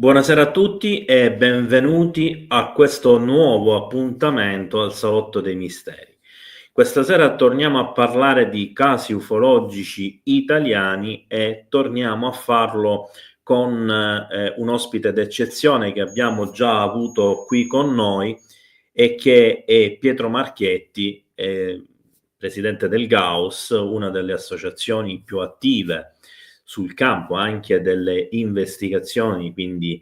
Buonasera a tutti e benvenuti a questo nuovo appuntamento al Salotto dei Misteri. Questa sera torniamo a parlare di casi ufologici italiani e torniamo a farlo con un ospite d'eccezione che abbiamo già avuto qui con noi e che è Pietro Marchetti, presidente del Gauss, una delle associazioni più attive sul campo anche delle investigazioni, quindi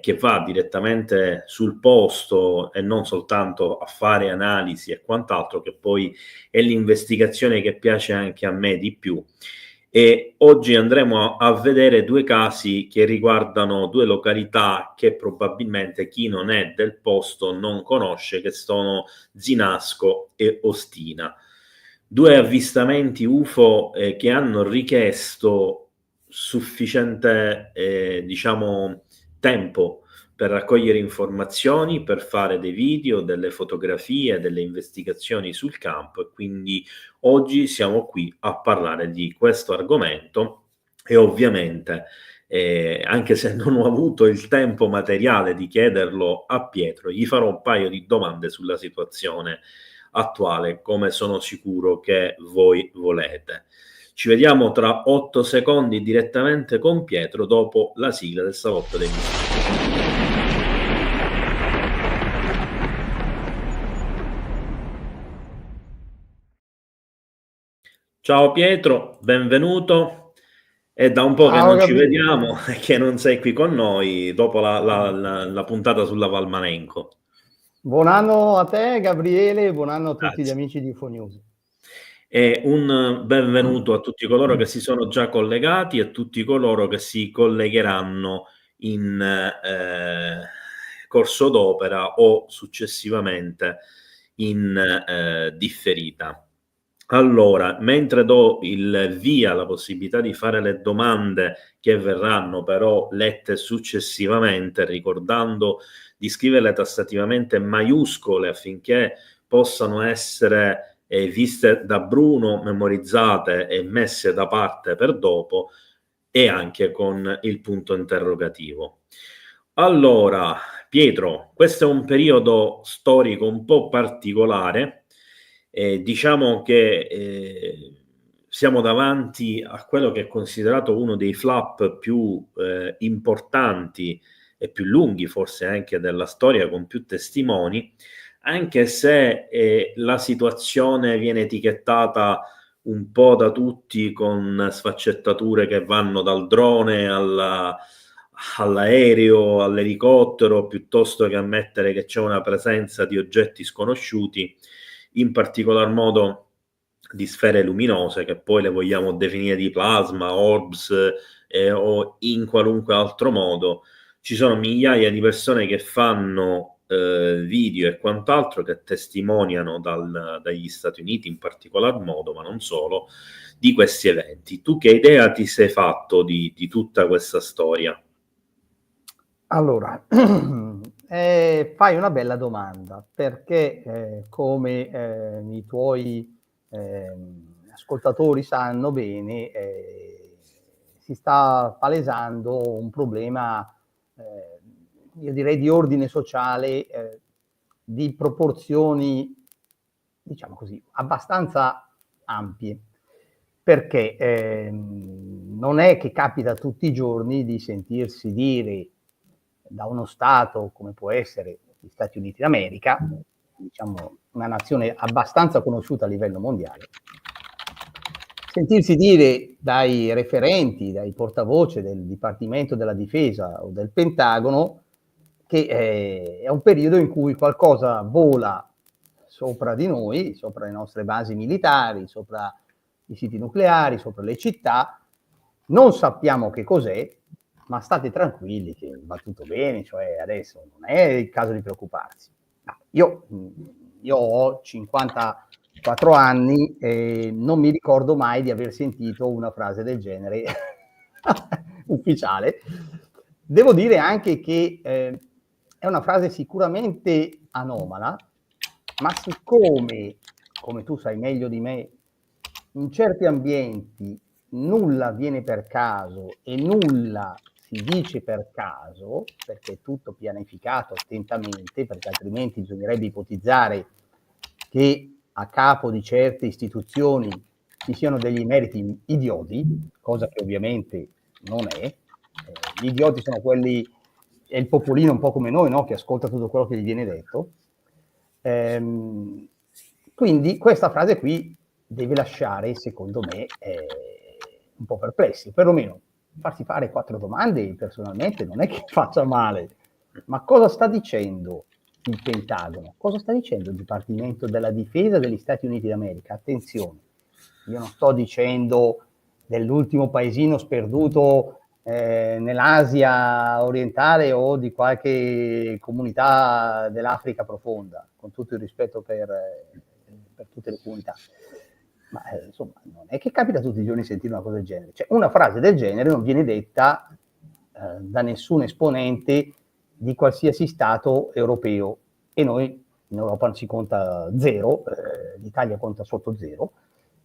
che va direttamente sul posto e non soltanto a fare analisi e quant'altro, che poi è l'investigazione che piace anche a me di più. E oggi andremo a vedere due casi che riguardano due località che probabilmente chi non è del posto non conosce, che sono Zinasco e Ostina. Due avvistamenti UFO che hanno richiesto sufficiente, diciamo, tempo per raccogliere informazioni, per fare dei video, delle fotografie, delle investigazioni sul campo, e quindi oggi siamo qui a parlare di questo argomento e ovviamente, anche se non ho avuto il tempo materiale di chiederlo a Pietro, gli farò un paio di domande sulla situazione attuale, come sono sicuro che voi volete. Ci vediamo tra 8 secondi direttamente con Pietro dopo la sigla del Salotto dei Misteri. Ciao Pietro, benvenuto. È da un po' che Ciao non ci Gabriele, vediamo e che non sei qui con noi dopo la puntata sulla Valmarenco. buon anno a te Gabriele e buon anno a tutti gli Grazie. amici di UFOnews. E un benvenuto a tutti coloro che si sono già collegati e a tutti coloro che si collegheranno in corso d'opera o successivamente in differita. Allora, mentre do il via, la possibilità di fare le domande che verranno però lette successivamente, ricordando di scriverle tassativamente maiuscole affinché possano essere viste da Bruno, memorizzate e messe da parte per dopo, e anche con il punto interrogativo. Allora, Pietro, questo è un periodo storico un po' particolare. Diciamo che siamo davanti a quello che è considerato uno dei flap più importanti e più lunghi, forse anche della storia, con più testimoni, anche se la situazione viene etichettata un po' da tutti con sfaccettature che vanno dal drone all'aereo, all'elicottero, piuttosto che ammettere che c'è una presenza di oggetti sconosciuti, in particolar modo di sfere luminose, che poi le vogliamo definire di plasma, orbs, o in qualunque altro modo. Ci sono migliaia di persone che fanno video e quant'altro, che testimoniano dagli Stati Uniti in particolar modo, ma non solo, di questi eventi. Tu che idea ti sei fatto di tutta questa storia? Allora, fai una bella domanda perché come i tuoi ascoltatori sanno bene, si sta palesando un problema, io direi di ordine sociale, di proporzioni, diciamo così, abbastanza ampie. Perché non è che capita tutti i giorni di sentirsi dire da uno Stato come può essere gli Stati Uniti d'America, diciamo una nazione abbastanza conosciuta a livello mondiale, sentirsi dire dai referenti, dai portavoce del Dipartimento della Difesa o del Pentagono che è un periodo in cui qualcosa vola sopra di noi, sopra le nostre basi militari, sopra i siti nucleari, sopra le città, non sappiamo che cos'è, ma state tranquilli che va tutto bene, cioè adesso non è il caso di preoccuparsi. No, io ho 54 anni e non mi ricordo mai di aver sentito una frase del genere ufficiale. Devo dire anche che è una frase sicuramente anomala, ma siccome, come tu sai meglio di me, in certi ambienti nulla viene per caso e nulla si dice per caso, perché è tutto pianificato attentamente, perché altrimenti bisognerebbe ipotizzare che a capo di certe istituzioni ci siano degli emeriti idioti, cosa che ovviamente non è. Gli idioti sono quelli, è il popolino un po' come noi, no? Che ascolta tutto quello che gli viene detto. Quindi questa frase qui deve lasciare, secondo me, un po' perplessi, perlomeno farsi fare 4 domande personalmente non è che faccia male, ma cosa sta dicendo il Pentagono? Cosa sta dicendo il Dipartimento della Difesa degli Stati Uniti d'America? Attenzione, io non sto dicendo dell'ultimo paesino sperduto nell'Asia orientale o di qualche comunità dell'Africa profonda, con tutto il rispetto per tutte le comunità. Ma insomma, non è che capita tutti i giorni sentire una cosa del genere. Cioè, una frase del genere non viene detta da nessun esponente di qualsiasi Stato europeo, e noi in Europa si conta 0, l'Italia conta sotto 0,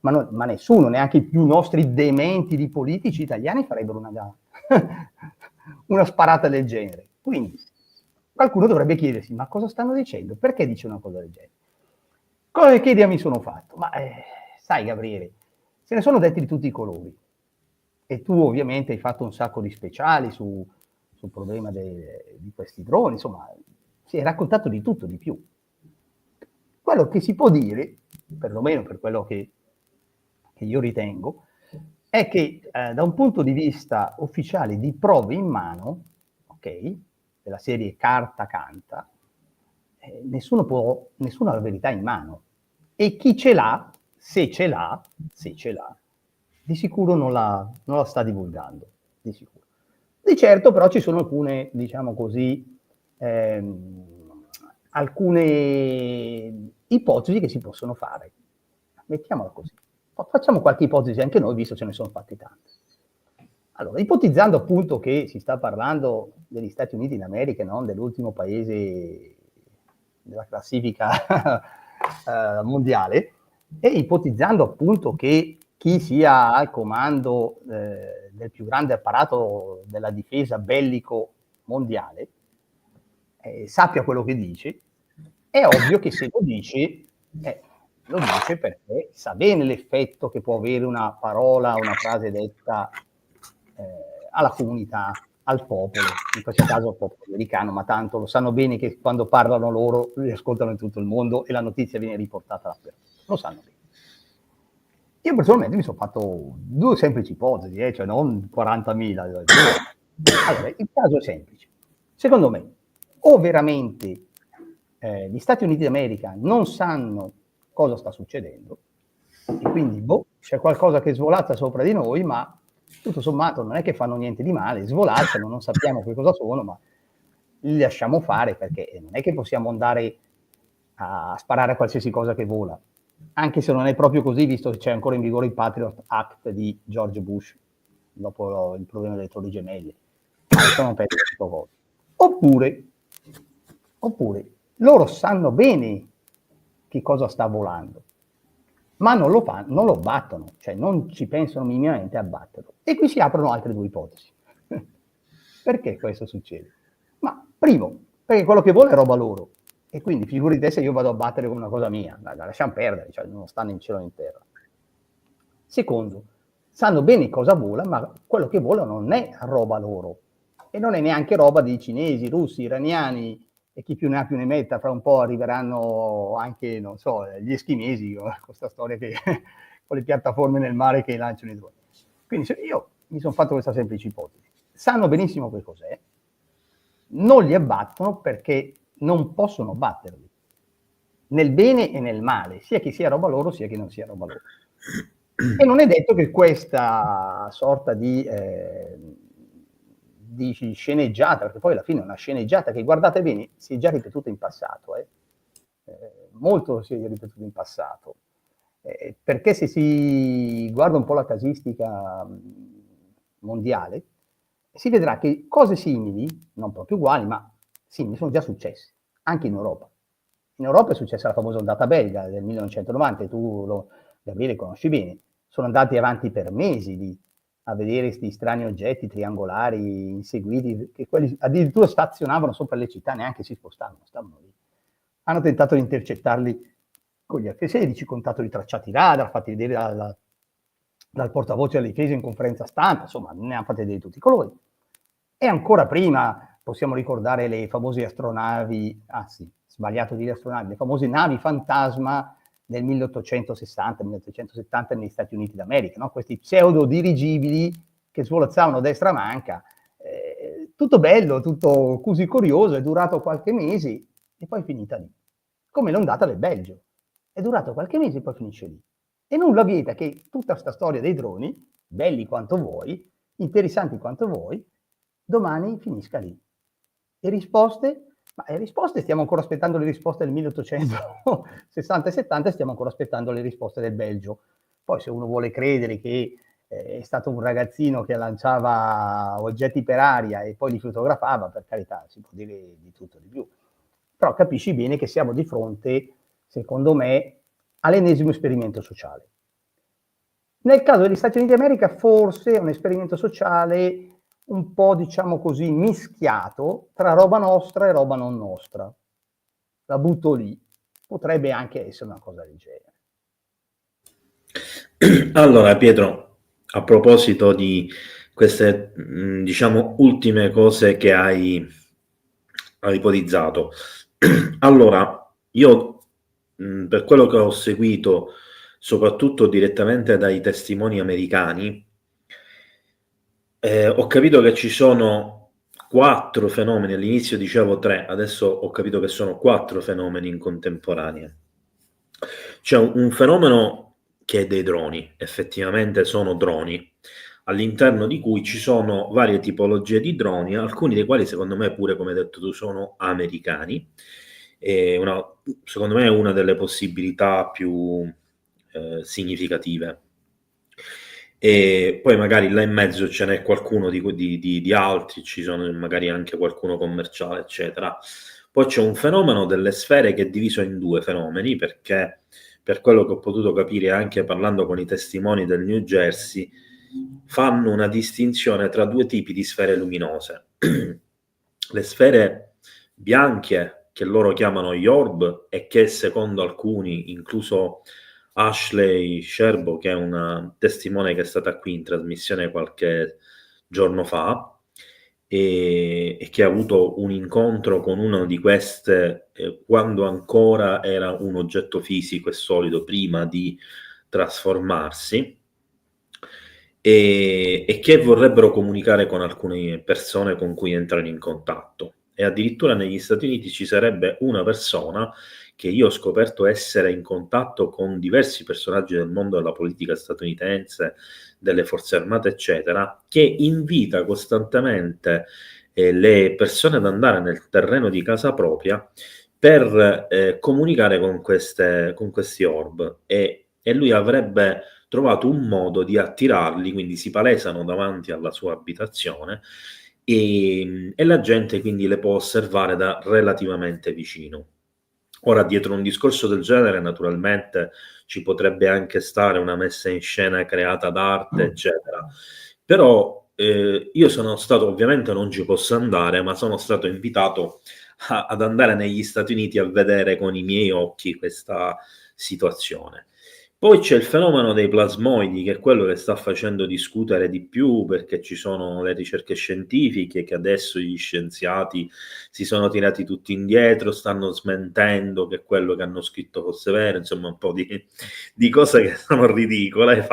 ma nessuno, neanche i più nostri dementi di politici italiani farebbero una sparata del genere. Quindi qualcuno dovrebbe chiedersi, ma cosa stanno dicendo? Perché dice una cosa del genere? Che idea mi sono fatto? Ma sai Gabriele, se ne sono detti di tutti i colori, e tu ovviamente hai fatto un sacco di speciali sul problema di questi droni, insomma, si è raccontato di tutto, di più. Quello che si può dire, perlomeno per quello che io ritengo, è che da un punto di vista ufficiale di prove in mano, ok, della serie carta canta, nessuno ha la verità in mano, e chi ce l'ha, se ce l'ha, di sicuro non la sta divulgando, di sicuro. Di certo però ci sono alcune, diciamo così, alcune ipotesi che si possono fare. Mettiamola così. Facciamo qualche ipotesi anche noi, visto che ce ne sono fatte tante. Allora, ipotizzando appunto che si sta parlando degli Stati Uniti d'America, non dell'ultimo paese della classifica mondiale, e ipotizzando appunto che chi sia al comando del più grande apparato della difesa bellico mondiale sappia quello che dice, è ovvio che se lo dice perché sa bene l'effetto che può avere una parola, una frase detta alla comunità, al popolo, in questo caso al popolo americano, ma tanto lo sanno bene che quando parlano loro li ascoltano in tutto il mondo e la notizia viene riportata dappertutto, lo sanno bene. Io personalmente mi sono fatto 2 semplici ipotesi, cioè non 40.000. Allora, il caso è semplice. Secondo me, o veramente gli Stati Uniti d'America non sanno cosa sta succedendo, e quindi c'è qualcosa che svolazza sopra di noi, ma tutto sommato non è che fanno niente di male, svolazzano, non sappiamo che cosa sono, ma li lasciamo fare, perché non è che possiamo andare a sparare a qualsiasi cosa che vola, anche se non è proprio così, visto che c'è ancora in vigore il Patriot Act di George Bush dopo il problema delle Torri Gemelle. Oppure loro sanno bene che cosa sta volando, ma non lo battono, cioè non ci pensano minimamente a batterlo. E qui si aprono altre 2 ipotesi. Perché questo succede? Ma primo, perché quello che vuole è roba loro, e quindi figuri te se io vado a battere con una cosa mia, la lasciamo perdere, cioè non sta né in cielo né in terra. Secondo, sanno bene cosa vola, ma quello che vola non è roba loro, e non è neanche roba di cinesi, russi, iraniani, e chi più ne ha più ne metta. Fra un po' arriveranno anche, non so, gli eschimesi, con questa storia che con le piattaforme nel mare che lanciano i droni. Quindi io mi sono fatto questa semplice ipotesi. Sanno benissimo che cos'è, non li abbattono perché non possono batterli, nel bene e nel male, sia che sia roba loro, sia che non sia roba loro. E non è detto che questa sorta di sceneggiata, perché poi alla fine è una sceneggiata che, guardate bene, si è già ripetuta in passato, molto si è ripetuta in passato, perché se si guarda un po' la casistica mondiale, si vedrà che cose simili, non proprio uguali, ma simili, sono già successe, anche in Europa. In Europa è successa la famosa ondata belga del 1990, e tu, Gabriele, conosci bene. Sono andati avanti per mesi a vedere questi strani oggetti triangolari inseguiti, che quelli addirittura stazionavano sopra le città, neanche si spostavano, stavano lì. Hanno tentato di intercettarli con gli F-16, contato di tracciati radar, fatti vedere dal portavoce della difesa in conferenza stampa, insomma, ne hanno fatti vedere tutti i colori. E ancora prima possiamo ricordare le famose astronavi, sbagliato dire astronavi, le famose navi fantasma del 1860-1870 negli Stati Uniti d'America, no? Questi pseudo dirigibili che svolazzavano a destra manca, tutto bello, tutto così curioso, è durato qualche mese e poi è finita lì. Come l'ondata del Belgio, è durato qualche mese e poi finisce lì. E nulla vieta che tutta questa storia dei droni, belli quanto vuoi, interessanti quanto vuoi, domani finisca lì. E risposte? Ma le risposte, stiamo ancora aspettando le risposte del 1860 e 70, stiamo ancora aspettando le risposte del Belgio. Poi se uno vuole credere che è stato un ragazzino che lanciava oggetti per aria e poi li fotografava, per carità, si può dire di tutto e di più. Però capisci bene che siamo di fronte, secondo me, all'ennesimo esperimento sociale. Nel caso degli Stati Uniti d'America forse è un esperimento sociale un po', diciamo così, mischiato tra roba nostra e roba non nostra. La butto lì. Potrebbe anche essere una cosa del genere. Allora, Pietro, a proposito di queste, diciamo, ultime cose che hai ipotizzato, allora, io, per quello che ho seguito, soprattutto direttamente dai testimoni americani, ho capito che ci sono 4 fenomeni, all'inizio dicevo 3, adesso ho capito che sono 4 fenomeni in contemporanea. C'è un fenomeno che è dei droni, effettivamente sono droni, all'interno di cui ci sono varie tipologie di droni, alcuni dei quali secondo me pure, come hai detto tu, sono americani. Secondo me è una delle possibilità più significative. E poi magari là in mezzo ce n'è qualcuno di altri, ci sono magari anche qualcuno commerciale, eccetera. Poi c'è un fenomeno delle sfere che è diviso in 2 fenomeni, perché per quello che ho potuto capire anche parlando con i testimoni del New Jersey, fanno una distinzione tra 2 tipi di sfere luminose. Le sfere bianche, che loro chiamano gli orb, e che secondo alcuni, incluso Ashley Sherbo, che è una testimone che è stata qui in trasmissione qualche giorno fa, e che ha avuto un incontro con una di queste quando ancora era un oggetto fisico e solido, prima di trasformarsi, e che vorrebbero comunicare con alcune persone con cui entrano in contatto. E addirittura negli Stati Uniti ci sarebbe una persona che io ho scoperto essere in contatto con diversi personaggi del mondo della politica statunitense, delle forze armate, eccetera, che invita costantemente le persone ad andare nel terreno di casa propria per comunicare con questi orb, e lui avrebbe trovato un modo di attirarli, quindi si palesano davanti alla sua abitazione e la gente quindi le può osservare da relativamente vicino. Ora, dietro un discorso del genere, naturalmente ci potrebbe anche stare una messa in scena creata d'arte, eccetera. Però io sono stato, ovviamente non ci posso andare, ma sono stato invitato ad andare negli Stati Uniti a vedere con i miei occhi questa situazione. Poi c'è il fenomeno dei plasmoidi, che è quello che sta facendo discutere di più, perché ci sono le ricerche scientifiche che adesso gli scienziati si sono tirati tutti indietro, stanno smentendo che quello che hanno scritto fosse vero, insomma un po' di cose che sono ridicole.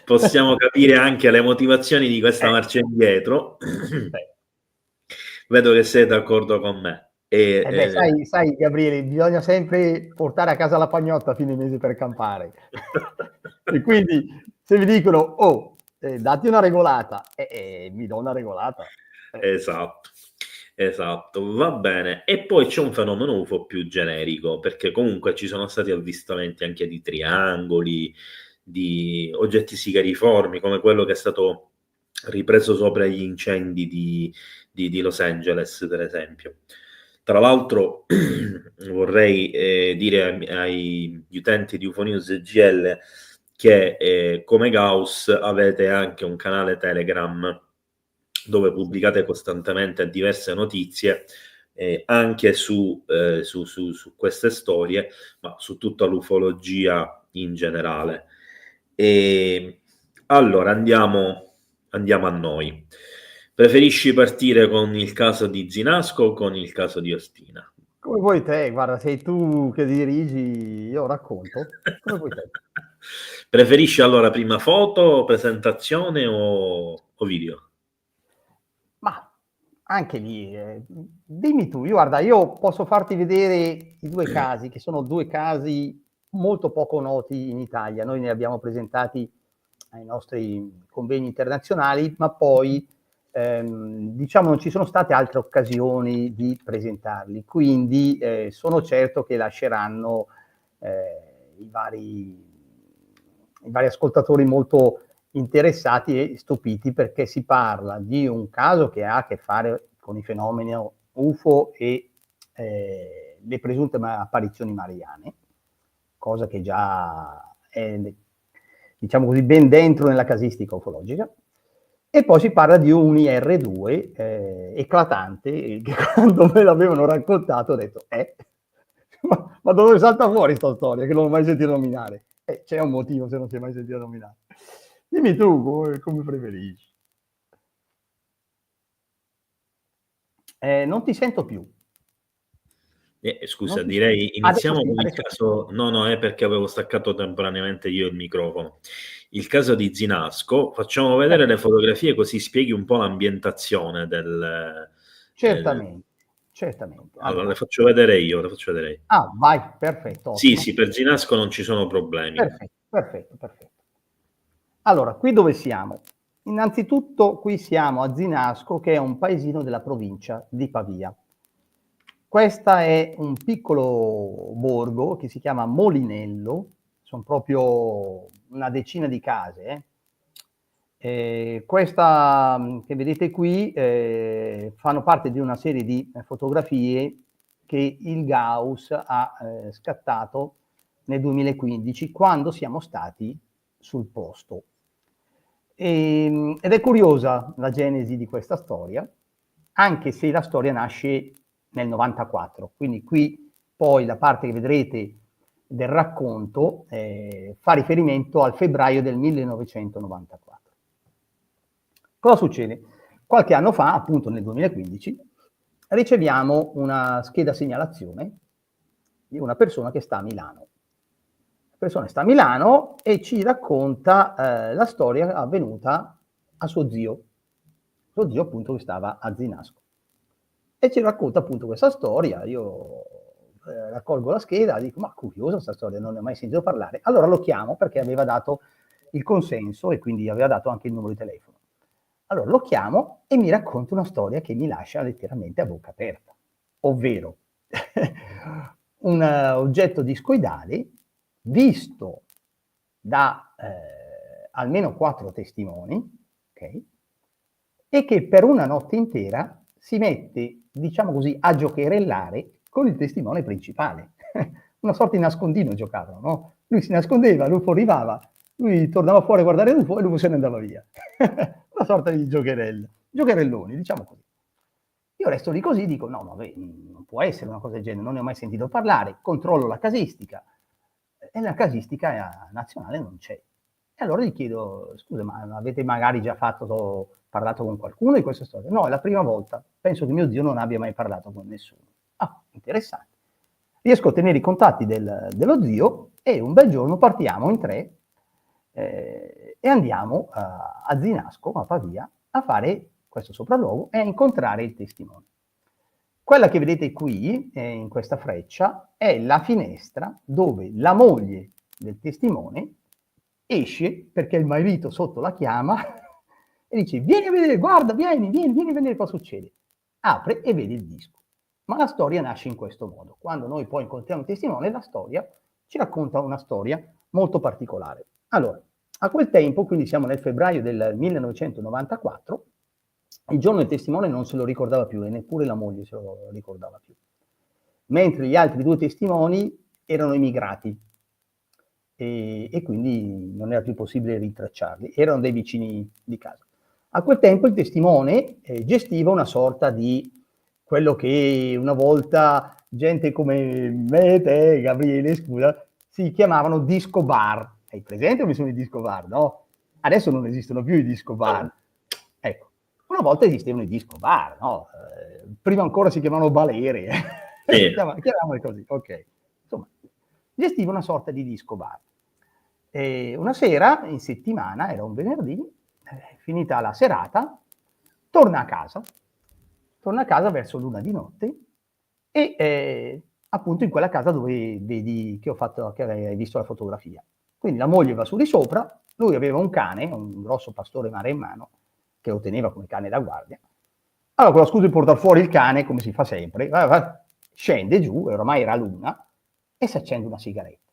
Possiamo capire anche le motivazioni di questa marcia indietro. Vedo che sei d'accordo con me. Sai Gabriele, bisogna sempre portare a casa la pagnotta a fine mese per campare. E quindi se mi dicono, datti una regolata, mi do una regolata. Esatto, va bene. E poi c'è un fenomeno UFO più generico, perché comunque ci sono stati avvistamenti anche di triangoli, di oggetti sigariformi, come quello che è stato ripreso sopra gli incendi di Los Angeles, per esempio. Tra l'altro vorrei dire agli utenti di UFO News GL che come Gauss avete anche un canale Telegram dove pubblicate costantemente diverse notizie anche su queste storie, ma su tutta l'ufologia in generale. E allora andiamo a noi. Preferisci partire con il caso di Zinasco o con il caso di Ospina? Come vuoi te, guarda, sei tu che dirigi, io racconto, come vuoi te. Preferisci allora prima foto, presentazione o video? Ma anche lì, dimmi tu, guarda, io posso farti vedere i due casi, che sono due casi molto poco noti in Italia. Noi ne abbiamo presentati ai nostri convegni internazionali, ma poi diciamo non ci sono state altre occasioni di presentarli, quindi sono certo che lasceranno i vari ascoltatori molto interessati e stupiti, perché si parla di un caso che ha a che fare con i fenomeni UFO e le presunte apparizioni mariane, cosa che già è, diciamo così, ben dentro nella casistica ufologica. E poi si parla di un IR2 eclatante, che quando me l'avevano raccontato ho detto ma dove salta fuori sta storia che non ho mai sentito nominare? C'è un motivo se non si è mai sentito nominare. Dimmi tu come preferisci. Non ti sento più. Scusa, direi iniziamo sì, con il caso. No, è perché avevo staccato temporaneamente io il microfono. Il caso di Zinasco, facciamo vedere le fotografie così spieghi un po' l'ambientazione Certamente. Allora, le faccio vedere io. Ah, vai, perfetto, Sì, ottimo. sì, per Zinasco non ci sono problemi. Perfetto. Allora, qui dove siamo? Innanzitutto qui siamo a Zinasco, che è un paesino della provincia di Pavia. Questa è un piccolo borgo che si chiama Molinello, sono proprio una decina di case. Questa che vedete qui fanno parte di una serie di fotografie che il Gauss ha scattato nel 2015, quando siamo stati sul posto. Ed è curiosa la genesi di questa storia, anche se la storia nasce nel 94, quindi qui poi la parte che vedrete del racconto fa riferimento al febbraio del 1994. Cosa succede? Qualche anno fa, appunto nel 2015, riceviamo una scheda segnalazione di una persona che sta a Milano. La persona sta a Milano e ci racconta la storia avvenuta a suo zio appunto che stava a Zinasco. E ci racconta appunto questa storia. Io raccolgo la scheda, dico ma curiosa questa storia, non ne ho mai sentito parlare. Allora lo chiamo, perché aveva dato il consenso e quindi aveva dato anche il numero di telefono. Allora lo chiamo e mi racconta una storia che mi lascia letteralmente a bocca aperta, ovvero un oggetto discoidale visto da almeno 4 testimoni, okay, e che per una notte intera si mette, diciamo così, a giocherellare con il testimone principale. Una sorta di nascondino giocavano, no? Lui si nascondeva, l'UFO arrivava, lui tornava fuori a guardare l'UFO e l'UFO se ne andava via. Una sorta di giocherelloni, diciamo così. Io resto lì così, dico no, vabbè, non può essere una cosa del genere, non ne ho mai sentito parlare, controllo la casistica e la casistica nazionale non c'è. E allora gli chiedo, scusa, ma avete magari già parlato con qualcuno di questa storia? No, è la prima volta, penso che mio zio non abbia mai parlato con nessuno. Ah, interessante. Riesco a ottenere i contatti dello zio e un bel giorno partiamo in 3 e andiamo a Zinasco, a Pavia, a fare questo sopralluogo e a incontrare il testimone. Quella che vedete qui, in questa freccia, è la finestra dove la moglie del testimone esce, perché il marito sotto la chiama, e dice vieni a vedere, guarda, vieni a vedere cosa succede. Apre e vede il disco. Ma la storia nasce in questo modo. Quando noi poi incontriamo il testimone, la storia ci racconta una storia molto particolare. Allora, a quel tempo, quindi siamo nel febbraio del 1994, il giorno del testimone non se lo ricordava più e neppure la moglie se lo ricordava più. Mentre gli altri 2 testimoni erano emigrati. e quindi non era più possibile rintracciarli. Erano dei vicini di casa. A quel tempo il testimone gestiva una sorta di quello che una volta gente come me, te, Gabriele, scusa, si chiamavano disco bar. Hai presente come sono i disco bar, no? Adesso non esistono più i disco bar. Ecco, una volta esistevano i disco bar, no? Prima ancora si chiamavano balere. Sì. Chiamiamoli così, ok. Insomma, gestiva una sorta di disco bar. E una sera, in settimana, era un venerdì, finita la serata, torna a casa verso l'una di notte e appunto in quella casa dove vedi che hai visto la fotografia. Quindi la moglie va su di sopra, lui aveva un cane, un grosso pastore maremmano, che lo teneva come cane da guardia. Allora, con la scusa di portare fuori il cane, come si fa sempre, scende giù, e ormai era l'una, e si accende una sigaretta.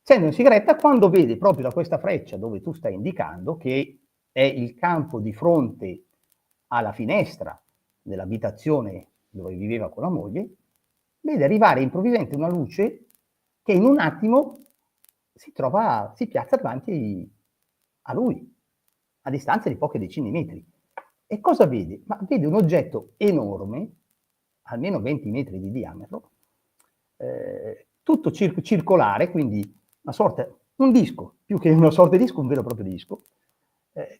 Accende una sigaretta quando vede proprio da questa freccia dove tu stai indicando, che è il campo di fronte alla finestra dell'abitazione dove viveva con la moglie, vede arrivare improvvisamente una luce che in un attimo si piazza davanti a lui, a distanza di poche decine di metri. E cosa vede? Ma vede un oggetto enorme, almeno 20 metri di diametro, tutto circolare, quindi una sorta, un disco, più che una sorta di disco, un vero e proprio disco,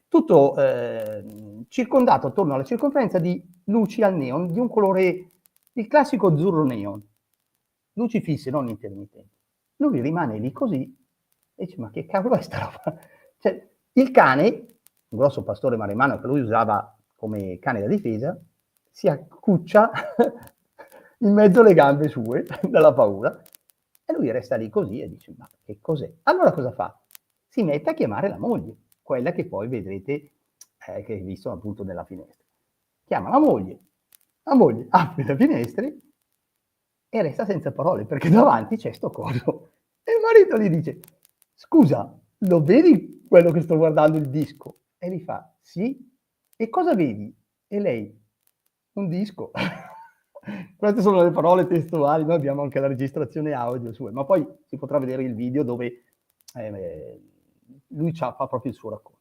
tutto circondato attorno alla circonferenza di luci al neon, di un colore, il classico azzurro neon, luci fisse, non intermittenti. Lui rimane lì così e dice, ma che cavolo è sta roba? Cioè, il cane, un grosso pastore maremmano che lui usava come cane da difesa, si accuccia in mezzo alle gambe sue dalla paura e lui resta lì così e dice, ma che cos'è? Allora cosa fa? Si mette a chiamare la moglie, quella che poi vedrete che hai visto appunto nella finestra. Chiama la moglie apre le finestre e resta senza parole perché davanti c'è sto coso. E il marito gli dice, scusa, lo vedi quello che sto guardando il disco? E gli fa, sì. E cosa vedi? E lei, un disco. Queste sono le parole testuali, noi abbiamo anche la registrazione audio sue, ma poi si potrà vedere il video dove lui fa proprio il suo racconto.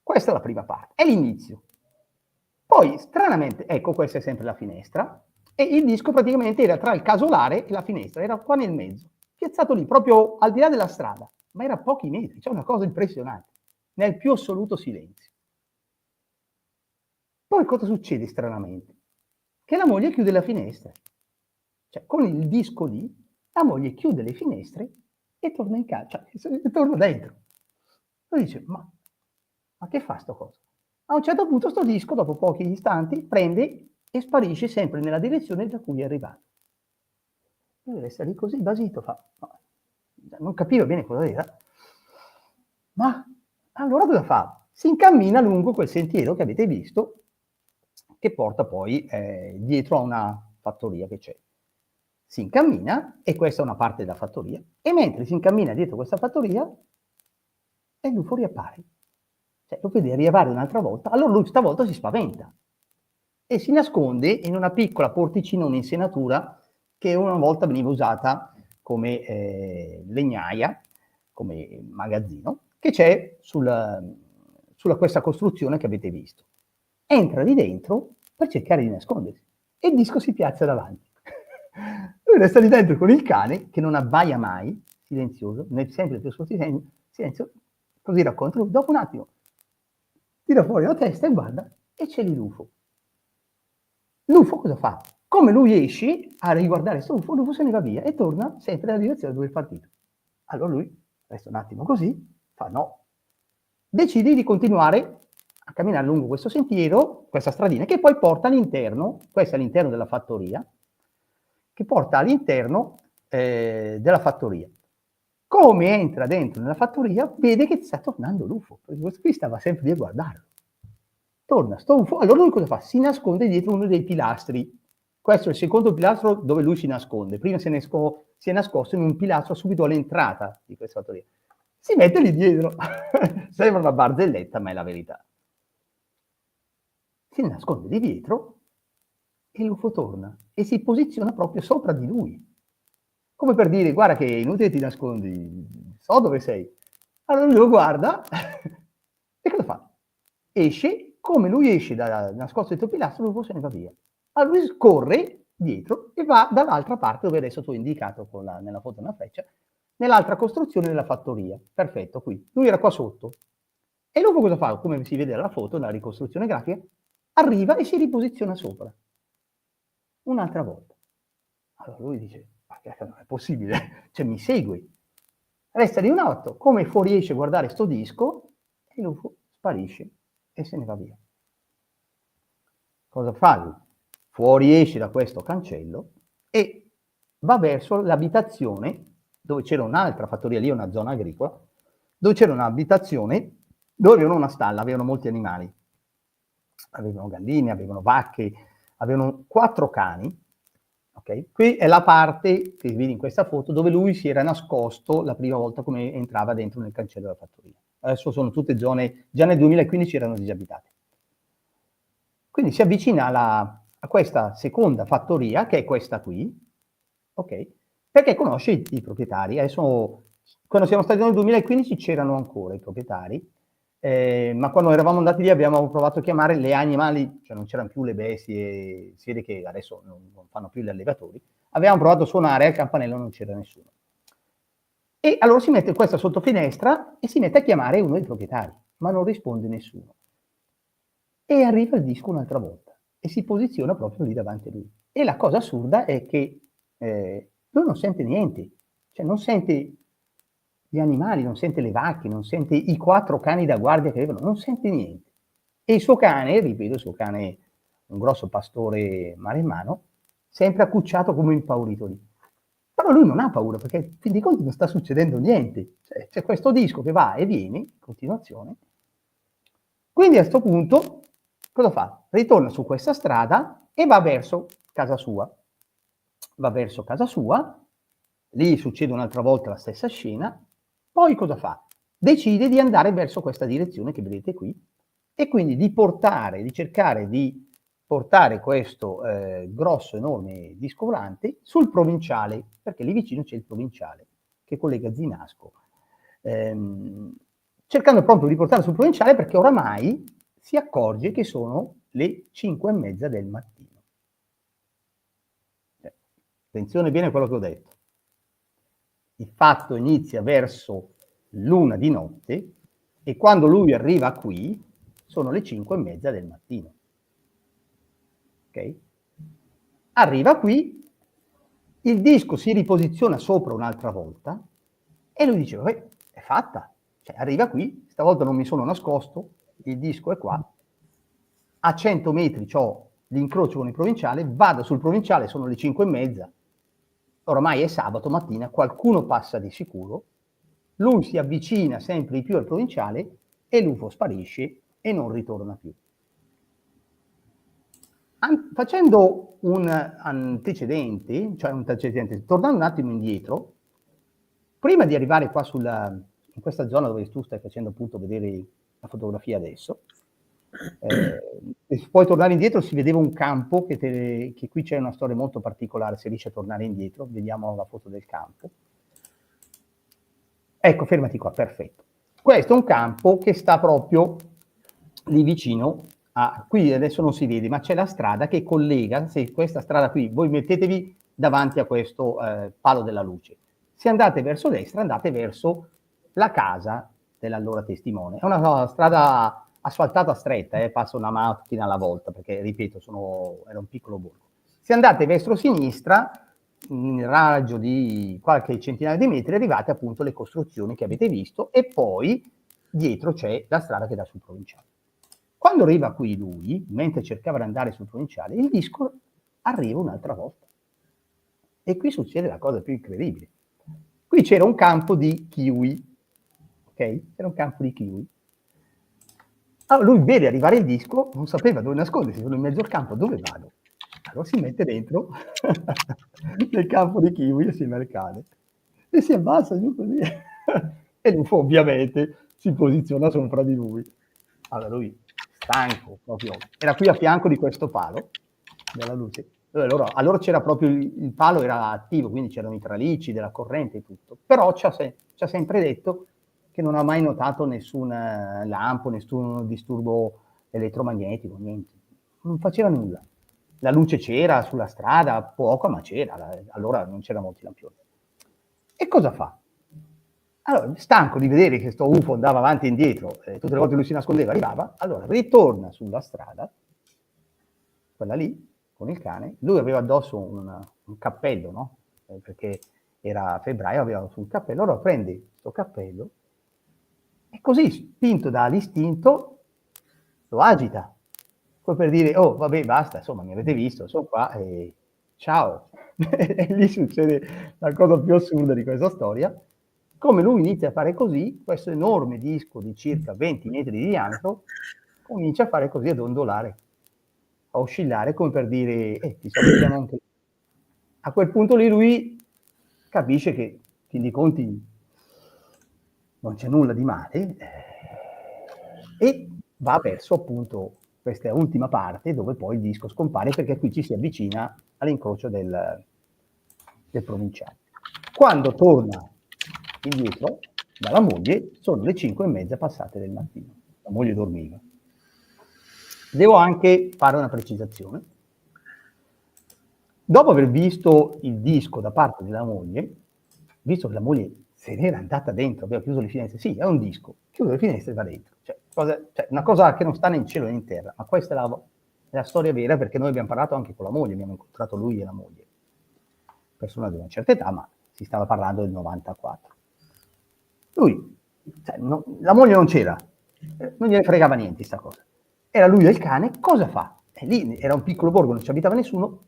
Questa è la prima parte, è l'inizio. Poi, stranamente, ecco, questa è sempre la finestra, e il disco praticamente era tra il casolare e la finestra, era qua nel mezzo, piazzato lì, proprio al di là della strada, ma era a pochi metri, cioè una cosa impressionante, nel più assoluto silenzio. Poi cosa succede stranamente? Che la moglie chiude la finestra, cioè con il disco lì, la moglie chiude le finestre e torna in casa, cioè torna dentro. Lui dice, ma che fa sto cosa? A un certo punto sto disco, dopo pochi istanti, prende e sparisce sempre nella direzione da cui è arrivato. Lui resta lì così, basito, non capiva bene cosa era, ma allora cosa fa? Si incammina lungo quel sentiero che avete visto, che porta poi dietro a una fattoria che c'è. Si incammina, e questa è una parte della fattoria, e mentre si incammina dietro questa fattoria, e l'UFO riappare. Cioè, lo vede riappare un'altra volta, allora lui stavolta si spaventa e si nasconde in una piccola porticina, un'insenatura che una volta veniva usata come legnaia, come magazzino, che c'è sulla questa costruzione che avete visto. Entra lì dentro per cercare di nascondersi e il disco si piazza davanti. Lui resta lì dentro con il cane che non abbaia mai, silenzioso, sempre più silenzio, così racconta lui. Dopo un attimo tira fuori la testa e guarda e c'è lì l'UFO. L'UFO cosa fa? Come lui esce a riguardare questo UFO, l'UFO se ne va via e torna sempre nella direzione dove è partito. Allora lui resta un attimo così, fa no. Decide di continuare a camminare lungo questo sentiero, questa stradina, che poi porta all'interno, questo è all'interno della fattoria, che porta all'interno della fattoria. Come entra dentro nella fattoria, vede che sta tornando l'UFO, perché questo qui stava sempre lì a guardarlo. Torna sto UFO, allora lui cosa fa? Si nasconde dietro uno dei pilastri. Questo è il secondo pilastro dove lui si nasconde. Prima si è nascosto in un pilastro subito all'entrata di questa fattoria. Si mette lì dietro. Sembra una barzelletta, ma è la verità. Si nasconde lì dietro e l'UFO torna e si posiziona proprio sopra di lui. come per dire, guarda che è inutile ti nascondi, so dove sei. Allora lui lo guarda e cosa fa? Esce, come lui esce nascosto dietro il pilastro, l'UFO se ne va via. Allora lui corre dietro e va dall'altra parte dove adesso tu hai indicato nella foto una freccia, nell'altra costruzione della fattoria. Perfetto, qui. Lui era qua sotto. E l'UFO cosa fa? Come si vede dalla foto, nella ricostruzione grafica, arriva e si riposiziona sopra. Un'altra volta. Allora lui dice, ma che non è possibile, cioè mi segui. Resta lì un attimo, come fuoriesce a guardare sto disco e l'UFO sparisce e se ne va via. Cosa fa lui? Fuoriesce da questo cancello e va verso l'abitazione dove c'era un'altra fattoria, lì una zona agricola, dove c'era un'abitazione dove avevano una stalla, avevano molti animali. Avevano galline, avevano vacche, avevano 4 cani. Okay? Qui è la parte che vedi in questa foto dove lui si era nascosto la prima volta come entrava dentro nel cancello della fattoria. Adesso sono tutte zone, già nel 2015 erano disabitate. Quindi si avvicina a questa seconda fattoria, che è questa qui, ok? Perché conosce i proprietari. Adesso, quando siamo stati nel 2015 c'erano ancora i proprietari, ma quando eravamo andati lì abbiamo provato a chiamare le animali, cioè non c'erano più le bestie, si vede che adesso non fanno più gli allevatori, avevamo provato a suonare al campanello, non c'era nessuno. E allora si mette questa sotto finestra e si mette a chiamare uno dei proprietari, ma non risponde nessuno. E arriva il disco un'altra volta e si posiziona proprio lì davanti a lui. E la cosa assurda è che lui non sente niente, cioè non sente gli animali, non sente le vacche, non sente i 4 cani da guardia che avevano, non sente niente. E il suo cane, ripeto, il suo cane, un grosso pastore maremmano, sempre accucciato come impaurito lì. Però lui non ha paura perché, in fin dei conti, non sta succedendo niente. Cioè, c'è questo disco che va e viene in continuazione. Quindi a questo punto cosa fa? Ritorna su questa strada e va verso casa sua. Va verso casa sua, lì succede un'altra volta la stessa scena, poi cosa fa? Decide di andare verso questa direzione che vedete qui e quindi di cercare di portare questo grosso, enorme disco volante sul provinciale, perché lì vicino c'è il provinciale che collega Zinasco. Cercando proprio di portarlo sul provinciale perché oramai si accorge che sono le 5:30 del mattino. Attenzione bene a quello che ho detto. Il fatto inizia verso l'1 di notte e quando lui arriva qui sono le 5:30 del mattino. Ok? Arriva qui, il disco si riposiziona sopra un'altra volta e lui dice, vabbè, è fatta. Cioè, arriva qui, stavolta non mi sono nascosto, il disco è qua, a 100 metri ho l'incrocio con il provinciale, vado sul provinciale, sono le 5:30, oramai è sabato mattina, qualcuno passa di sicuro, lui si avvicina sempre di più al provinciale e l'UFO sparisce e non ritorna più. Facendo un antecedente, tornando un attimo indietro, prima di arrivare qua in questa zona dove tu stai facendo appunto vedere la fotografia adesso, puoi tornare indietro, si vedeva un campo che qui c'è una storia molto particolare, se riesci a tornare indietro, vediamo la foto del campo. Ecco, fermati qua, perfetto. Questo è un campo che sta proprio lì vicino qui adesso non si vede, ma c'è la strada che collega, se questa strada qui, voi mettetevi davanti a questo palo della luce. Se andate verso destra, andate verso la casa dell'allora testimone. È una strada asfaltata stretta, passa una macchina alla volta, perché, ripeto, era un piccolo borgo. Se andate verso sinistra, in raggio di qualche centinaio di metri, arrivate appunto alle costruzioni che avete visto e poi dietro c'è la strada che dà sul provinciale. Quando arriva qui lui, mentre cercava di andare sul provinciale, il disco arriva un'altra volta. E qui succede la cosa più incredibile. Qui c'era un campo di kiwi, ok? C'era un campo di kiwi. Allora lui vede arrivare il disco, non sapeva dove nascondersi, sono in mezzo al campo, dove vado? Allora si mette dentro nel campo di kiwi assieme al cane e si abbassa giù così. E l'UFO ovviamente si posiziona sopra di lui. Allora lui, stanco proprio, era qui a fianco di questo palo della luce, Allora c'era proprio il palo era attivo, quindi c'erano i tralicci della corrente e tutto, però ci ha sempre detto che non ha mai notato nessun lampo, nessun disturbo elettromagnetico, niente, non faceva nulla. La luce c'era sulla strada, poca, ma c'era, allora non c'erano molti lampioni. E cosa fa? Allora, stanco di vedere che sto UFO andava avanti e indietro, tutte le volte lui si nascondeva, arrivava, allora ritorna sulla strada, quella lì, con il cane, lui aveva addosso un cappello, no? Perché era febbraio, aveva su un cappello, allora prende questo cappello e così, spinto dall'istinto, lo agita. Poi per dire, oh vabbè basta, insomma mi avete visto, sono qua e ciao. E lì succede la cosa più assurda di questa storia. Come lui inizia a fare così, questo enorme disco di circa 20 metri di diametro comincia a fare così, ad ondolare, a oscillare, come per dire, ti sto vedendo anche. A quel punto lì lui capisce che, in fin dei conti, non c'è nulla di male, e va verso appunto questa ultima parte dove poi il disco scompare, perché qui ci si avvicina all'incrocio del provinciale. Quando torna indietro dalla moglie sono le 5:30 passate del mattino, la moglie dormiva. Devo anche fare una precisazione. Dopo aver visto il disco da parte della moglie, visto che la moglie se n'era andata dentro, aveva chiuso le finestre, sì, è un disco, chiude le finestre e va dentro. Cioè, una cosa che non sta né in cielo né in terra, ma questa è la storia vera, perché noi abbiamo parlato anche con la moglie, abbiamo incontrato lui e la moglie, persona di una certa età, ma si stava parlando del 94. Lui, la moglie non c'era, non gliene fregava niente sta cosa. Era lui e il cane, cosa fa? Lì era un piccolo borgo, non ci abitava nessuno,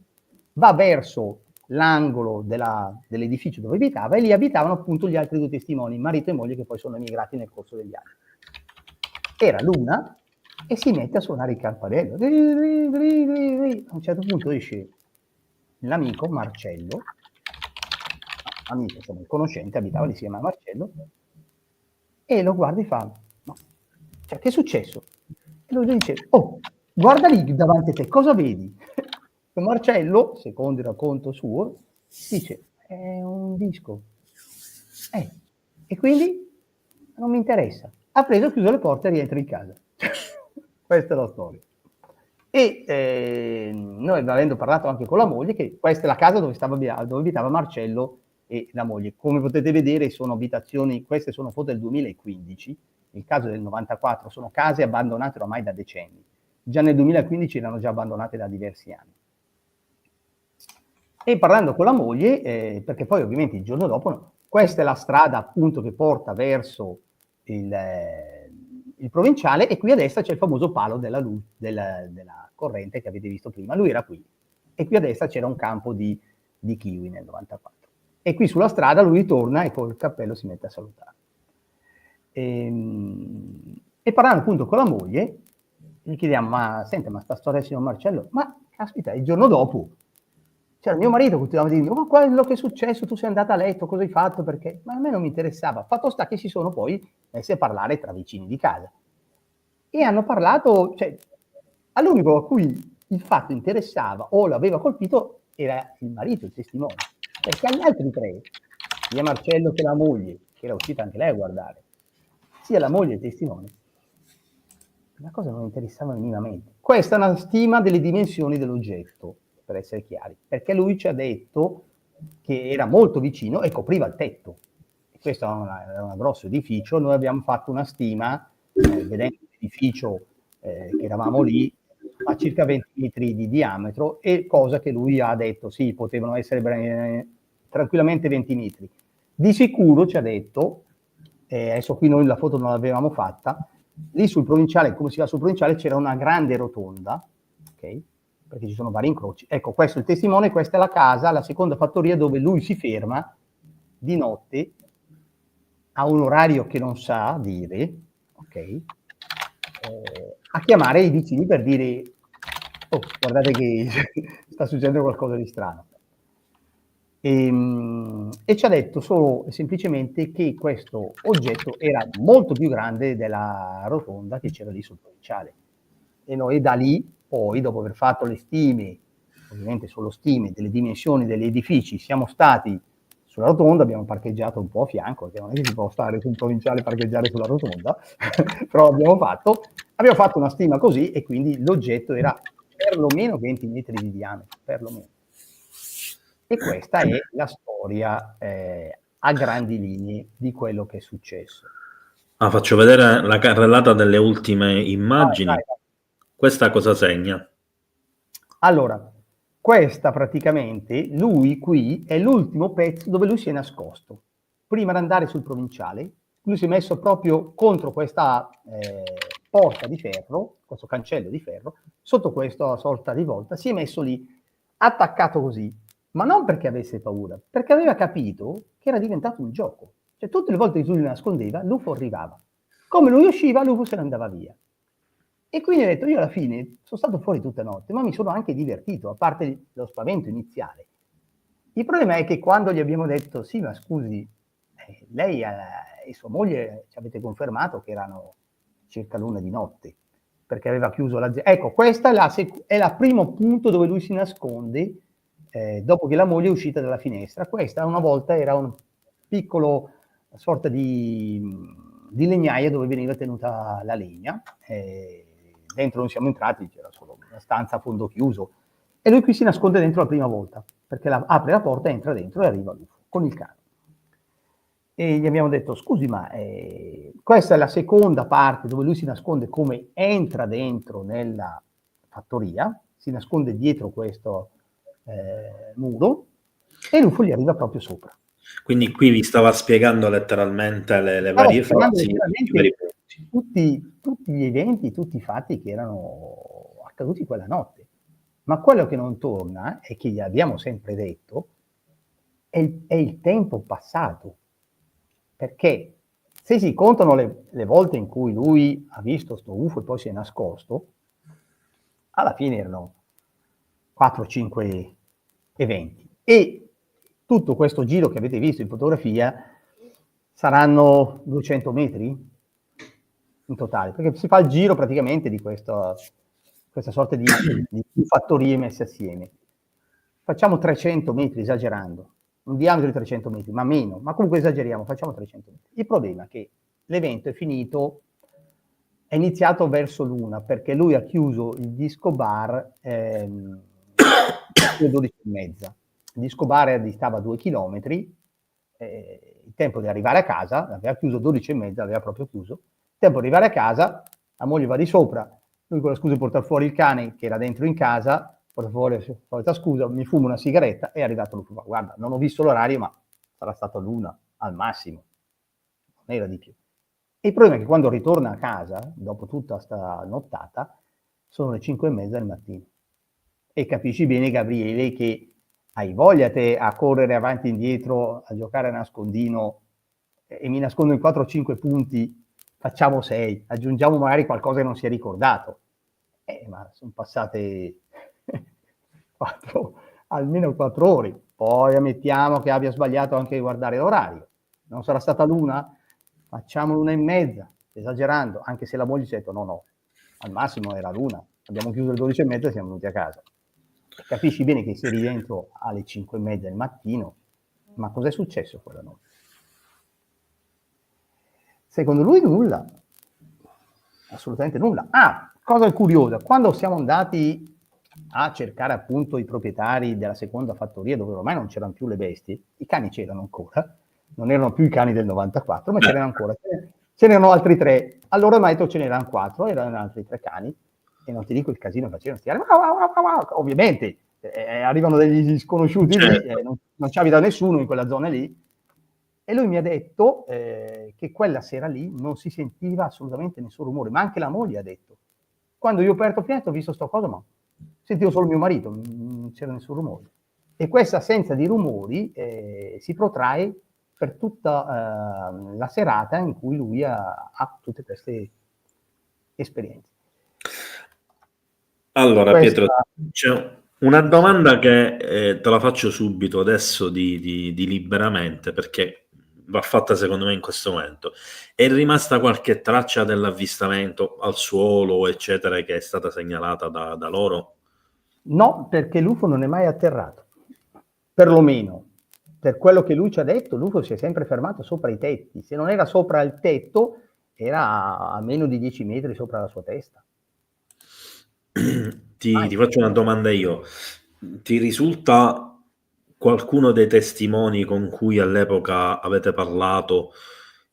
va verso l'angolo dell'edificio dove abitava e lì abitavano appunto gli altri 2 testimoni, marito e moglie, che poi sono emigrati nel corso degli anni. Era l'una e si mette a suonare il campanello. A un certo punto esce l'amico Marcello, amico, insomma, il conoscente, abitava lì, si chiama Marcello, e lo guarda e fa, ma cioè, che è successo? E lui dice, oh, guarda lì davanti a te, cosa vedi? E Marcello, secondo il racconto suo, dice, è un disco. E quindi non mi interessa. Ha preso, chiuso le porte e rientra in casa. Questa è la storia. E noi avendo parlato anche con la moglie, che questa è la casa dove abitava Marcello e la moglie. Come potete vedere sono abitazioni, queste sono foto del 2015, nel caso del 94 sono case abbandonate ormai da decenni. Già nel 2015 erano già abbandonate da diversi anni. E parlando con la moglie, perché poi ovviamente il giorno dopo, questa è la strada appunto che porta verso il provinciale, e qui a destra c'è il famoso palo della corrente che avete visto prima, lui era qui, e qui a destra c'era un campo di kiwi nel 94. E qui sulla strada lui ritorna e col cappello si mette a salutare. E parlando appunto con la moglie, gli chiediamo, ma senta, ma sta storia signor Marcello, ma caspita, il giorno dopo c'era mio marito che continuava a dirmi, ma quello che è successo, tu sei andata a letto, cosa hai fatto, perché? Ma a me non mi interessava. Fatto sta che si sono poi messi a parlare tra vicini di casa. E hanno parlato, cioè, all'unico a cui il fatto interessava o l'aveva colpito era il marito, il testimone. Perché agli altri 3, sia Marcello che la moglie, che era uscita anche lei a guardare, sia la moglie e il testimone, la cosa non interessava minimamente. Questa è una stima delle dimensioni dell'oggetto, per essere chiari, perché lui ci ha detto che era molto vicino e copriva il tetto. E questo era un grosso edificio, noi abbiamo fatto una stima, vedendo l'edificio che eravamo lì, a circa 20 metri di diametro, e cosa che lui ha detto, sì, potevano essere tranquillamente 20 metri. Di sicuro ci ha detto, adesso qui noi la foto non l'avevamo fatta, lì sul provinciale, come si va sul provinciale, c'era una grande rotonda, ok? Perché ci sono vari incroci. Ecco, questo è il testimone, questa è la casa, la seconda fattoria dove lui si ferma di notte a un orario che non sa dire, ok? A chiamare i vicini per dire, oh, guardate che sta succedendo qualcosa di strano. E ci ha detto solo e semplicemente che questo oggetto era molto più grande della rotonda che c'era lì sul provinciale. E noi da lì, poi, dopo aver fatto le stime ovviamente solo stime delle dimensioni degli edifici, siamo stati sulla rotonda, abbiamo parcheggiato un po' a fianco, perché non è che si può stare su un provinciale e parcheggiare sulla rotonda, però abbiamo fatto una stima così, e quindi l'oggetto era perlomeno 20 metri di diametro, perlomeno. E questa è la storia a grandi linee di quello che è successo. Faccio vedere la carrellata delle ultime immagini. Vai. Questa cosa segna? Allora, questa praticamente, lui qui è l'ultimo pezzo dove lui si è nascosto. Prima di andare sul provinciale, lui si è messo proprio contro questa porta di ferro, questo cancello di ferro, sotto questa sorta di volta, si è messo lì, attaccato così, ma non perché avesse paura, perché aveva capito che era diventato un gioco. Cioè tutte le volte che lui li nascondeva, l'UFO arrivava. Come lui usciva, l'UFO se ne andava via. E quindi ho detto, io alla fine sono stato fuori tutta notte, ma mi sono anche divertito, a parte lo spavento iniziale. Il problema è che quando gli abbiamo detto, sì, ma scusi, lei e sua moglie ci avete confermato che erano circa l'1 di notte, perché aveva chiuso l'azienda. Ecco, questa è la primo punto dove lui si nasconde, dopo che la moglie è uscita dalla finestra. Questa una volta era un piccolo sorta di legnaia dove veniva tenuta la legna. Dentro non siamo entrati, c'era solo una stanza a fondo chiuso, e lui qui si nasconde dentro la prima volta, perché apre la porta, entra dentro e arriva l'UFO con il cane. E gli abbiamo detto, scusi, ma questa è la seconda parte dove lui si nasconde, come entra dentro nella fattoria, si nasconde dietro questo muro, e l'UFO gli arriva proprio sopra. Quindi qui vi stava spiegando letteralmente le varie fasi, i vari punti. Tutti gli eventi, tutti i fatti che erano accaduti quella notte. Ma quello che non torna, e che gli abbiamo sempre detto, è il tempo passato. Perché se si contano le volte in cui lui ha visto sto UFO e poi si è nascosto, alla fine erano 4-5 eventi. E tutto questo giro che avete visto in fotografia saranno 200 metri in totale, perché si fa il giro praticamente di questa sorta di fattorie messe assieme. Facciamo 300 metri, esagerando, un diametro di 300 metri, ma meno, ma comunque esageriamo, facciamo 300 metri. Il problema è che l'evento è iniziato verso l'1, perché lui ha chiuso il disco bar alle 12:30. Il disco bar distava 2 chilometri, il tempo di arrivare a casa, l'aveva chiuso 12:30, l'aveva proprio chiuso. Tempo di arrivare a casa, la moglie va di sopra, lui con la scusa di portare fuori il cane che era dentro in casa, porta fuori la solita scusa, mi fumo una sigaretta, è arrivato l'UFO. Guarda, non ho visto l'orario, ma sarà stato l'1 al massimo, non era di più. E il problema è che quando ritorna a casa, dopo tutta sta nottata, sono le 5:30 del mattino. E capisci bene, Gabriele, che hai voglia te a correre avanti e indietro, a giocare a nascondino, e mi nascondo in 4-5 punti, facciamo 6, aggiungiamo magari qualcosa che non si è ricordato. Ma sono passate almeno 4 ore. Poi ammettiamo che abbia sbagliato anche a guardare l'orario. Non sarà stata l'1? Facciamo l'1:30, esagerando, anche se la moglie ci ha detto no, al massimo era l'1. Abbiamo chiuso le 12:30 e siamo venuti a casa. Capisci bene che sei dentro alle 5:30 del mattino, ma cos'è successo quella notte? Secondo lui nulla, assolutamente nulla. Cosa curiosa, quando siamo andati a cercare appunto i proprietari della seconda fattoria, dove ormai non c'erano più le bestie, i cani c'erano ancora, non erano più i cani del 94, ma c'erano ancora, ce n'erano altri 3. Allora mi ha detto ce n'erano 4, erano altri 3 cani, e non ti dico il casino facevano, ovviamente arrivano degli sconosciuti lì, non ci abita nessuno in quella zona lì. E lui mi ha detto che quella sera lì non si sentiva assolutamente nessun rumore, ma anche la moglie ha detto. Quando io ho aperto finestra ho visto sto cosa, ma sentivo solo mio marito, non c'era nessun rumore. E questa assenza di rumori si protrae per tutta la serata in cui lui ha tutte queste esperienze. Allora, Pietro, c'è una domanda che te la faccio subito adesso di liberamente, perché va fatta secondo me in questo momento. È rimasta qualche traccia dell'avvistamento al suolo, eccetera, che è stata segnalata da loro? No, perché l'UFO non è mai atterrato. Perlomeno, per quello che lui ci ha detto, l'UFO si è sempre fermato sopra i tetti. Se non era sopra il tetto, era a meno di 10 metri sopra la sua testa. Ti faccio una domanda io. Ti risulta qualcuno dei testimoni con cui all'epoca avete parlato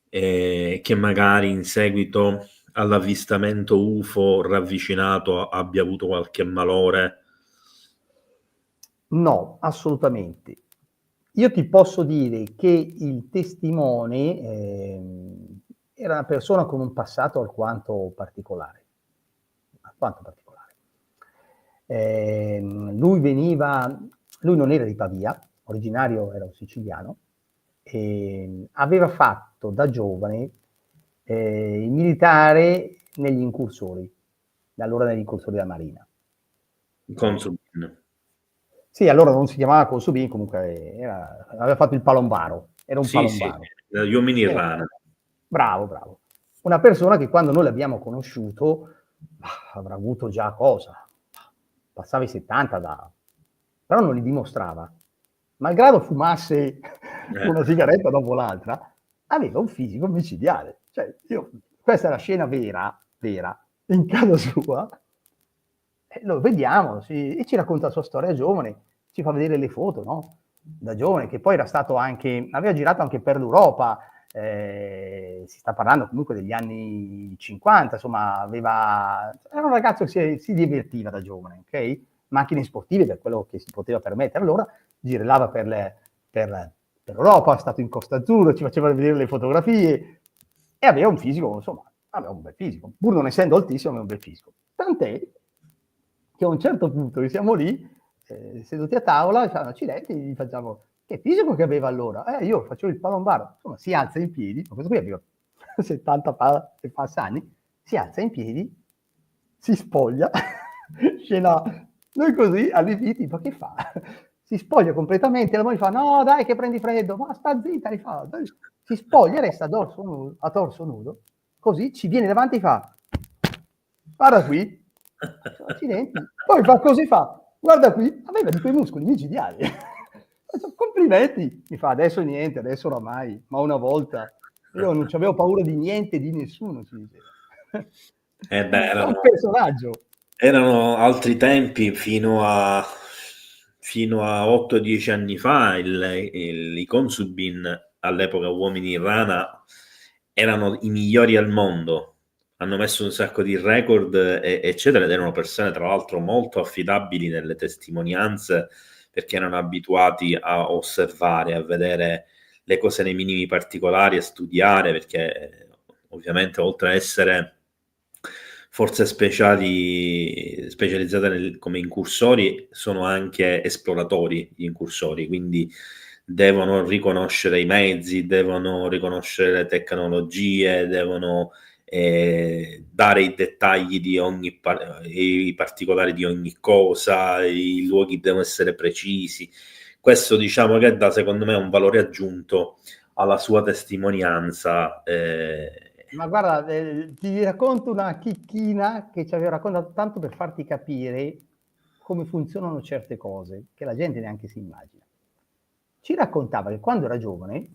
che magari in seguito all'avvistamento UFO ravvicinato abbia avuto qualche malore? No, assolutamente. Io ti posso dire che il testimone era una persona con un passato alquanto particolare. Alquanto particolare. Lui non era di Pavia, originario era un siciliano, e aveva fatto da giovane il militare negli incursori, allora negli incursori della Marina. Consubin. Sì, allora non si chiamava Consubin, comunque aveva fatto il palombaro, era un Sì, sì, palombaro. gli uomini rana. Bravo, bravo. Una persona che quando noi l'abbiamo conosciuto avrà avuto già cosa? Passava i 70 però non li dimostrava. Malgrado fumasse una sigaretta dopo l'altra, aveva un fisico micidiale. Cioè, questa è la scena vera, in casa sua, lo vediamo e ci racconta la sua storia giovane, ci fa vedere le foto, no? Da giovane, che poi era stato anche, aveva girato anche per l'Europa, si sta parlando comunque degli anni 50, insomma, era un ragazzo che si divertiva da giovane, ok? Macchine sportive, per quello che si poteva permettere allora, girava per l'Europa, è stato in Costa Azzurra, ci faceva vedere le fotografie e aveva un fisico, insomma, aveva un bel fisico, pur non essendo altissimo, aveva un bel fisico. Tant'è che a un certo punto che siamo lì, seduti a tavola, facciamo accidenti, gli facciamo, che fisico che aveva allora? Io facevo il palombaro, insomma, si alza in piedi, ma questo qui aveva 70 e passa anni, si alza in piedi, si spoglia, scena, noi così allibiti, ma che fa? Si spoglia completamente, la moglie fa, no dai che prendi freddo, ma sta zitta, si spoglia, resta a torso nudo, così ci viene davanti e fa, guarda qui, accidenti, poi fa così, fa, guarda qui, aveva di quei muscoli micidiali, complimenti, mi fa, adesso niente, adesso oramai, ma una volta, io non avevo paura di niente, di nessuno, si diceva. È un personaggio. Erano altri tempi, fino a 8-10 anni fa i Consubin, all'epoca uomini in rana, erano i migliori al mondo, hanno messo un sacco di record eccetera, ed erano persone tra l'altro molto affidabili nelle testimonianze, perché erano abituati a osservare, a vedere le cose nei minimi particolari, a studiare, perché ovviamente oltre a essere forze speciali specializzate come incursori, sono anche esploratori gli incursori, quindi devono riconoscere i mezzi, devono riconoscere le tecnologie, devono dare i dettagli di ogni i particolari di ogni cosa, i luoghi devono essere precisi. Questo diciamo che dà secondo me un valore aggiunto alla sua testimonianza. Ma guarda, ti racconto una chicchina che ci aveva raccontato tanto per farti capire come funzionano certe cose, che la gente neanche si immagina. Ci raccontava che quando era giovane,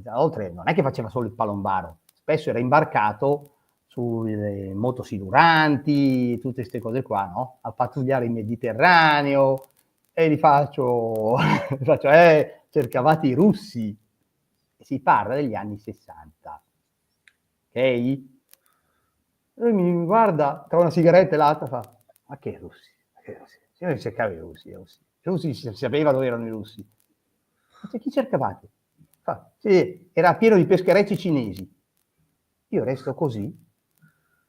oltre, non è che faceva solo il palombaro, spesso era imbarcato sulle motosiluranti, tutte queste cose qua, no? A pattugliare il Mediterraneo, e gli faccio, cercavate i russi. Si parla degli anni 60. Ok? Lui mi guarda tra una sigaretta e l'altra, fa, ma che russi? Io non cercavo i russi, si sapeva dove erano i russi. Ma chi cercavate? Fa, sì, era pieno di pescherecci cinesi. Io resto così,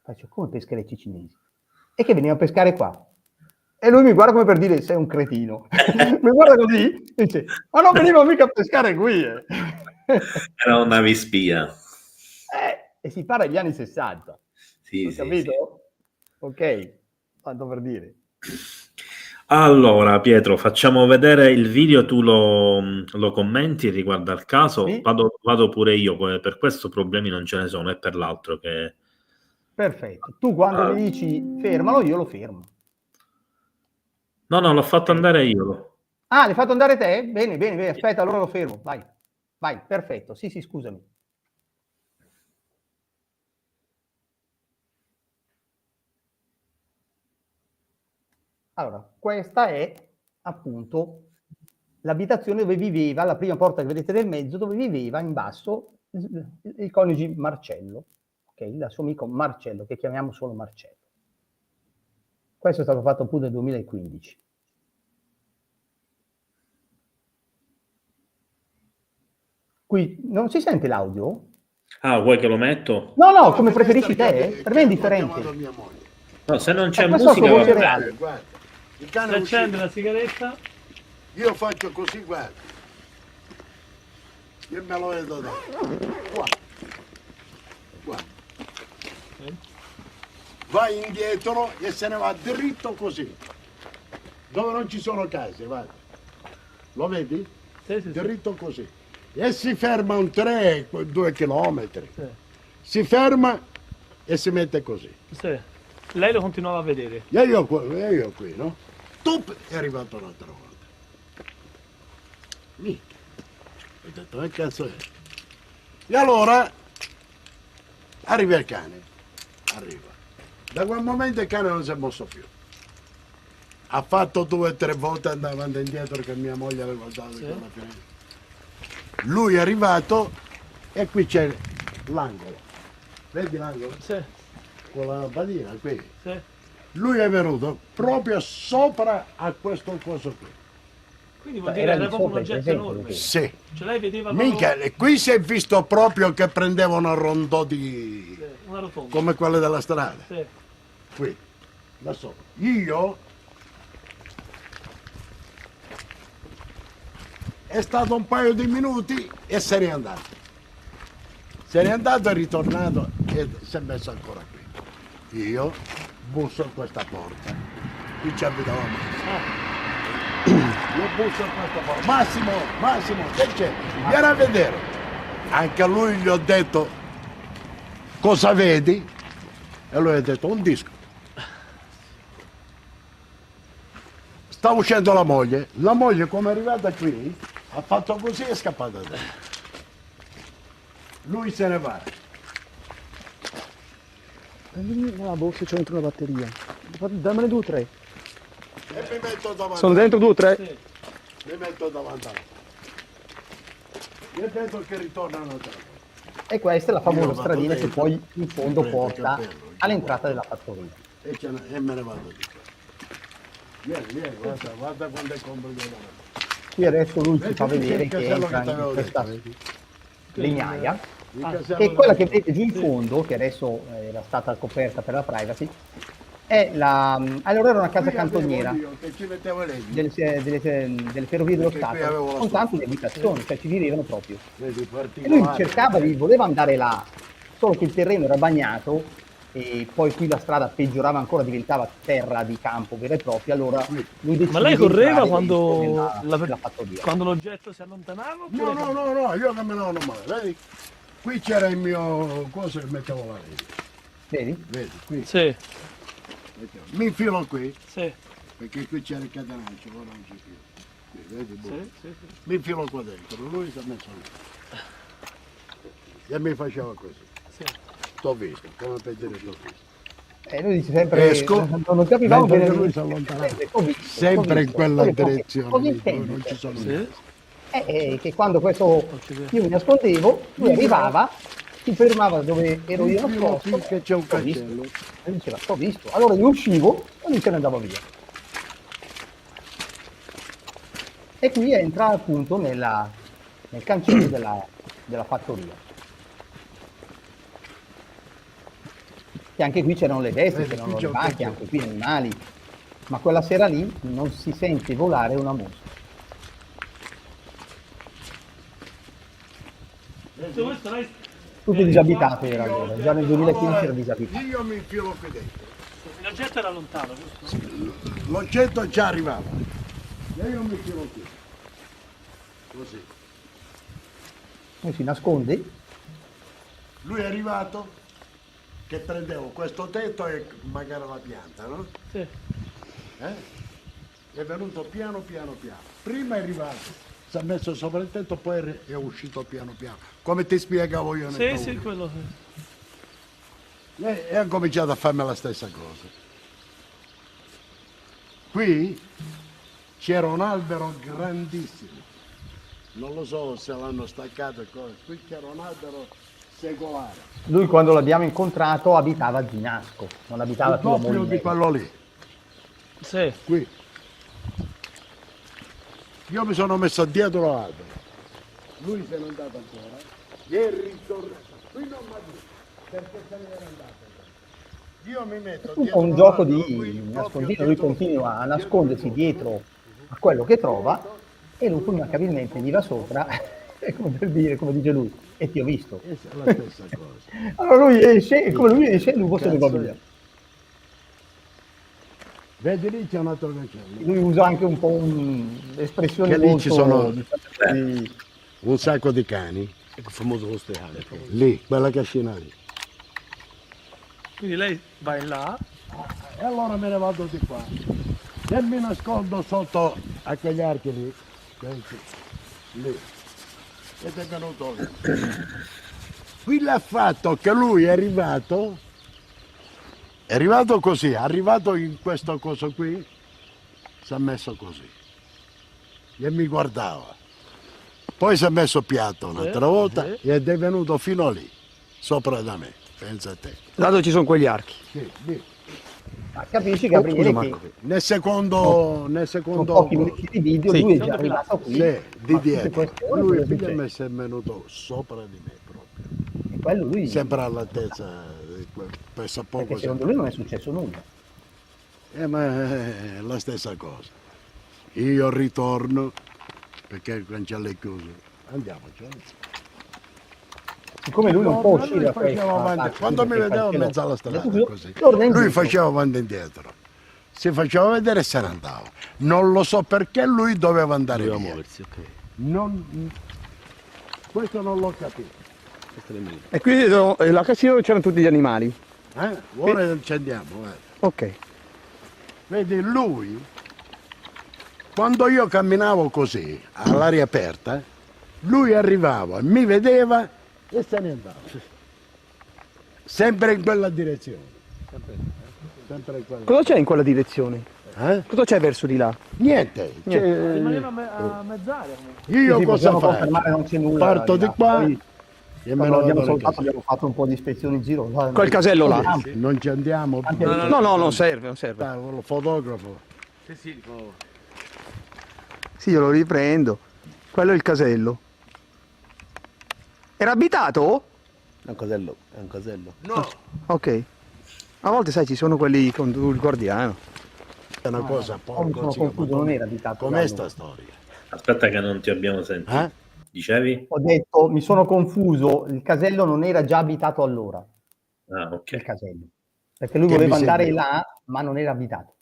faccio, come pescherecci cinesi? E che veniva a pescare qua? E lui mi guarda come per dire, sei un cretino. Mi guarda così, e dice, ma non venivo mica a pescare qui. Era una navi spia. E si parla degli anni 60. Sì, Ho sì, capito? sì. Ok, tanto per dire. Allora, Pietro, facciamo vedere il video, tu lo commenti riguardo al caso. Sì? Vado pure io, per questo problemi non ce ne sono, è per l'altro che... Perfetto. Tu quando mi dici fermalo, io lo fermo. No, no, l'ho fatto andare io. Ah, l'hai fatto andare te? Bene, bene, bene. Aspetta, allora lo fermo. Vai, vai, perfetto. Sì, sì, scusami. Allora, questa è appunto l'abitazione dove viveva, la prima porta che vedete nel mezzo, dove viveva in basso il coniuge Marcello, okay? Il suo amico Marcello, che chiamiamo solo Marcello. Questo è stato fatto appunto nel 2015. Qui non si sente l'audio? Ah, vuoi che lo metto? No, no, come preferisci te? Per me è indifferente. No, se non c'è questa è la sua musica... voce reale. Guarda, il Si cane accende la sigaretta. io faccio così, guarda. Io me lo vedo da. Guarda. Guarda. Vai indietro e se ne va dritto così. Dove non ci sono case, guarda. Lo vedi? Sì, sì, sì. Dritto così. E si ferma un 2 chilometri. Sì. Si ferma e si mette così. Sì. Lei lo continuava a vedere. E io qui, no? Tup, è arrivato un'altra volta. Mica. Ho detto, che cazzo è? E allora arriva il cane. Arriva. Da quel momento il cane non si è mosso più. Ha fatto 2 o 3 volte andava indietro che mia moglie le guardava Sì. alla finestra. Lui è arrivato e qui c'è l'angolo. Vedi l'angolo? Sì, Con la lampadina qui. sì. Lui è venuto proprio sopra a questo coso qui. Quindi vuol Era dire di era proprio un sopra, oggetto presente, enorme. Sì. Cioè lei vedeva Mica, e qui si è visto proprio che prendeva una rondò Sì, una rotonda. come quelle della strada. Sì. Qui, da sopra. Io è stato un paio di minuti e se n'è andato. Se n'è andato, è ritornato e si è messo ancora qui. Io busso a questa porta. Qui ci abitavamo. Io busso a questa porta. Massimo, che c'è? Vieni a vedere. Anche a lui gli ho detto, cosa vedi? E lui ha detto, un disco. Sta uscendo la moglie come è arrivata qui, ha fatto così e è scappata da lì. Lui se ne va. Prendimi nella borsa, c'è dentro una batteria. Dammene 2 o 3. E mi metto davanti. Sono dentro 2 o 3? Sì. Mi metto davanti. Io penso che ritornano un'altra volta. E questa è la Io famosa vado stradina che dentro, poi in fondo prendo il porta cappello, all'entrata della fattoria. E me ne vado di qua. Vieni, guarda quando è complicato. Qui adesso lui ci fa Vedi vedere il che casello entra che t'avevo in questa detto, vedi? legnaia, Il casello che è quella che della- vedete giù in fondo, che adesso era stata coperta per la privacy, è la... Allora era una casa Qui avevo cantoniera io che ci mettevo legno. delle ferrovie dello Perché qui Stato, avevo la con stufa. tante abitazioni, cioè ci vivevano proprio. Vedi, E lui particolare. cercava voleva andare là, solo che il terreno era bagnato e poi qui la strada peggiorava ancora, diventava terra di campo vera e propria, allora lui decise Ma lei di correva entrare quando, dentro nella fattoria. quando l'oggetto si allontanava? Oppure No, io che me ne vado male, vedi? Qui c'era il mio coso che mettevo la legna. Vedi? Qui. Sì, Mettevo. Mi infilo qui, sì, perché qui c'era il catenaccio, ora non c'è più. Qui, vedi? boh. sì, sì, sì. Mi infilo qua dentro, lui si è messo lì. E mi faceva così. Sì. T'ho visto, come per dire t'ho visto. Lui dice sempre, Esco, non capivamo mentre bene, lui si allontana. ho visto, Sempre in quella Poi direzione, cosa dico, intendi? non ci sono Sì. niente. Che quando questo io mi nascondevo, lui arrivava, si fermava dove ero io Mi infilo nascosto, qui che c'è un "T'ho visto". cancello. E diceva, t'ho visto. Allora io uscivo e lui se ne andava via. E qui entra appunto nel cancello della fattoria. Che anche qui c'erano le bestie, Vedi, c'erano qui le c'è un vacche, cancello. anche qui animali. Ma quella sera lì non si sente volare una mosca. Tutto questo lei... Tutto disabitato era allora, già nel 2015 era disabitato. Io mi infilo qui dentro. L'oggetto era lontano, giusto? L'oggetto già arrivava. E io mi infilo qui. Così. Lui si nasconde, Lui è arrivato che prendevo questo tetto e magari la pianta, no? Sì. Eh? è venuto piano piano piano. Prima è arrivato, si è messo sopra il tetto, poi è uscito piano piano. Come ti spiegavo io nel Sì, pauro. sì, quello sì. E ha cominciato a farmi la stessa cosa. Qui c'era un albero grandissimo. Non lo so se l'hanno staccato e cose. Qui c'era un albero secolare. Lui quando l'abbiamo incontrato abitava a Ginasco, non abitava Il più a doppio di Molinelli. quello lì. Sì. Qui. Io mi sono messo dietro l'albero. Lui se n'è andato ancora. E è ritornato. Qui non mi ha visto, perché se ne era andato. Io mi metto Un dietro po' un gioco l'albero, di qui, nascondino, proprio lui dietro- continua a nascondersi dietro a quello che trova e lui immancabilmente gli va sopra, è come per dire, come dice lui, e ti ho visto. È la stessa cosa. Allora lui esce, e come lui esce, il lupo se ne va Cazzo via. è? Vedi lì c'è un altro cancello. Lui usa anche un po' espressioni Che lì molto... ci sono- di- Un sacco di cani. Il famoso osteale. Lì, quella cascina lì. Quindi lei va in là. E allora me ne vado di qua. E mi nascondo sotto a quegli archi lì. Questi, lì. Ed è venuto lì. Qui l'ha fatto che lui è arrivato così, è arrivato in questo coso qui, si è messo così. E mi guardava. Poi si è messo piatto un'altra volta ed è venuto fino lì, sopra da me. Pensa a te. Là dove ci sono quegli archi. Sì, lì. Ma capisci, Gabriele, scusa, che Marco. Nel secondo con pochi coso. minuti di video Sì. lui è già arrivato qui. Sì, ma di tutte dietro. queste ore Lui cosa figlio succede? me si è venuto sopra di me proprio. E quello lui, Sempre all'altezza, pesa poco. perché secondo lui non è successo nulla. Ma è la stessa cosa. Io ritorno perché il cancello è chiuso. Andiamoci. Siccome lui non può Lui uscire da faceva questa avanti- parte, quando mi perché vedeva in il mezzo alla cancello- strada così, torna lui indietro. faceva avanti e indietro. Si faceva vedere e se ne andava. Non lo so perché lui doveva andare Doveva via. muoversi, ok. Questo non l'ho capito. Questa è la mia. E qui la casina dove c'erano tutti gli animali. Ora ci andiamo. Ok. Vedi, lui, quando io camminavo così, all'aria aperta, lui arrivava, mi vedeva e se ne andava. Sempre in quella direzione. Sempre in quella. Cosa c'è in quella direzione? Eh? Cosa c'è verso di là? Niente. Rimaneva a mezz'aria comunque. Io Sì, cosa possiamo faccio? confermare, non c'è nulla. Parto di là. qua Poi, e me quando ne l'abbiamo vado in salutato casa. abbiamo fatto un po' di ispezioni in giro. Quel casello là. Ampio. Non ci andiamo. Anche più. lì. No, no, non serve, non serve. Il fotografo. Sì, sì, dico... Sì, io lo riprendo. Quello è il casello. Era abitato? È un casello, è un casello. No. Ok. A volte, sai, ci sono quelli con il guardiano. È una cosa Oh, mi sono poco. confuso, non era abitato. Com'è da sta noi. storia? Aspetta che non ti abbiamo sentito. Eh? Dicevi? Ho detto, mi sono confuso, il casello non era già abitato allora, Ah, il ok. casello. Perché lui Che voleva mi andare segui? là, ma non era abitato.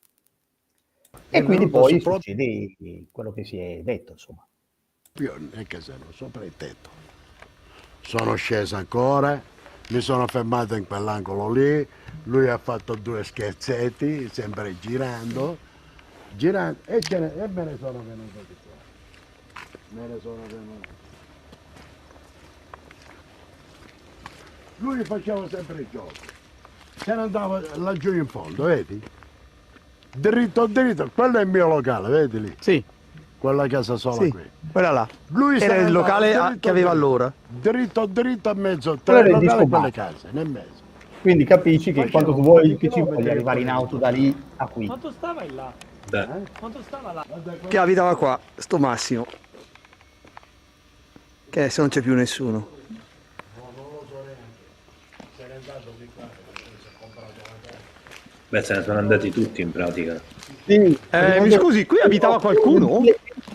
È E quindi venuto poi su- succede quello che si è detto, insomma. Io nel casello, sopra il tetto. Sono sceso ancora, mi sono fermato in quell'angolo lì, lui ha fatto due scherzetti, sempre girando, e me ne sono venuto di qua. Me ne sono venuto. Lui faceva sempre il gioco. Se ne andava laggiù in fondo, vedi? Dritto, dritto, quello è il mio locale, vedi lì? Sì, Quella casa sola sì, qui. quella là. Lui se Era ne il andava locale dritto, che aveva dritto. allora. Dritto dritto a mezzo, Quello tra era il il locale e disco quelle bar. case, nel mezzo. Quindi capisci che Poi quando c'era tu un po' vuoi di che ci chilometri voglia arrivare in che auto da lì a qui. Quanto stava in là? Beh, Quanto stava là? Che abitava qua, sto Massimo. Che adesso non c'è più nessuno. beh, se ne sono andati tutti in pratica. Sì, Mi scusi, qui abitava qualcuno?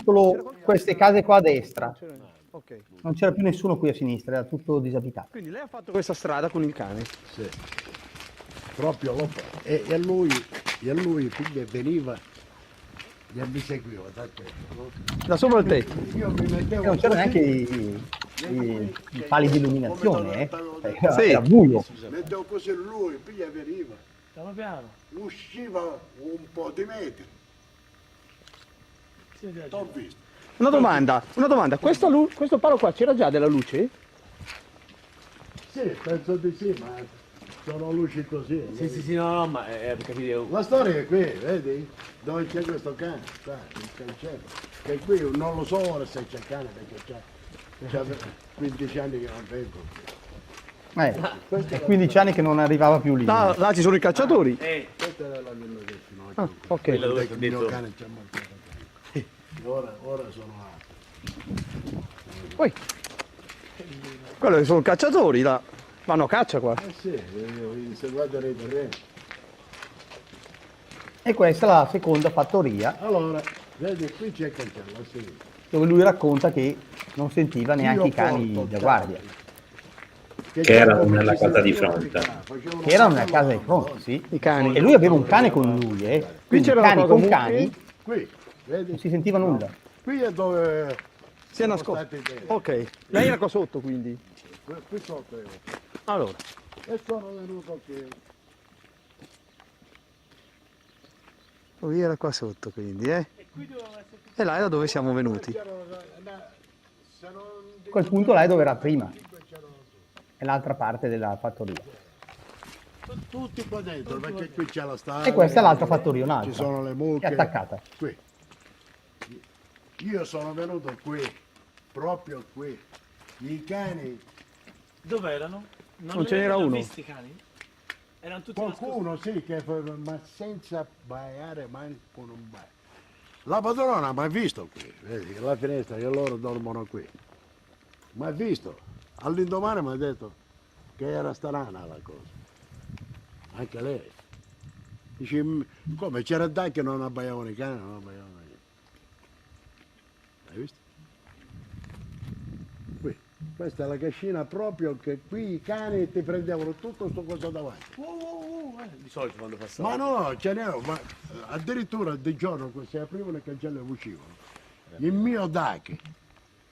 Solo queste case qua a destra. Ok. Non c'era più nessuno qui a sinistra, era tutto disabitato. Quindi lei ha fatto questa strada con il cane. Sì. Proprio lo fa. E lui quindi veniva e mi seguiva da te. Da sopra il tetto. Io mi mettevo E non c'era così, neanche i pali di illuminazione, era, Sì. era buio. mettevo così lui, piglia veniva, Piano piano. usciva un po' di metri. T'ho visto. Una domanda. Questo palo qua c'era già della luce? Sì, penso di sì, ma sono luci così. Sì, no, ma per capire. La storia è qui, vedi? Dove c'è questo cane, sai, il cancello. Che qui non lo so ora se c'è cane perché c'ha 15 anni che non vengo. È 15 anni che non arrivava più lì. Là ci sono i cacciatori. Questa era la villa del Pinocchio. Ok. Quello dove il mio cane c'è mancato. Ora sono là. Poi. Quello sono cacciatori là. Vanno a caccia qua. Sì, se guardano i terreni. E questa è la seconda fattoria, Allora, vedi, qui c'è il cancello, sì. dove lui racconta che non sentiva neanche i cani da guardia. Che erano nella casa di fronte. Che erano nella casa di fronte, sì. I cani. E lui aveva un cane con lui, Quindi c'era cani una con cosa cani, Qui, vedi? non si sentiva nulla. Qui è dove Si è sono nascosto. stati dentro. Ok. Lei era qua sotto quindi. Qui sotto io. Allora. E sono venuto qui. Lui era qua sotto quindi, E là era dove siamo venuti. Quel punto là è dove era prima. È l'altra parte della fattoria. Tutti qua dentro, perché qui c'è la strada. E questa è l'altra fattoria, Ci un'altra, sono le che mucche. è attaccata. Qui. Io sono venuto qui, proprio qui. I cani, Dove erano? Non ce n'era uno. Visti i cani? Erano tutti qualcuno sì, ma senza baiare manco un baio. La padrona mi ha visto qui, vedi, la finestra, che loro dormono qui. Mi ha visto. All'indomani mi ha detto che era strana la cosa. Anche lei. Dice, come c'era da che non abbaiavano i cani, non abbaiavano niente. Hai visto? Qui. Questa è la cascina proprio che qui i cani ti prendevano tutto sto coso davanti. Di solito quando passavo. Ma no, ce n'erano, ma addirittura di giorno si aprivano i cancelli e uscivano. Il mio DAC,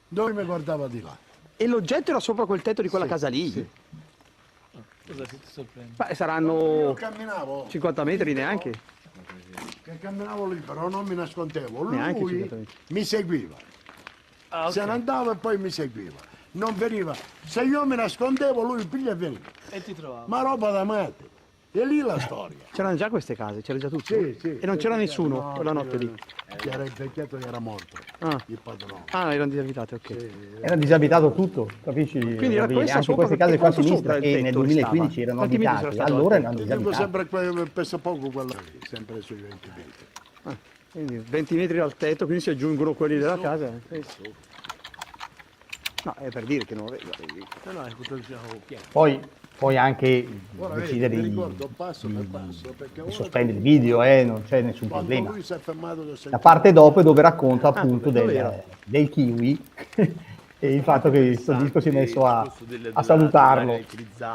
dove mi guardava di là. E l'oggetto era sopra quel tetto di quella Sì, casa lì? sì. Cosa ti sorprende? Beh, Io saranno camminavo. 50 metri neanche. Che camminavo libero, non mi nascondevo. Neanche Lui 50 metri. mi seguiva. Ah, ok. Se ne andava e poi mi seguiva. Non veniva. Se io mi nascondevo, lui piglia e veniva. E ti trovavo. Ma roba da matti. E lì la storia. C'erano già queste case, c'era già tutto? Sì, sì. E non c'era nessuno quella notte lì? C'era il vecchietto che era morto, Ah, il padrone. erano disabitate, ok. Sì, Era disabitato tutto, capisci? Quindi era Gabriele? questa Anche sopra, queste case qua a quanto sopra sinistra il che nel tetto 2015 restava? erano Quanti metri abitate, sarà stato allora al erano Io dico disabitate. sempre penso poco quella lì, sempre sui 20 metri. Quindi 20 metri dal tetto, quindi si aggiungono quelli della casa. No, è per dire che non vedo. No, è tutto pieno. Poi anche Ora vedi, decidere mi di ricordo passo per passo, perché ora sospendere il video, non c'è nessun quando problema. lui si è fermato che La parte dopo è dove racconta appunto dov'era? del kiwi e il fatto che il suo disco si è messo a salutarlo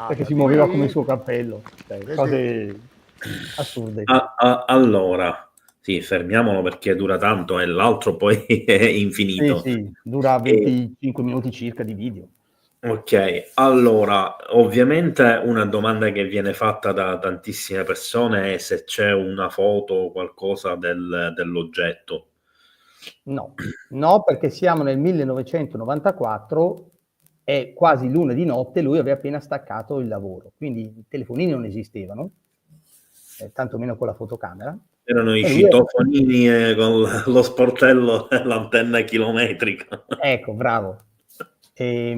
perché si muoveva come il suo cappello, cioè, cose assurde. Allora, sì, fermiamolo perché dura tanto e l'altro poi è infinito. Sì, dura 25 minuti circa di video. Ok, allora, ovviamente una domanda che viene fatta da tantissime persone è se c'è una foto o qualcosa dell'oggetto. No, perché siamo nel 1994, è quasi l'una di notte, lui aveva appena staccato il lavoro, quindi i telefonini non esistevano, tantomeno con la fotocamera. Erano i E lui citofonini con lo sportello e l'antenna chilometrica. Ecco, bravo. E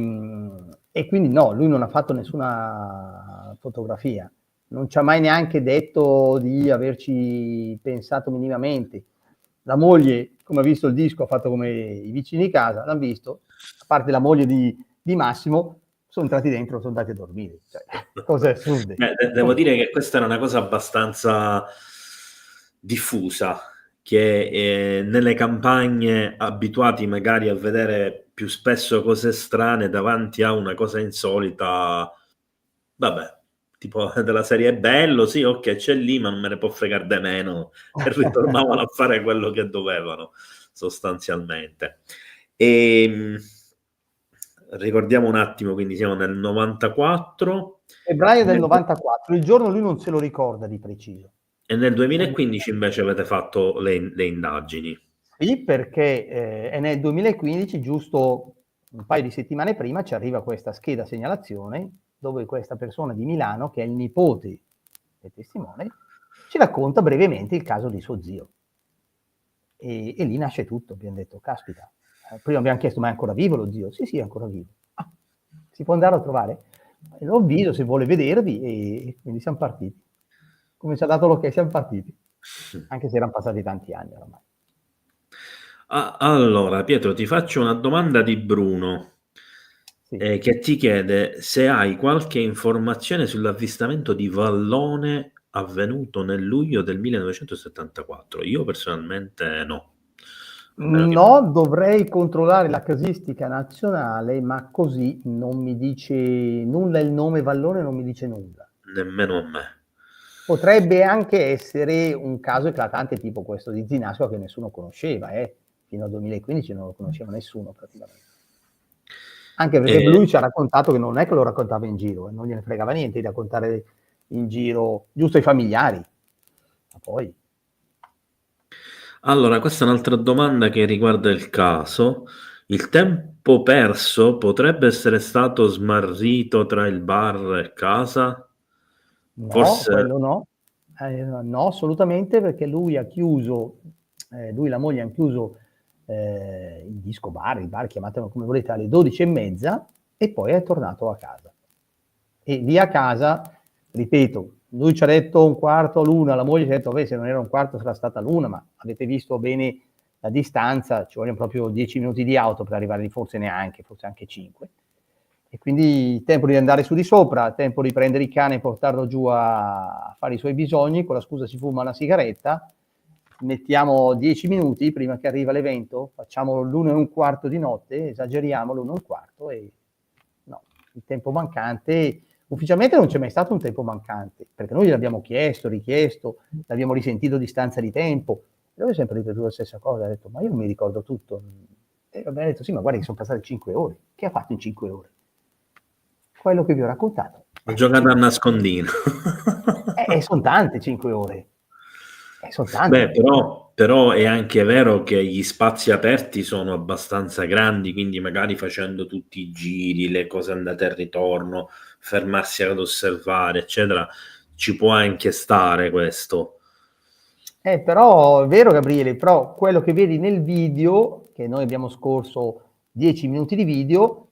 quindi no, lui non ha fatto nessuna fotografia, non ci ha mai neanche detto di averci pensato minimamente. La moglie, come ha visto il disco, ha fatto come i vicini di casa, l'hanno visto, a parte la moglie di Massimo, sono entrati dentro, sono andati a dormire. Cioè, cose assurde. Devo dire che questa era una cosa abbastanza diffusa, che nelle campagne, abituati magari a vedere più spesso cose strane davanti a una cosa insolita, vabbè, tipo della serie bello, sì, ok, c'è lì, ma non me ne può fregare di meno, e ritornavano a fare quello che dovevano, sostanzialmente. E ricordiamo un attimo, quindi siamo nel 94. Febbraio del 94, il giorno lui non se lo ricorda di preciso. E nel 2015 invece avete fatto le indagini. Sì, perché è nel 2015, giusto un paio di settimane prima, ci arriva questa scheda segnalazione dove questa persona di Milano, che è il nipote del testimone, ci racconta brevemente il caso di suo zio. E lì nasce tutto. Abbiamo detto, caspita, prima abbiamo chiesto, ma è ancora vivo lo zio? Sì, è ancora vivo. Ah, si può andare a trovare? L'ho visto, se vuole vedervi, e quindi siamo partiti. Come ci ha dato l'ok, siamo partiti. Anche se erano passati tanti anni oramai. Allora, Pietro, ti faccio una domanda di Bruno, Sì. che ti chiede se hai qualche informazione sull'avvistamento di Vallone avvenuto nel luglio del 1974. Io personalmente no. No, dovrei controllare la casistica nazionale, ma così non mi dice nulla, il nome Vallone non mi dice nulla. Nemmeno a me. Potrebbe anche essere un caso eclatante tipo questo di Zinasco che nessuno conosceva, fino al 2015 non lo conosceva nessuno praticamente. Anche perché lui ci ha raccontato che non è che lo raccontava in giro, non gliene fregava niente di raccontare in giro, giusto ai familiari. Ma poi... Allora, questa è un'altra domanda che riguarda il caso. Il tempo perso potrebbe essere stato smarrito tra il bar e casa? No, Forse... quello no. No, assolutamente, perché lui ha chiuso, lui e la moglie hanno chiuso il disco bar, il bar, chiamatelo come volete, alle 12:30 e poi è tornato a casa. E lì a casa, ripeto, lui ci ha detto 1/4 l'una, la moglie ci ha detto, se non era 1/4 sarà stata l'una, ma avete visto bene la distanza, ci vogliono proprio 10 minuti di auto per arrivare lì, forse neanche, forse anche 5. E quindi tempo di andare su di sopra, tempo di prendere il cane e portarlo giù a fare i suoi bisogni, con la scusa si fuma una sigaretta, mettiamo 10 minuti prima che arriva l'evento, facciamo l'1:15 di notte, esageriamo l'1:15 e no, il tempo mancante, ufficialmente non c'è mai stato un tempo mancante, perché noi gliel'abbiamo chiesto, richiesto, l'abbiamo risentito distanza di tempo, e lui ha sempre ripetuto la stessa cosa, ha detto, ma io non mi ricordo tutto. E abbiamo detto, sì, ma guarda che sono passate 5 ore, che ha fatto in 5 ore? Quello che vi ho raccontato. Ho giocato a nascondino. Sono tante 5 ore. Sono Beh, tante. però è anche vero che gli spazi aperti sono abbastanza grandi, quindi magari facendo tutti i giri, le cose andate e ritorno, fermarsi ad osservare, eccetera, ci può anche stare questo. Però è vero, Gabriele, però quello che vedi nel video, che noi abbiamo scorso 10 minuti di video,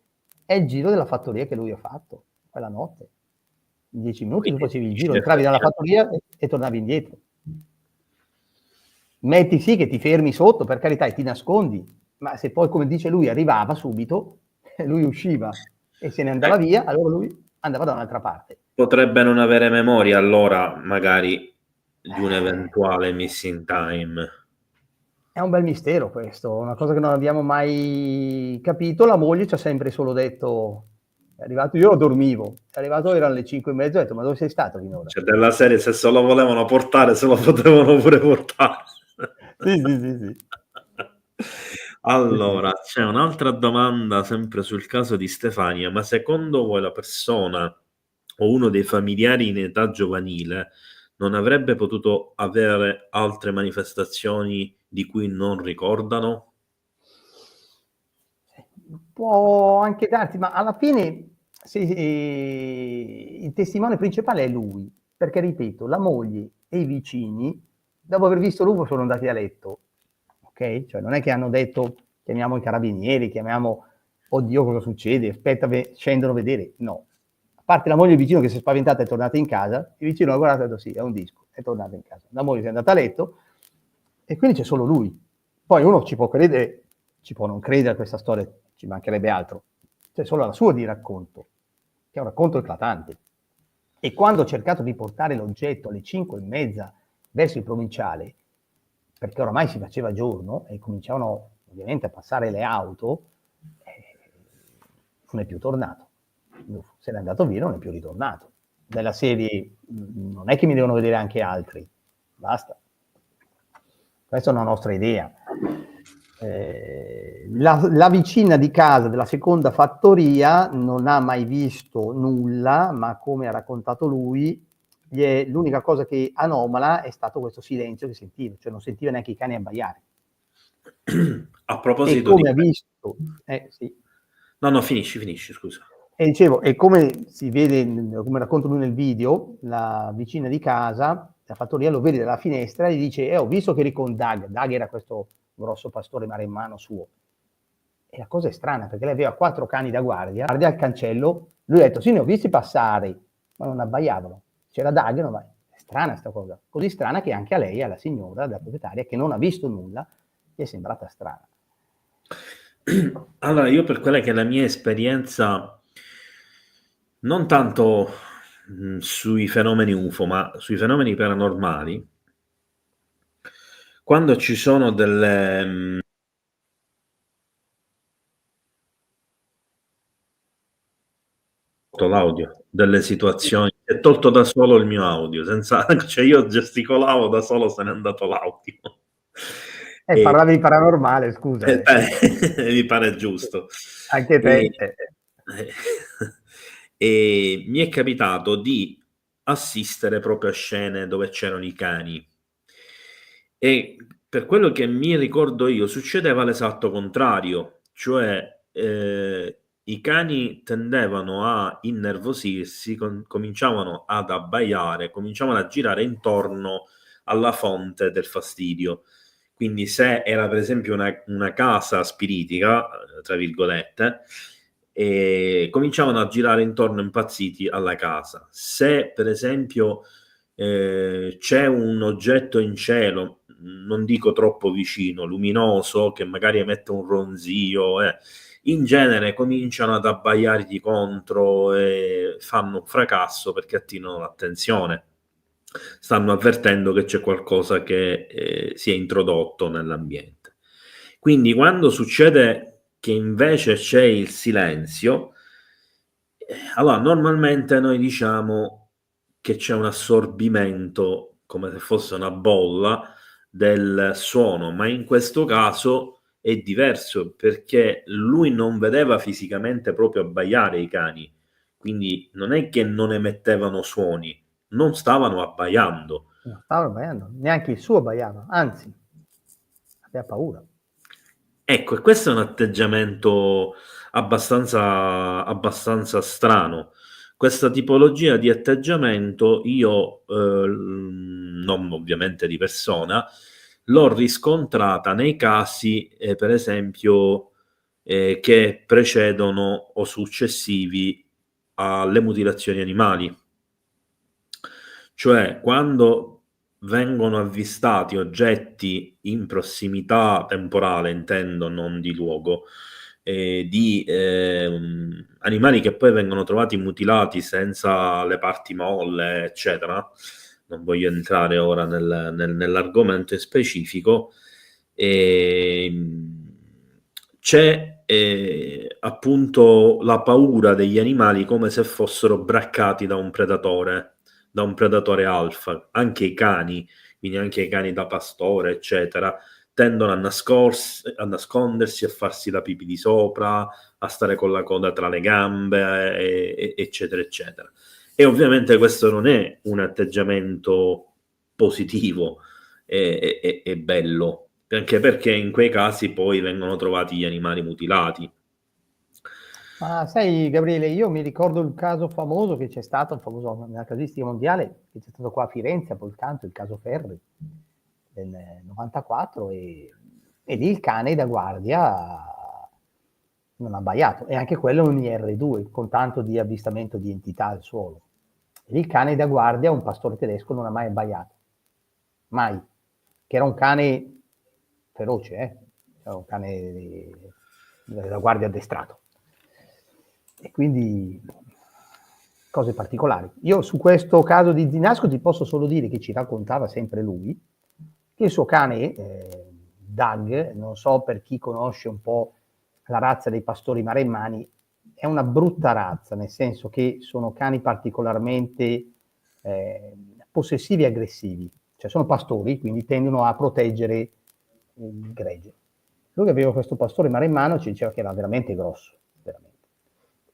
è il giro della fattoria che lui ha fatto quella notte. In 10 minuti Quindi tu facevi il giro, entravi dalla fattoria e tornavi indietro. Metti sì che ti fermi sotto, per carità, e ti nascondi, ma se poi, come dice lui, arrivava subito, lui usciva e se ne andava via, allora lui andava da un'altra parte. Potrebbe non avere memoria allora, magari, di un eventuale missing time. È un bel mistero questo, una cosa che non abbiamo mai capito. La moglie ci ha sempre solo detto, è arrivato, io dormivo, è arrivato, erano le 5:30, ho detto, ma dove sei stato finora? Cioè, della serie, se lo volevano portare, se lo potevano pure portare. Sì. Allora, c'è un'altra domanda sempre sul caso di Stefania, ma secondo voi la persona o uno dei familiari in età giovanile non avrebbe potuto avere altre manifestazioni di cui non ricordano? Può anche darti, ma alla fine il testimone principale è lui, perché ripeto, la moglie e i vicini, dopo aver visto l'UFO, sono andati a letto, ok? Cioè non è che hanno detto chiamiamo i carabinieri, chiamiamo, oddio cosa succede, aspetta, scendono a vedere, no. A parte la moglie e il vicino che si è spaventata e è tornata in casa, il vicino ha guardato e ha detto sì, è un disco, è tornato in casa. La moglie si è andata a letto e quindi c'è solo lui. Poi uno ci può credere, ci può non credere a questa storia, ci mancherebbe altro. C'è solo la sua di racconto, che è un racconto eclatante. E quando ho cercato di portare l'oggetto alle 5:30 verso il provinciale, perché oramai si faceva giorno e cominciavano ovviamente a passare le auto, non è più tornato. Se n'è andato via, non è più ritornato. Della serie, non è che mi devono vedere anche altri, basta. Questa è una nostra idea. La vicina di casa della seconda fattoria non ha mai visto nulla, ma come ha raccontato lui, l'unica cosa che anomala è stato questo silenzio che sentiva, cioè non sentiva neanche i cani abbaiare. A E proposito di... come ha visto, sì. No, finisci, scusa. E dicevo, e come si vede, come racconta lui nel video, la vicina di casa, la fattoria, lo vede dalla finestra e gli dice, ho visto che eri con Doug. Doug era questo grosso pastore maremmano suo. E la cosa è strana, perché lei aveva 4 cani da guardia al cancello, lui ha detto, sì, ne ho visti passare, ma non abbaiavano. C'era Doug, non vai. È strana sta cosa, così strana che anche a lei, alla signora, la proprietaria, che non ha visto nulla, gli è sembrata strana. Allora, io per quella che è la mia esperienza, non tanto sui fenomeni UFO, ma sui fenomeni paranormali, quando ci sono delle... l'audio, delle situazioni, è tolto da solo il mio audio, senza... cioè io gesticolavo da solo, se n'è andato l'audio. Parlavi di paranormale, scusa. Mi pare giusto. Anche te. E mi è capitato di assistere proprio a scene dove c'erano i cani, e per quello che mi ricordo io succedeva l'esatto contrario, cioè i cani tendevano a innervosirsi, cominciavano ad abbaiare, cominciavano a girare intorno alla fonte del fastidio. Quindi se era per esempio una casa spiritica, tra virgolette, cominciavano a girare intorno impazziti alla casa. Se per esempio c'è un oggetto in cielo, non dico troppo vicino, luminoso, che magari emette un ronzio, in genere cominciano ad abbaiargli contro e fanno un fracasso perché attirano l'attenzione. Stanno avvertendo che c'è qualcosa che si è introdotto nell'ambiente. Quindi quando succede che invece c'è il silenzio, allora normalmente noi diciamo che c'è un assorbimento, come se fosse una bolla, del suono, ma in questo caso è diverso, perché lui non vedeva fisicamente proprio abbaiare i cani, quindi non è che non emettevano suoni, non stavano abbaiando. Non stava abbaiando, neanche il suo abbaiava, anzi, aveva paura. Ecco, e questo è un atteggiamento abbastanza strano. Questa tipologia di atteggiamento io, non ovviamente di persona, l'ho riscontrata nei casi, per esempio, che precedono o successivi alle mutilazioni animali. Cioè, quando vengono avvistati oggetti in prossimità temporale, intendo, non di luogo, di animali che poi vengono trovati mutilati senza le parti molle, eccetera. Non voglio entrare ora nell'argomento in specifico. C'è appunto la paura degli animali, come se fossero braccati da un predatore alfa. Anche i cani, quindi anche i cani da pastore, eccetera, tendono a nascondersi, a farsi la pipì di sopra, a stare con la coda tra le gambe, eccetera, eccetera. E ovviamente questo non è un atteggiamento positivo e bello, anche perché in quei casi poi vengono trovati gli animali mutilati. Ma sai, Gabriele, io mi ricordo il caso famoso che c'è stato, famoso nella casistica mondiale, che c'è stato qua a Firenze, a Polcanto, il caso Ferri del 94, e lì il cane da guardia non ha abbaiato, e anche quello è un IR2, con tanto di avvistamento di entità al suolo. E lì il cane da guardia, un pastore tedesco, non ha mai abbaiato, mai, che era un cane feroce, era un cane da guardia addestrato. E quindi cose particolari. Io su questo caso di Zinasco ti posso solo dire che ci raccontava sempre lui che il suo cane, Doug, non so per chi conosce un po' la razza dei pastori maremmani, è una brutta razza, nel senso che sono cani particolarmente possessivi e aggressivi, cioè sono pastori, quindi tendono a proteggere il gregge. Lui che aveva questo pastore maremmano ci diceva che era veramente grosso, veramente.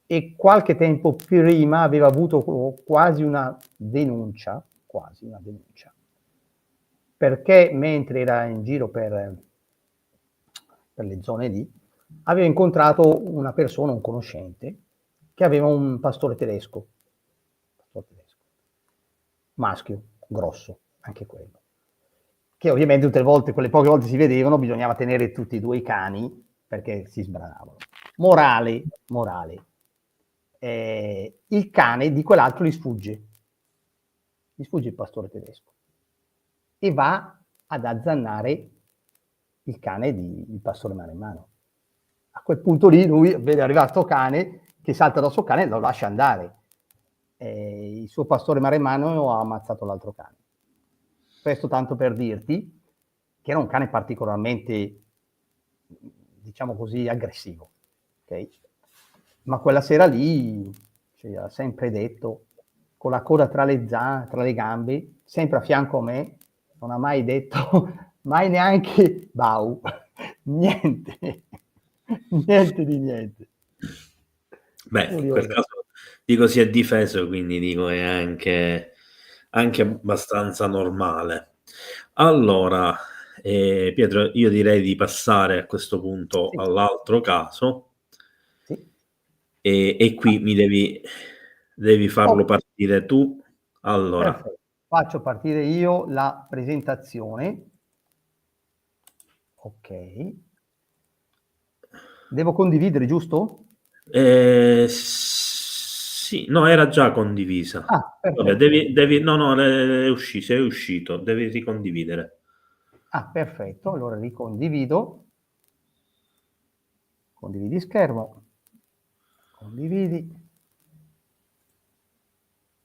E qualche tempo prima aveva avuto quasi una denuncia, perché mentre era in giro per per le zone lì, aveva incontrato una persona, un conoscente, che aveva un pastore tedesco, maschio, grosso, anche quello, che ovviamente tutte le volte, quelle poche volte si vedevano, bisognava tenere tutti e due i cani perché si sbranavano. Morale, il cane di quell'altro gli sfugge il pastore tedesco e va ad azzannare il cane il pastore maremmano. A quel punto lì lui vede arrivare sto cane che salta dal suo cane e lo lascia andare. Il suo pastore maremmano ha ammazzato l'altro cane. Questo tanto per dirti che era un cane particolarmente, diciamo così, aggressivo. Okay? Ma quella sera lì ci ha sempre detto, con la coda tra le gambe, sempre a fianco a me, non ha mai detto, mai neanche bau, niente, niente di niente. Beh, in quel caso dico si è difeso, quindi dico è anche abbastanza normale. Allora, Pietro, io direi di passare a questo punto Sì. all'altro caso. Sì. E qui mi devi farlo partire tu. Allora, perfetto. Faccio partire io la presentazione. Ok. Devo condividere, giusto? sì, no, era già condivisa. Ah, perfetto. Vabbè, no, è uscito, devi ricondividere. Ah, perfetto. Allora ricondivido. Condividi schermo. Condividi.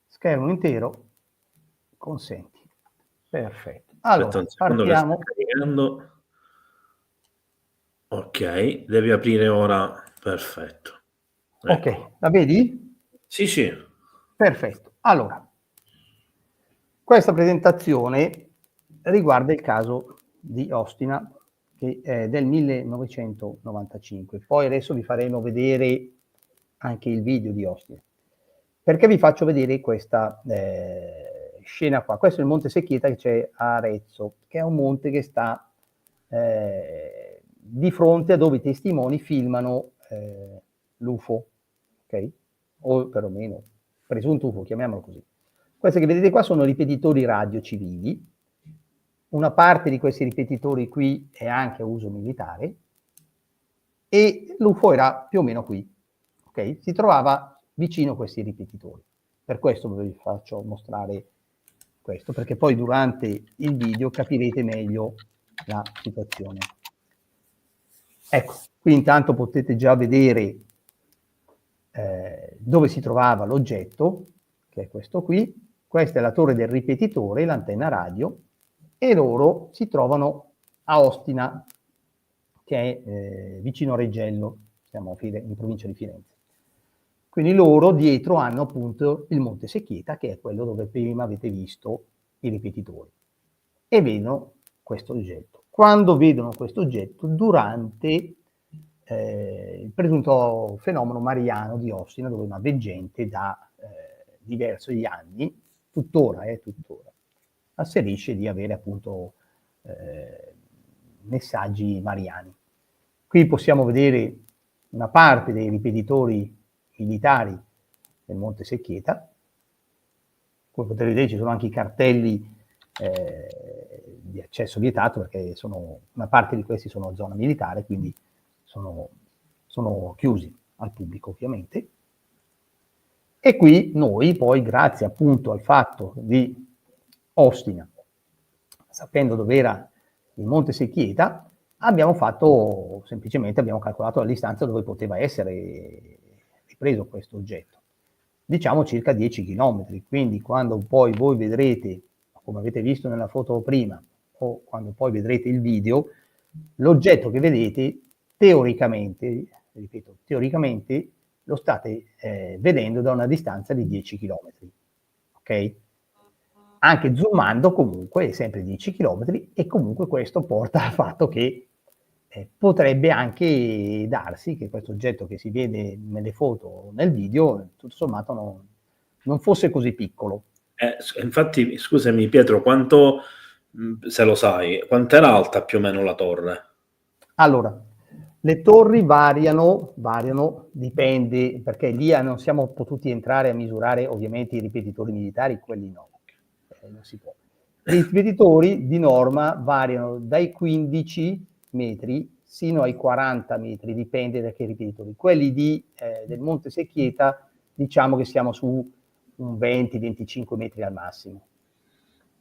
Schermo intero. Consenti. Perfetto. Allora, Aspetta un secondo partiamo. che sta caricando. Ok, devi aprire ora. Perfetto. Ecco. Ok, la vedi? Sì, sì. Perfetto. Allora, questa presentazione riguarda il caso di Ostina, che è del 1995. Poi adesso vi faremo vedere anche il video di Ostina. Perché vi faccio vedere questa scena qua? Questo è il Monte Secchieta che c'è a Arezzo, che è un monte che sta di fronte a dove i testimoni filmano l'UFO, ok? O perlomeno presunto UFO, chiamiamolo così. Questi che vedete qua sono ripetitori radio civili. Una parte di questi ripetitori qui è anche a uso militare e l'UFO era più o meno qui, ok? Si trovava vicino a questi ripetitori. Per questo vi faccio mostrare questo, perché poi durante il video capirete meglio la situazione. Ecco, qui intanto potete già vedere dove si trovava l'oggetto, che è questo qui. Questa è la torre del ripetitore, l'antenna radio, e loro si trovano a Ostina, che è vicino a Reggello, siamo in provincia di Firenze. Quindi loro dietro hanno appunto il Monte Secchieta, che è quello dove prima avete visto i ripetitori, e vedono questo oggetto. Quando vedono questo oggetto, durante il presunto fenomeno mariano di Ostina, dove una veggente da diversi anni, tuttora, asserisce di avere appunto messaggi mariani. Qui possiamo vedere una parte dei ripetitori militari del Monte Secchieta. Come potete vedere ci sono anche i cartelli di accesso vietato, perché una parte di questi sono a zona militare, quindi sono chiusi al pubblico ovviamente. E qui noi poi, grazie appunto al fatto di Ostina, sapendo dove era il Monte Secchieta, abbiamo calcolato la distanza dove poteva essere ripreso questo oggetto. Diciamo circa 10 km, quindi quando poi voi vedrete, come avete visto nella foto prima, o quando poi vedrete il video, l'oggetto che vedete teoricamente lo state vedendo da una distanza di 10 km, ok? Anche zoomando comunque è sempre 10 km e comunque questo porta al fatto che potrebbe anche darsi che questo oggetto che si vede nelle foto o nel video tutto sommato non fosse così piccolo. Infatti, scusami Pietro, quanto, se lo sai, quanto era alta più o meno la torre? Allora, Le torri variano, dipende, perché lì non siamo potuti entrare a misurare ovviamente i ripetitori militari, quelli no, non si può. I ripetitori di norma variano dai 15 metri sino ai 40 metri, dipende da che ripetitori. Quelli del Monte Secchieta, diciamo che siamo su un 20-25 metri al massimo.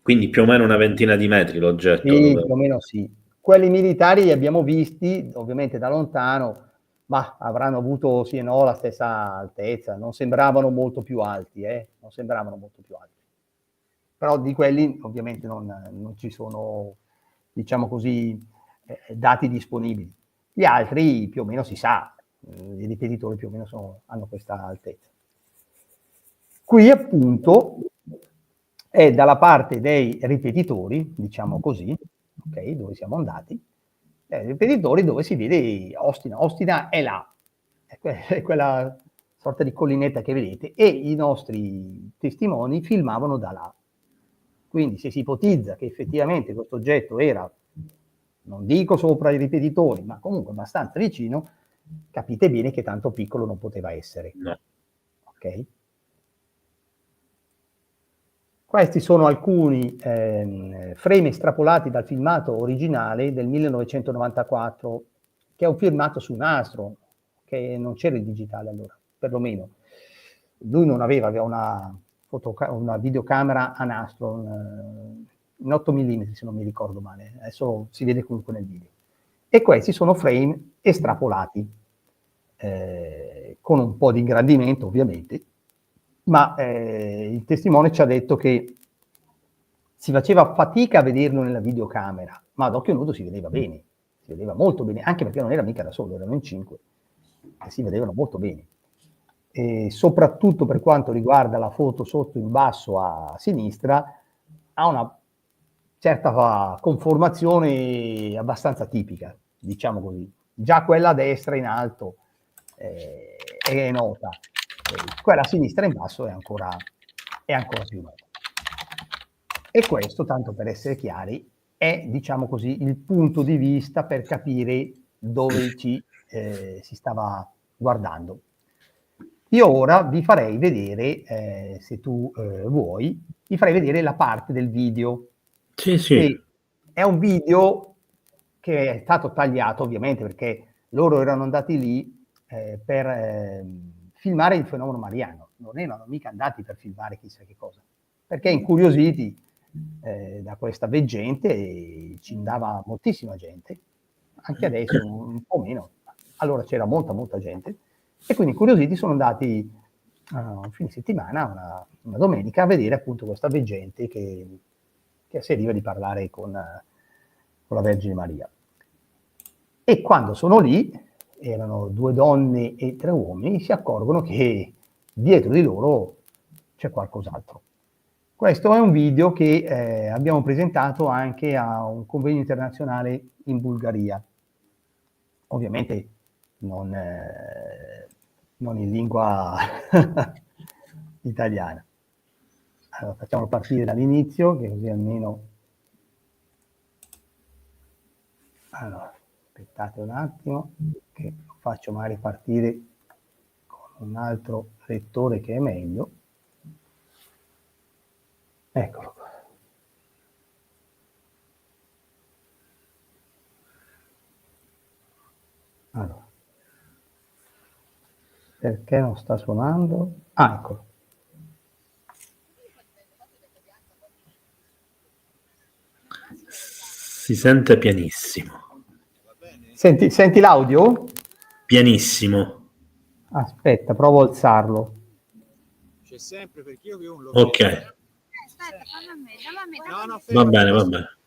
Quindi più o meno una ventina di metri l'oggetto. Sì, più o meno sì. Quelli militari li abbiamo visti, ovviamente da lontano, ma avranno avuto sì e no la stessa altezza, non sembravano molto più alti, non sembravano molto più alti. Però di quelli ovviamente non ci sono, diciamo così, dati disponibili. Gli altri più o meno si sa, i ripetitori più o meno hanno questa altezza. Qui appunto è dalla parte dei ripetitori, diciamo così, ok, dove siamo andati, ripetitori dove si vede Ostina. Ostina è là, è quella sorta di collinetta che vedete, e i nostri testimoni filmavano da là. Quindi se si ipotizza che effettivamente questo oggetto era, non dico sopra i ripetitori, ma comunque abbastanza vicino, capite bene che tanto piccolo non poteva essere. No. Ok? Questi sono alcuni frame estrapolati dal filmato originale del 1994, che è un filmato su nastro, che non c'era il digitale allora, perlomeno. Lui non aveva una videocamera a nastro, in 8 mm se non mi ricordo male, adesso si vede comunque nel video. E questi sono frame estrapolati, con un po' di ingrandimento ovviamente, ma il testimone ci ha detto che si faceva fatica a vederlo nella videocamera, ma ad occhio nudo si vedeva bene, si vedeva molto bene, anche perché non era mica da solo, erano in 5, e si vedevano molto bene. E soprattutto per quanto riguarda la foto sotto in basso a sinistra, ha una certa conformazione abbastanza tipica, diciamo così. Già quella a destra in alto è nota, quella a sinistra in basso è ancora più nota. E questo, tanto per essere chiari, è, diciamo così, il punto di vista per capire dove si stava guardando. Io ora vi farei vedere, se tu vuoi, vi farei vedere la parte del video. Sì, sì. Che è un video che è stato tagliato, ovviamente, perché loro erano andati lì per filmare il fenomeno mariano. Non erano mica andati per filmare chissà che cosa, perché incuriositi da questa veggente, ci andava moltissima gente, anche adesso un po' meno, allora c'era molta gente, e quindi incuriositi sono andati un fine settimana, una domenica, a vedere appunto questa veggente che asseriva di parlare con la Vergine Maria. E quando sono lì, erano 2 donne e 3 uomini, si accorgono che dietro di loro c'è qualcos'altro. Questo è un video che abbiamo presentato anche a un convegno internazionale in Bulgaria, ovviamente non in lingua italiana. Allora, facciamolo partire dall'inizio, che così almeno... Allora, aspettate un attimo, che lo faccio magari partire con un altro lettore che è meglio. Eccolo qua. Allora, perché non sta suonando? Ah, eccolo. Si sente pianissimo. Senti l'audio? Pianissimo. Aspetta, provo a alzarlo. C'è sempre, perché io avevo un Ok. Aspetta, No, va bene, va bene.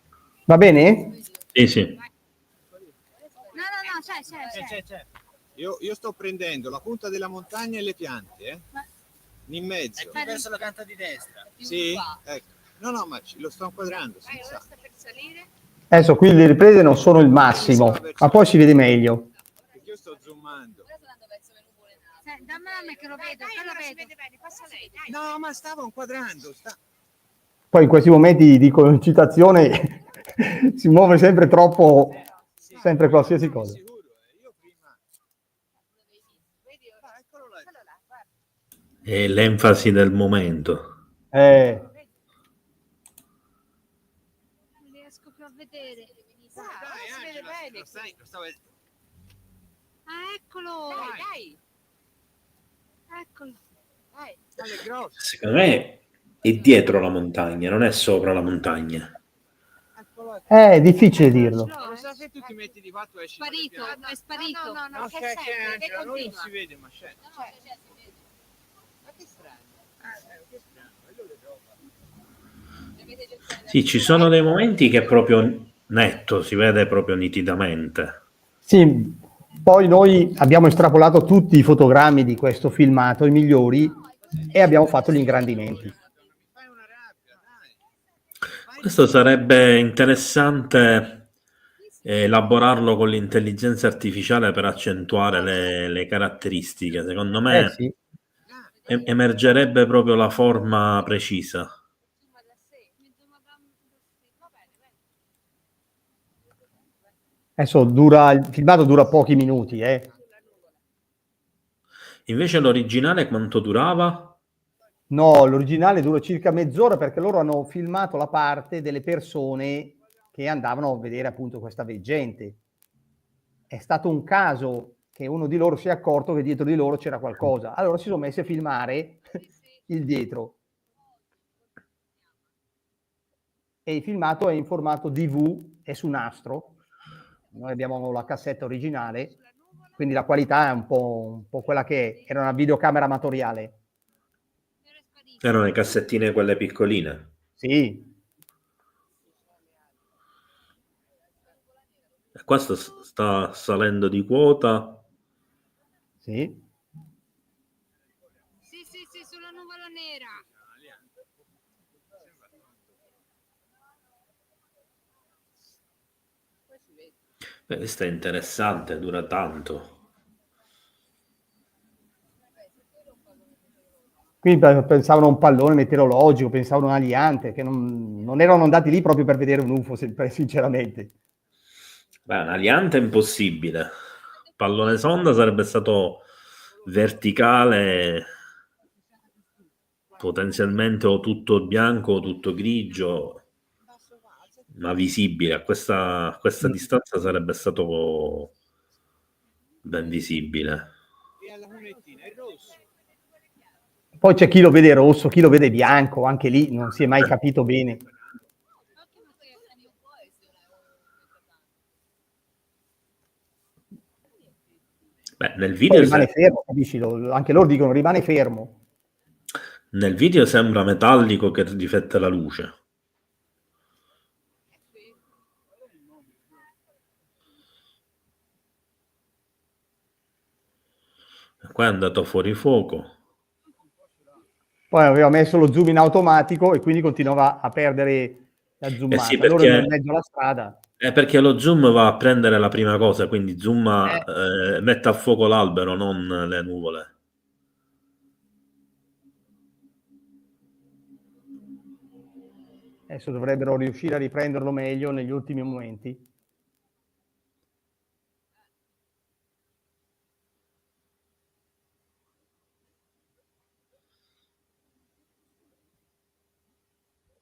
Va bene? Sì, sì. No, c'è. Io sto prendendo la punta della montagna e le piante, in mezzo. È verso la canta di destra. Sì? Ecco. No, ma lo sto inquadrando. Adesso qui le riprese non sono il massimo, ma poi si vede meglio. Perché io sto zoomando. Dammela a me che lo vedo, passa lei. No, ma stavo inquadrando. Poi in questi momenti di concitazione si muove sempre troppo, sempre qualsiasi cosa. Sicuro, io È l'enfasi del momento. Eh, Non riesco più a vedere. Dai, si vede Angela, bene. lo stavo... Ah, eccolo. Dai, Eccolo. dai, dalle grosse. Secondo me è dietro la montagna, non è sopra la montagna. Eccolo. è difficile dirlo. Lo so che tu ti metti di fatto e esci dalle Sparito, piante. è sparito. No, No, c'è Angela, lui non si vede, ma c'è. Ma che strano. Che strano. Sì, ci sono dei momenti che è proprio netto, si vede proprio nitidamente. Sì, poi noi abbiamo estrapolato tutti i fotogrammi di questo filmato, i migliori, e abbiamo fatto gli ingrandimenti. Fai una rabbia, dai. Questo sarebbe interessante elaborarlo con l'intelligenza artificiale per accentuare le caratteristiche. Secondo me Sì. emergerebbe proprio la forma precisa. Adesso il filmato dura pochi minuti, Invece l'originale quanto durava? No, l'originale dura circa mezz'ora perché loro hanno filmato la parte delle persone che andavano a vedere appunto questa veggente. È stato un caso che uno di loro si è accorto che dietro di loro c'era qualcosa. Allora si sono messi a filmare il dietro. E il filmato è in formato DV, è su nastro. Noi abbiamo la cassetta originale, quindi la qualità è un po' quella che era una videocamera amatoriale. Erano le cassettine quelle piccoline. Sì. E questo sta salendo di quota. Sì. Sì, sulla nuvola nera. Beh, questo è interessante, dura tanto. Quindi pensavano a un pallone meteorologico, pensavano a un aliante, che non erano andati lì proprio per vedere un UFO, sinceramente. Beh, un aliante è impossibile. Pallone sonda sarebbe stato verticale, potenzialmente o tutto bianco o tutto grigio, ma visibile. A questa distanza sarebbe stato ben visibile. E alla lunettina, il rosso. Poi c'è chi lo vede rosso, chi lo vede bianco, anche lì non si è mai capito bene. Beh, nel Poi video rimane fermo, capisci? Anche loro dicono rimane fermo. nel video sembra metallico che riflette la luce. E qua è andato fuori fuoco. Poi aveva messo lo zoom in automatico e quindi continuava a perdere la zoomata. Sì, Loro perché, erano in mezzo alla strada. perché lo zoom va a prendere la prima cosa, quindi zoom mette a fuoco l'albero, non le nuvole. Adesso dovrebbero riuscire a riprenderlo meglio negli ultimi momenti.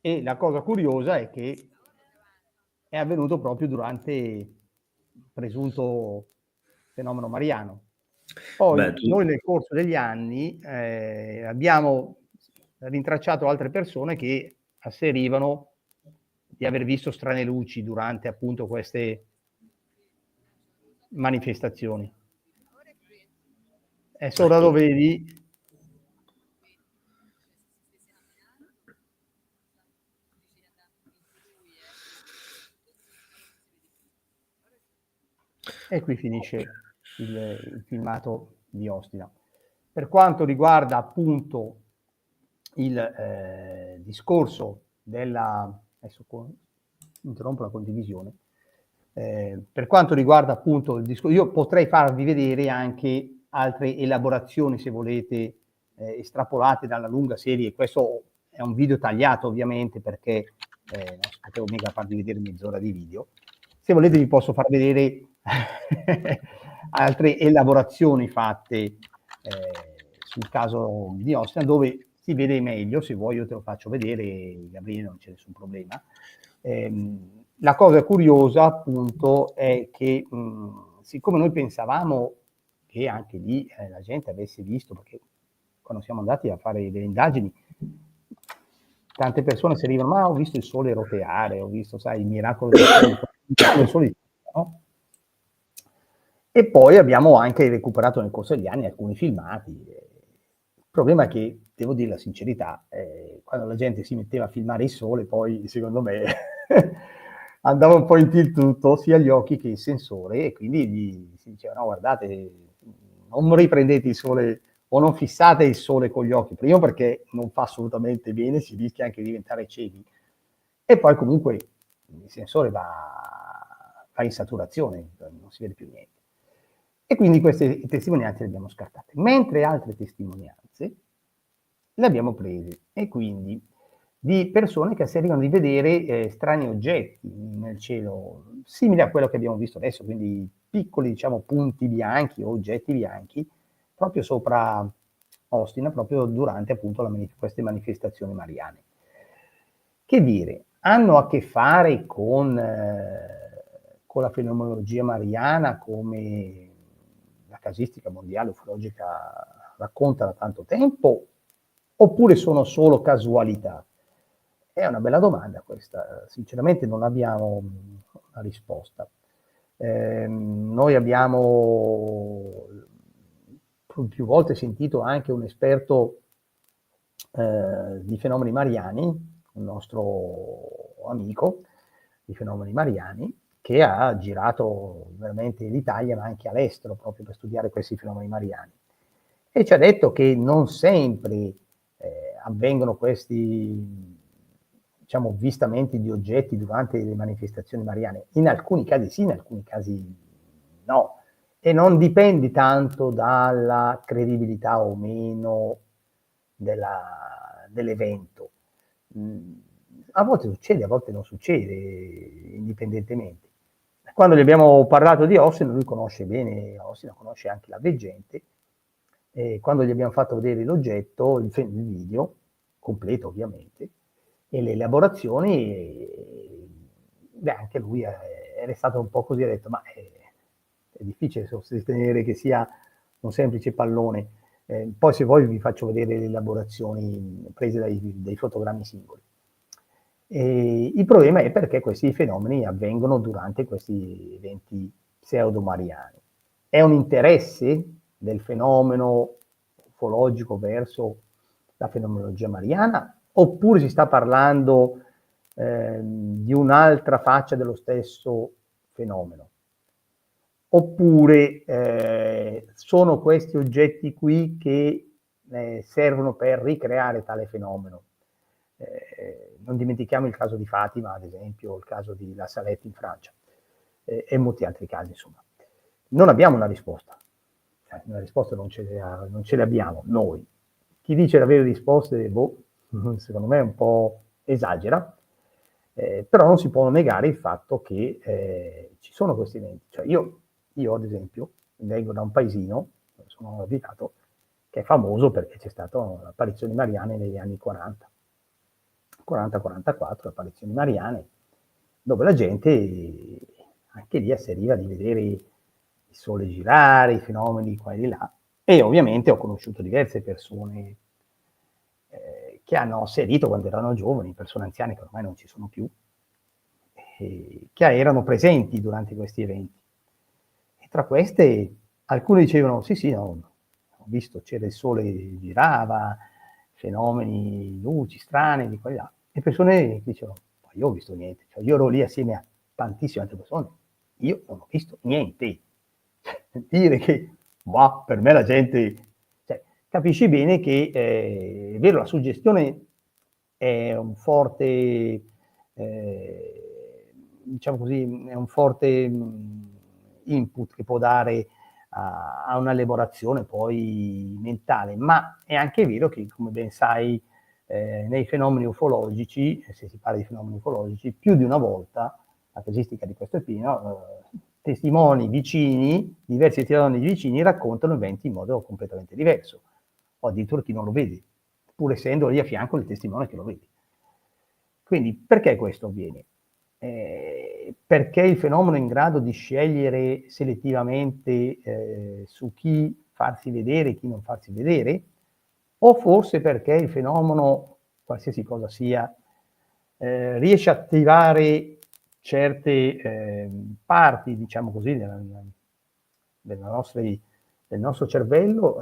E la cosa curiosa è che è avvenuto proprio durante il presunto fenomeno mariano. Poi noi nel corso degli anni abbiamo rintracciato altre persone che asserivano di aver visto strane luci durante appunto queste manifestazioni. Adesso ora lo vedi. E qui finisce il filmato di Ostina. Per quanto riguarda appunto il discorso della... Adesso interrompo la condivisione. Per quanto riguarda appunto il discorso, io potrei farvi vedere anche altre elaborazioni, se volete, estrapolate dalla lunga serie. Questo è un video tagliato ovviamente perché non potevo mica farvi vedere mezz'ora di video. Se volete vi posso far vedere altre elaborazioni fatte sul caso di Ostia, dove si vede meglio. Se vuoi io te lo faccio vedere, Gabriele, non c'è nessun problema. La cosa curiosa appunto è che siccome noi pensavamo che anche lì la gente avesse visto, perché quando siamo andati a fare delle indagini tante persone si arrivano, ma ho visto il sole roteare, ho visto, sai, il miracolo del sole, no? E poi abbiamo anche recuperato nel corso degli anni alcuni filmati. Il problema è che, devo dire la sincerità, quando la gente si metteva a filmare il sole, poi secondo me andava un po' in tilt tutto, sia gli occhi che il sensore, e quindi si diceva, no, guardate, non riprendete il sole o non fissate il sole con gli occhi, prima perché non fa assolutamente bene, si rischia anche di diventare ciechi, e poi comunque il sensore va in saturazione, non si vede più niente. E quindi queste testimonianze le abbiamo scartate, mentre altre testimonianze le abbiamo prese, e quindi di persone che asserivano di vedere strani oggetti nel cielo, simili a quello che abbiamo visto adesso, quindi piccoli, diciamo, punti bianchi o oggetti bianchi, proprio sopra Ostina, proprio durante appunto queste manifestazioni mariane. Che dire, hanno a che fare con la fenomenologia mariana, come la casistica mondiale ufologica racconta da tanto tempo, oppure sono solo casualità? È una bella domanda questa, sinceramente non abbiamo una risposta. Noi abbiamo più volte sentito anche un esperto di fenomeni mariani, un nostro amico di fenomeni mariani, che ha girato veramente l'Italia ma anche all'estero proprio per studiare questi fenomeni mariani, e ci ha detto che non sempre avvengono questi, diciamo, avvistamenti di oggetti durante le manifestazioni mariane. In alcuni casi sì, in alcuni casi no, e non dipende tanto dalla credibilità o meno dell'evento. A volte succede, a volte non succede, indipendentemente. Quando gli abbiamo parlato di Ostina, lui conosce bene Ostina, conosce anche la veggente, e quando gli abbiamo fatto vedere l'oggetto, il video, completo ovviamente, e le elaborazioni, anche lui era stato un po' così, ha detto, ma è difficile sostenere che sia un semplice pallone. Poi se vuoi vi faccio vedere le elaborazioni prese dai fotogrammi singoli. Il problema è perché questi fenomeni avvengono durante questi eventi pseudomariani. È un interesse del fenomeno ufologico verso la fenomenologia mariana, oppure si sta parlando di un'altra faccia dello stesso fenomeno? Oppure sono questi oggetti qui che servono per ricreare tale fenomeno? Non dimentichiamo il caso di Fatima, ad esempio, il caso di La Salette in Francia, e molti altri casi, insomma. Non abbiamo una risposta. Una risposta non ce le abbiamo noi. Chi dice di avere risposte, secondo me un po' esagera, però non si può negare il fatto che ci sono questi eventi. Cioè io ad esempio vengo da un paesino, sono abitato, che è famoso perché c'è stata un'apparizione mariane negli anni 40-44, apparizioni mariane, dove la gente anche lì asseriva di vedere il sole girare, i fenomeni qua e di là, e ovviamente ho conosciuto diverse persone che hanno asserito quando erano giovani, persone anziane che ormai non ci sono più, che erano presenti durante questi eventi. E tra queste alcuni dicevano sì, no, ho visto, c'era il sole girava, fenomeni, luci strane di qua e là, e persone dicevano ma io ho visto niente, cioè io ero lì assieme a tantissime altre persone, io non ho visto niente. Dire che per me la gente, cioè, capisci bene che è vero, la suggestione è un forte diciamo così, è un forte input che può dare a un'elaborazione poi mentale, ma è anche vero che, come ben sai, nei fenomeni ufologici, se si parla di fenomeni ufologici, più di una volta la casistica di questo film, testimoni vicini, diversi testimoni vicini raccontano eventi in modo completamente diverso. o addirittura chi non lo vede, pur essendo lì a fianco il testimone che lo vede. Quindi perché questo avviene? Perché il fenomeno è in grado di scegliere selettivamente su chi farsi vedere e chi non farsi vedere? O forse perché il fenomeno, qualsiasi cosa sia, riesce a attivare certe parti, diciamo così, del nostro cervello,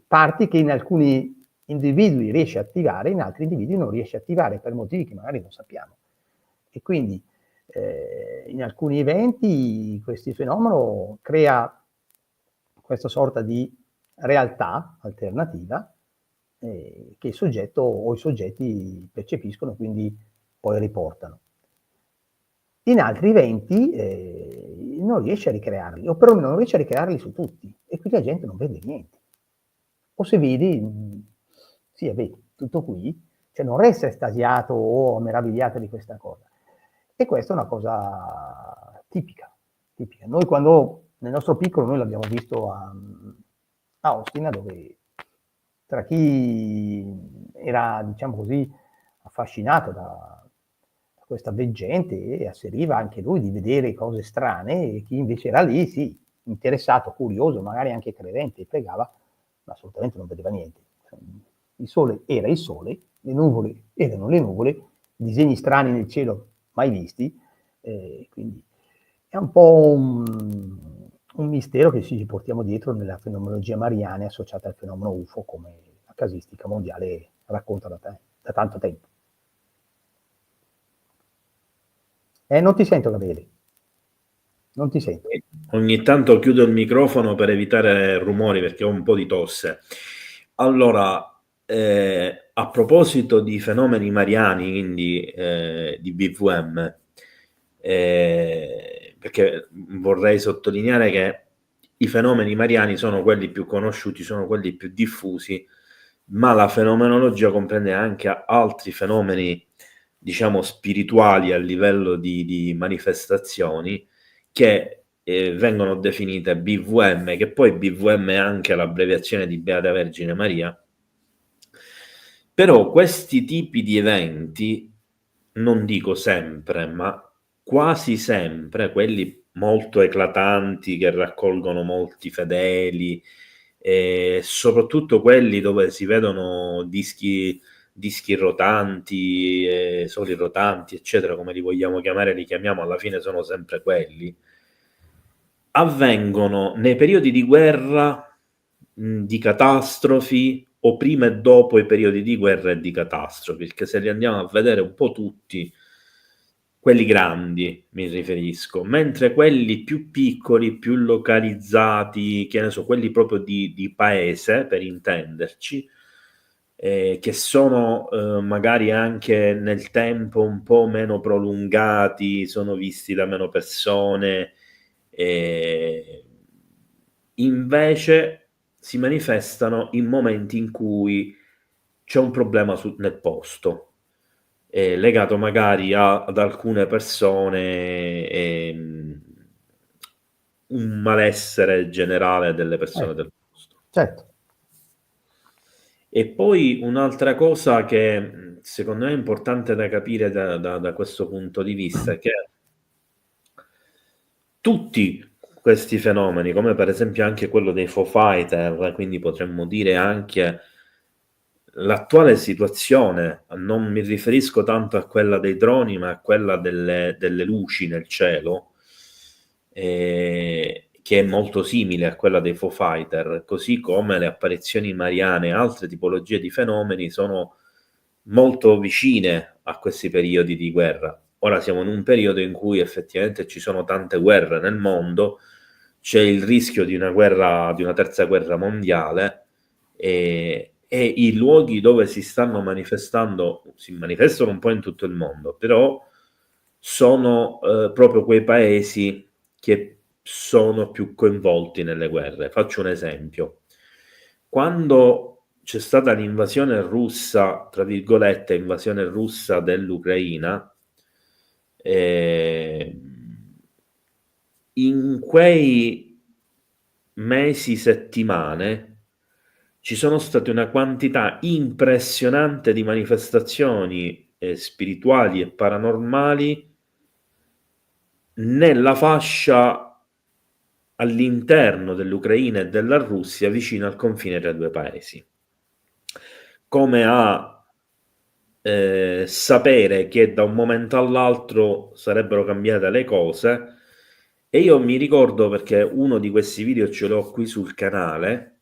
parti che in alcuni individui riesce a attivare, in altri individui non riesce a attivare per motivi che magari non sappiamo. E quindi in alcuni eventi questo fenomeno crea questa sorta di realtà alternativa che il soggetto o i soggetti percepiscono e quindi poi riportano. In altri eventi non riesce a ricrearli, o perlomeno non riesce a ricrearli su tutti, e quindi la gente non vede niente. O se vedi, sì, vabbè, tutto qui, cioè non resta estasiato o meravigliato di questa cosa. E questa è una cosa tipica. Noi quando, nel nostro piccolo, noi l'abbiamo visto a Ostina, dove tra chi era, diciamo così, affascinato da questa veggente e asseriva anche lui di vedere cose strane, e chi invece era lì, sì, interessato, curioso, magari anche credente, e pregava, ma assolutamente non vedeva niente. Il sole era il sole, le nuvole erano le nuvole, disegni strani nel cielo mai visti, quindi è un po' un mistero che ci portiamo dietro nella fenomenologia mariana associata al fenomeno UFO, come la casistica mondiale racconta da tanto tempo. Non ti sento, Gabriele. Non ti sento. Ogni tanto chiudo il microfono per evitare rumori perché ho un po' di tosse. Allora, a proposito di fenomeni mariani, quindi di BVM, perché vorrei sottolineare che i fenomeni mariani sono quelli più conosciuti, sono quelli più diffusi, ma la fenomenologia comprende anche altri fenomeni, diciamo, spirituali a livello di manifestazioni che vengono definite BVM, che poi BVM è anche l'abbreviazione di Beata Vergine Maria. Però questi tipi di eventi, non dico sempre, ma quasi sempre, quelli molto eclatanti che raccolgono molti fedeli, soprattutto quelli dove si vedono dischi rotanti, soli rotanti, eccetera, come li vogliamo chiamare, li chiamiamo, alla fine sono sempre quelli, avvengono nei periodi di guerra, di catastrofi, o prima e dopo i periodi di guerra e di catastrofi, perché se li andiamo a vedere un po' tutti, quelli grandi mi riferisco, mentre quelli più piccoli, più localizzati, che ne so, quelli proprio di paese, per intenderci, che sono magari anche nel tempo un po' meno prolungati, sono visti da meno persone, invece si manifestano in momenti in cui c'è un problema nel posto, legato magari ad alcune persone, un malessere generale delle persone del posto. Certo. E poi un'altra cosa che secondo me è importante da capire da questo punto di vista è che tutti questi fenomeni, come per esempio anche quello dei Foo Fighter, quindi potremmo dire anche l'attuale situazione, non mi riferisco tanto a quella dei droni, ma a quella delle luci nel cielo, che è molto simile a quella dei Foo Fighter, così come le apparizioni mariane e altre tipologie di fenomeni sono molto vicine a questi periodi di guerra. Ora siamo in un periodo in cui effettivamente ci sono tante guerre nel mondo, c'è il rischio di una guerra, di una terza guerra mondiale, e i luoghi dove si stanno manifestando, si manifestano un po' in tutto il mondo, però sono proprio quei paesi che sono più coinvolti nelle guerre. Faccio un esempio. Quando c'è stata l'invasione russa, tra virgolette, invasione russa dell'Ucraina, in quei mesi, settimane, ci sono state una quantità impressionante di manifestazioni spirituali e paranormali nella fascia all'interno dell'Ucraina e della Russia, vicino al confine tra i due paesi. Come a sapere che da un momento all'altro sarebbero cambiate le cose. E io mi ricordo, perché uno di questi video ce l'ho qui sul canale,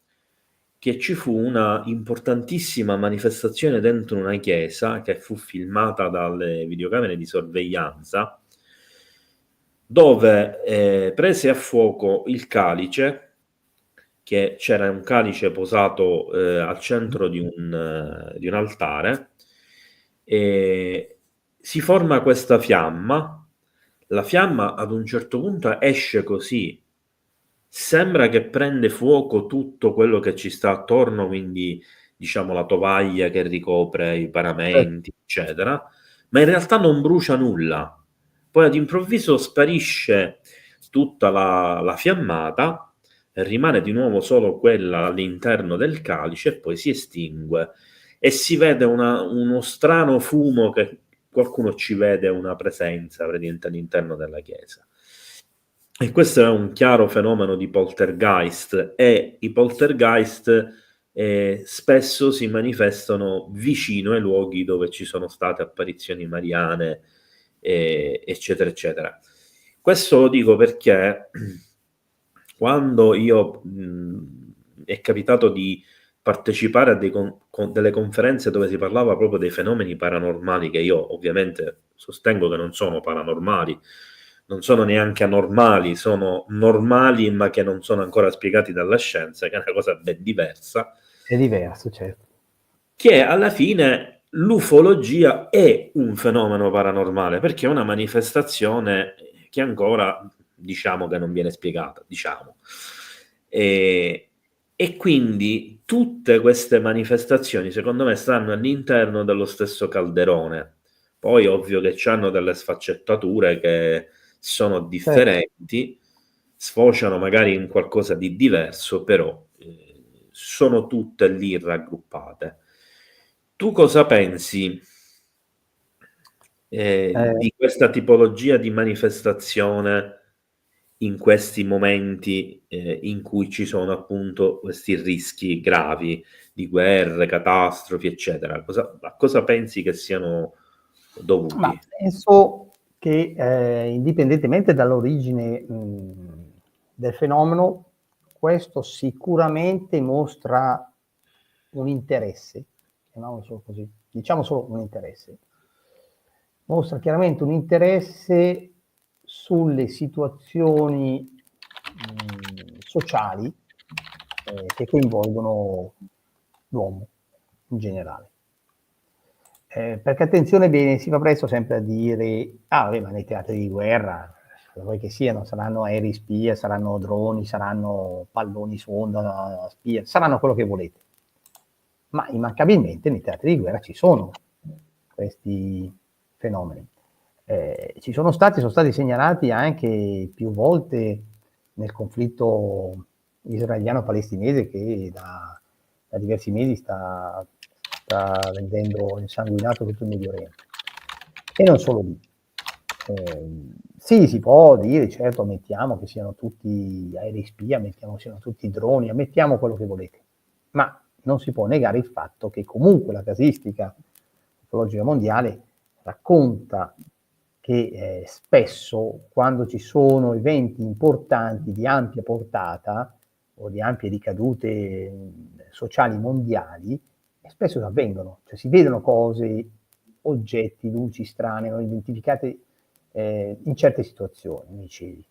che ci fu una importantissima manifestazione dentro una chiesa che fu filmata dalle videocamere di sorveglianza, dove prese a fuoco il calice, che c'era un calice posato al centro di un altare, e si forma questa fiamma. La fiamma ad un certo punto esce così, sembra che prende fuoco tutto quello che ci sta attorno, quindi diciamo la tovaglia che ricopre i paramenti, eccetera, ma in realtà non brucia nulla. Poi ad improvviso sparisce tutta la fiammata, rimane di nuovo solo quella all'interno del calice e poi si estingue e si vede uno strano fumo, che qualcuno ci vede una presenza praticamente all'interno della chiesa. E questo è un chiaro fenomeno di poltergeist, e i poltergeist spesso si manifestano vicino ai luoghi dove ci sono state apparizioni mariane, eccetera, eccetera. Questo lo dico perché quando è capitato di partecipare a delle conferenze dove si parlava proprio dei fenomeni paranormali, che io ovviamente sostengo che non sono paranormali, non sono neanche anormali, sono normali ma che non sono ancora spiegati dalla scienza, che è una cosa ben diversa. È diverso, certo. Che alla fine l'ufologia è un fenomeno paranormale, perché è una manifestazione che ancora diciamo che non viene spiegata, diciamo. E quindi tutte queste manifestazioni secondo me stanno all'interno dello stesso calderone. Poi ovvio che hanno delle sfaccettature che sono differenti, sfociano magari in qualcosa di diverso, però sono tutte lì raggruppate. Tu cosa pensi di questa tipologia di manifestazione in questi momenti in cui ci sono appunto questi rischi gravi di guerre, catastrofi, eccetera? A cosa pensi che siano dovuti? Ma penso che indipendentemente dall'origine del fenomeno, questo sicuramente mostra un interesse, chiamiamolo solo così, diciamo solo un interesse. Mostra chiaramente un interesse sulle situazioni sociali che coinvolgono l'uomo in generale. Perché attenzione bene, si fa presto sempre a dire, ma nei teatri di guerra, vuoi che siano, saranno aerei spia, saranno droni, saranno palloni sonda spia, saranno quello che volete. Ma immancabilmente nei teatri di guerra ci sono questi fenomeni. Sono stati segnalati anche più volte nel conflitto israeliano-palestinese, che da diversi mesi sta rendendo insanguinato tutto il Medio Oriente. E non solo lì. Sì, si può dire, certo, ammettiamo che siano tutti aerei spia, ammettiamo che siano tutti droni, ammettiamo quello che volete, ma non si può negare il fatto che comunque la casistica ufologica mondiale racconta che spesso, quando ci sono eventi importanti di ampia portata o di ampie ricadute sociali mondiali, spesso avvengono, cioè si vedono cose, oggetti, luci strane non identificate in certe situazioni nei cieli.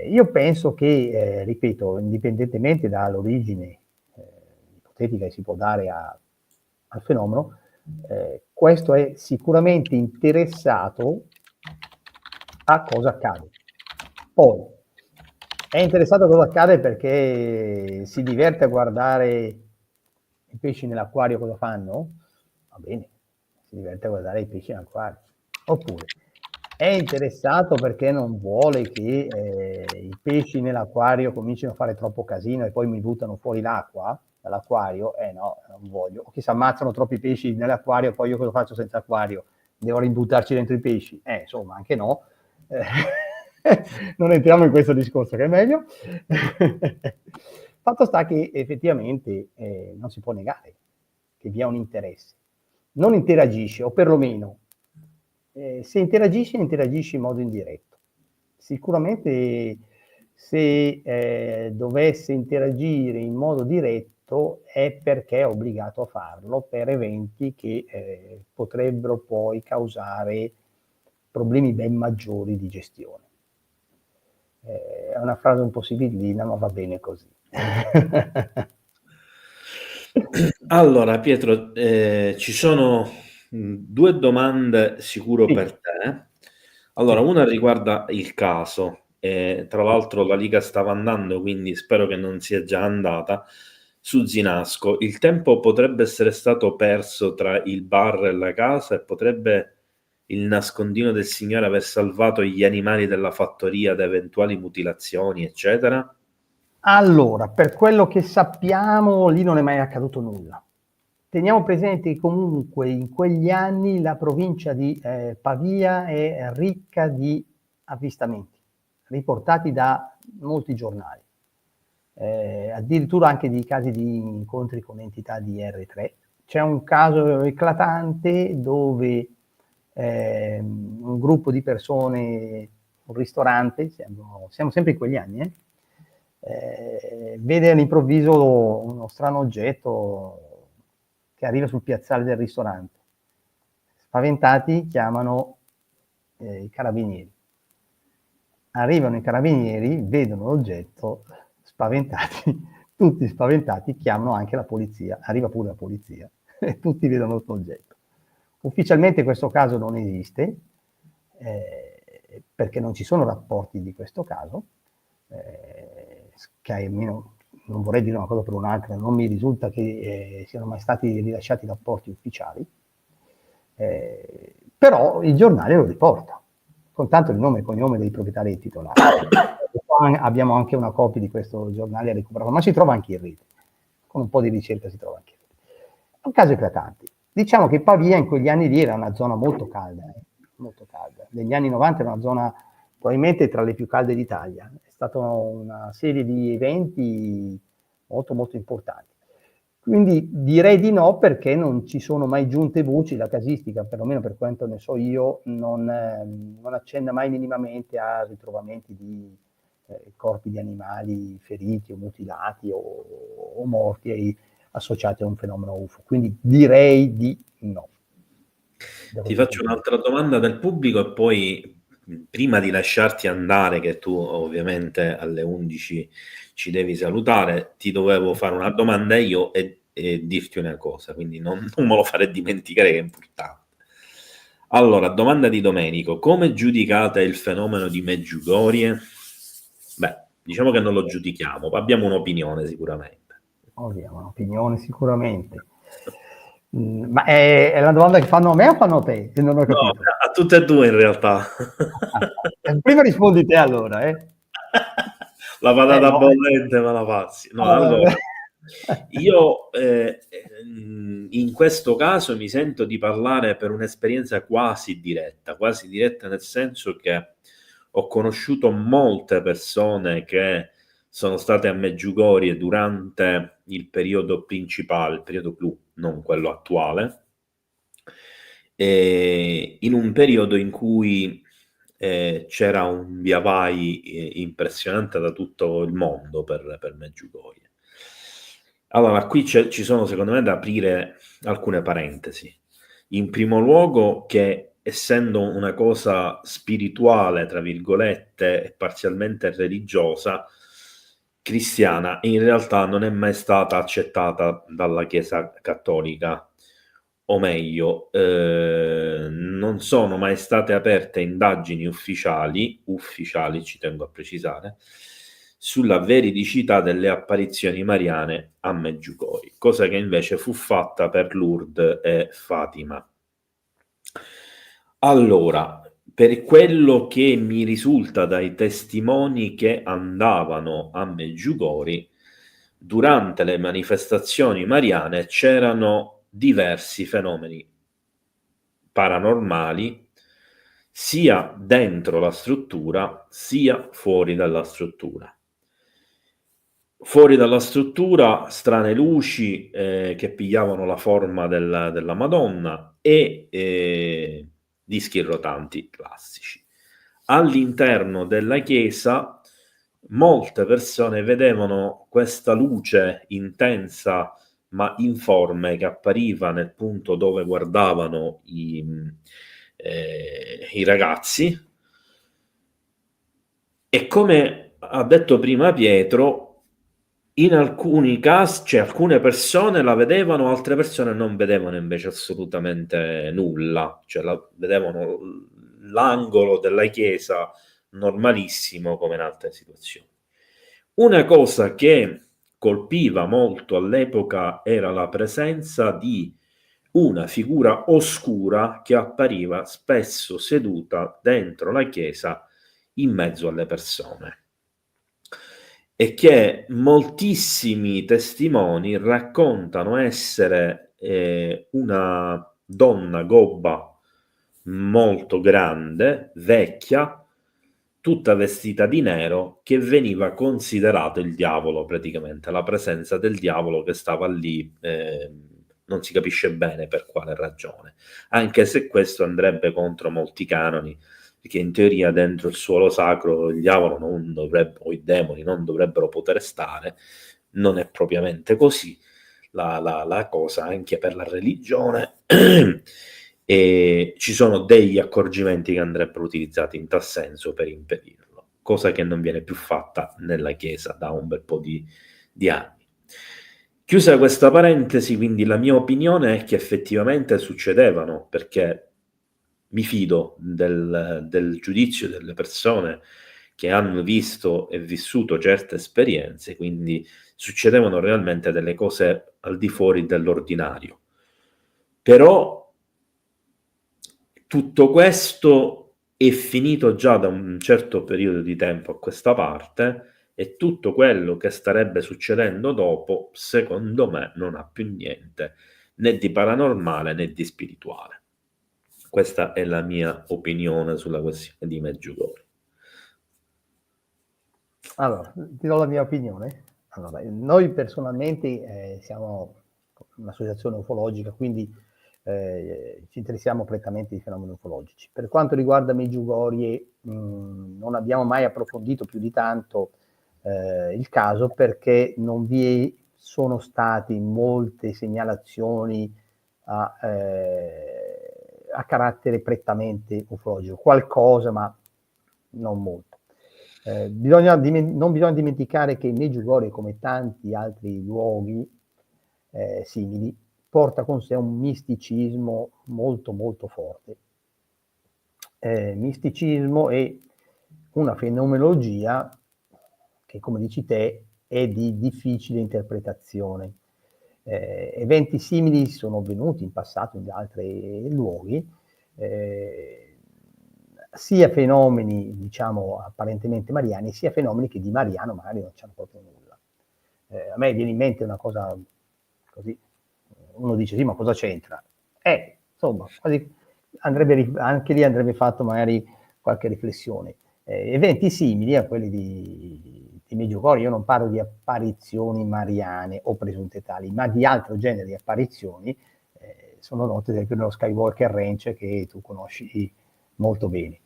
Io penso che, ripeto, indipendentemente dall'origine ipotetica che si può dare al fenomeno, questo è sicuramente interessato a cosa accade. Poi è interessato a cosa accade perché si diverte a guardare i pesci nell'acquario cosa fanno? Va bene, si diverte a guardare i pesci nell'acquario. Oppure è interessato perché non vuole che i pesci nell'acquario comincino a fare troppo casino e poi mi buttano fuori l'acqua dall'acquario, no, non voglio, o che si ammazzano troppi pesci nell'acquario, poi io cosa faccio senza acquario? Devo ributtarci dentro i pesci? Insomma, anche no. Non entriamo in questo discorso, che è meglio. Fatto sta che effettivamente non si può negare che vi è un interesse. Non interagisce, o perlomeno se interagisci in modo indiretto. Sicuramente se dovesse interagire in modo diretto è perché è obbligato a farlo per eventi che potrebbero poi causare problemi ben maggiori di gestione. È una frase un po' sibillina, ma va bene così. Allora, Pietro, ci sono due domande sicuro Sì. per te. Allora, Sì. una riguarda il caso. Tra l'altro la Liga stava andando, quindi spero che non sia già andata, su Zinasco. Il tempo potrebbe essere stato perso tra il bar e la casa e potrebbe il nascondino del signore aver salvato gli animali della fattoria da eventuali mutilazioni, eccetera? Allora, per quello che sappiamo, lì non è mai accaduto nulla. Teniamo presente che comunque in quegli anni la provincia di Pavia è ricca di avvistamenti, riportati da molti giornali. Addirittura anche di casi di incontri con entità di R3. C'è un caso eclatante dove un gruppo di persone, un ristorante, siamo sempre in quegli anni, vede all'improvviso uno strano oggetto che arriva sul piazzale del ristorante. Spaventati chiamano i carabinieri. Arrivano i carabinieri, vedono l'oggetto, spaventati, tutti spaventati, chiamano anche la polizia. Arriva pure la polizia e tutti vedono questo oggetto. Ufficialmente questo caso non esiste, perché non ci sono rapporti di questo caso, che almeno, non vorrei dire una cosa per un'altra, non mi risulta che siano mai stati rilasciati rapporti ufficiali, però il giornale lo riporta, con tanto il nome e cognome dei proprietari e titolari. Abbiamo anche una copia di questo giornale recuperato, ma si trova anche in rete, con un po' di ricerca si trova anche in rete. È un caso eclatante. Diciamo che Pavia in quegli anni lì era una zona molto calda, molto calda. Negli anni 90 era una zona probabilmente tra le più calde d'Italia. È stata una serie di eventi molto molto importanti. Quindi direi di no, perché non ci sono mai giunte voci, la casistica, perlomeno per quanto ne so io, non accenna mai minimamente a ritrovamenti di corpi di animali feriti o mutilati o morti associati a un fenomeno UFO. Quindi direi di no. Ti faccio un'altra domanda del pubblico e poi, prima di lasciarti andare, che tu ovviamente alle 11 ci devi salutare, ti dovevo fare una domanda io e dirti una cosa, quindi non me lo fare dimenticare, che è importante. Allora, domanda di Domenico: come giudicate il fenomeno di Medjugorje? Beh, diciamo che non lo giudichiamo, abbiamo un'opinione sicuramente. Abbiamo un'opinione sicuramente. Ma è la domanda che fanno a me o fanno a te? Non ho capito. No, a tutte e due in realtà. Prima rispondi te allora, La patata no. bollente me la passi. No, allora, io in questo caso mi sento di parlare per un'esperienza quasi diretta nel senso che ho conosciuto molte persone che sono state a Medjugorje durante il periodo principale, il periodo clou, non quello attuale, in un periodo in cui c'era un via vai impressionante da tutto il mondo per Medjugorje. Allora, qui ci sono secondo me da aprire alcune parentesi. In primo luogo che, essendo una cosa spirituale, tra virgolette, e parzialmente religiosa, cristiana, in realtà non è mai stata accettata dalla Chiesa cattolica. O meglio, non sono mai state aperte indagini ufficiali, ci tengo a precisare, sulla veridicità delle apparizioni mariane a Medjugorje, cosa che invece fu fatta per Lourdes e Fatima. Allora, per quello che mi risulta dai testimoni che andavano a Medjugorje, durante le manifestazioni mariane c'erano diversi fenomeni paranormali sia dentro la struttura sia fuori dalla struttura. Fuori dalla struttura strane luci che pigliavano la forma della Madonna e dischi rotanti classici. All'interno della chiesa molte persone vedevano questa luce intensa ma informe che appariva nel punto dove guardavano i ragazzi, e come ha detto prima Pietro, in alcuni casi, cioè alcune persone la vedevano, altre persone non vedevano invece assolutamente nulla, cioè vedevano l'angolo della chiesa normalissimo come in altre situazioni. Una cosa che colpiva molto all'epoca era la presenza di una figura oscura che appariva spesso seduta dentro la chiesa in mezzo alle persone, e che moltissimi testimoni raccontano essere una donna gobba molto grande, vecchia, tutta vestita di nero, che veniva considerato il diavolo, praticamente la presenza del diavolo che stava lì, non si capisce bene per quale ragione, anche se questo andrebbe contro molti canoni, perché in teoria dentro il suolo sacro il diavolo non dovrebbe, o i demoni non dovrebbero poter stare. Non è propriamente così la cosa, anche per la religione e ci sono degli accorgimenti che andrebbero utilizzati in tal senso per impedirlo, cosa che non viene più fatta nella Chiesa da un bel po' di anni. Chiusa questa parentesi, quindi la mia opinione è che effettivamente succedevano, perché mi fido del giudizio delle persone che hanno visto e vissuto certe esperienze, quindi succedevano realmente delle cose al di fuori dell'ordinario. Però tutto questo è finito già da un certo periodo di tempo a questa parte, e tutto quello che starebbe succedendo dopo, secondo me, non ha più niente né di paranormale né di spirituale. Questa è la mia opinione sulla questione di Medjugorje. Allora, ti do la mia opinione. Allora, noi personalmente siamo un'associazione ufologica, quindi ci interessiamo prettamente di fenomeni ufologici. Per quanto riguarda Medjugorje, non abbiamo mai approfondito più di tanto il caso, perché non vi sono state molte segnalazioni a carattere prettamente ufologico, qualcosa ma non molto. Non bisogna dimenticare che Medjugorje, come tanti altri luoghi simili, porta con sé un misticismo molto molto forte. Misticismo e una fenomenologia che, come dici te, è di difficile interpretazione. Eventi simili sono avvenuti in passato in altri luoghi, sia fenomeni, diciamo, apparentemente mariani, sia fenomeni che di mariano magari non c'hanno proprio nulla. A me viene in mente una cosa così, uno dice sì, ma cosa c'entra? Insomma, quasi anche lì andrebbe fatto magari qualche riflessione. Eventi simili a quelli di Medjugorje, io non parlo di apparizioni mariane o presunte tali, ma di altro genere di apparizioni, sono note ad esempio nello Skywalker Ranch, che tu conosci molto bene.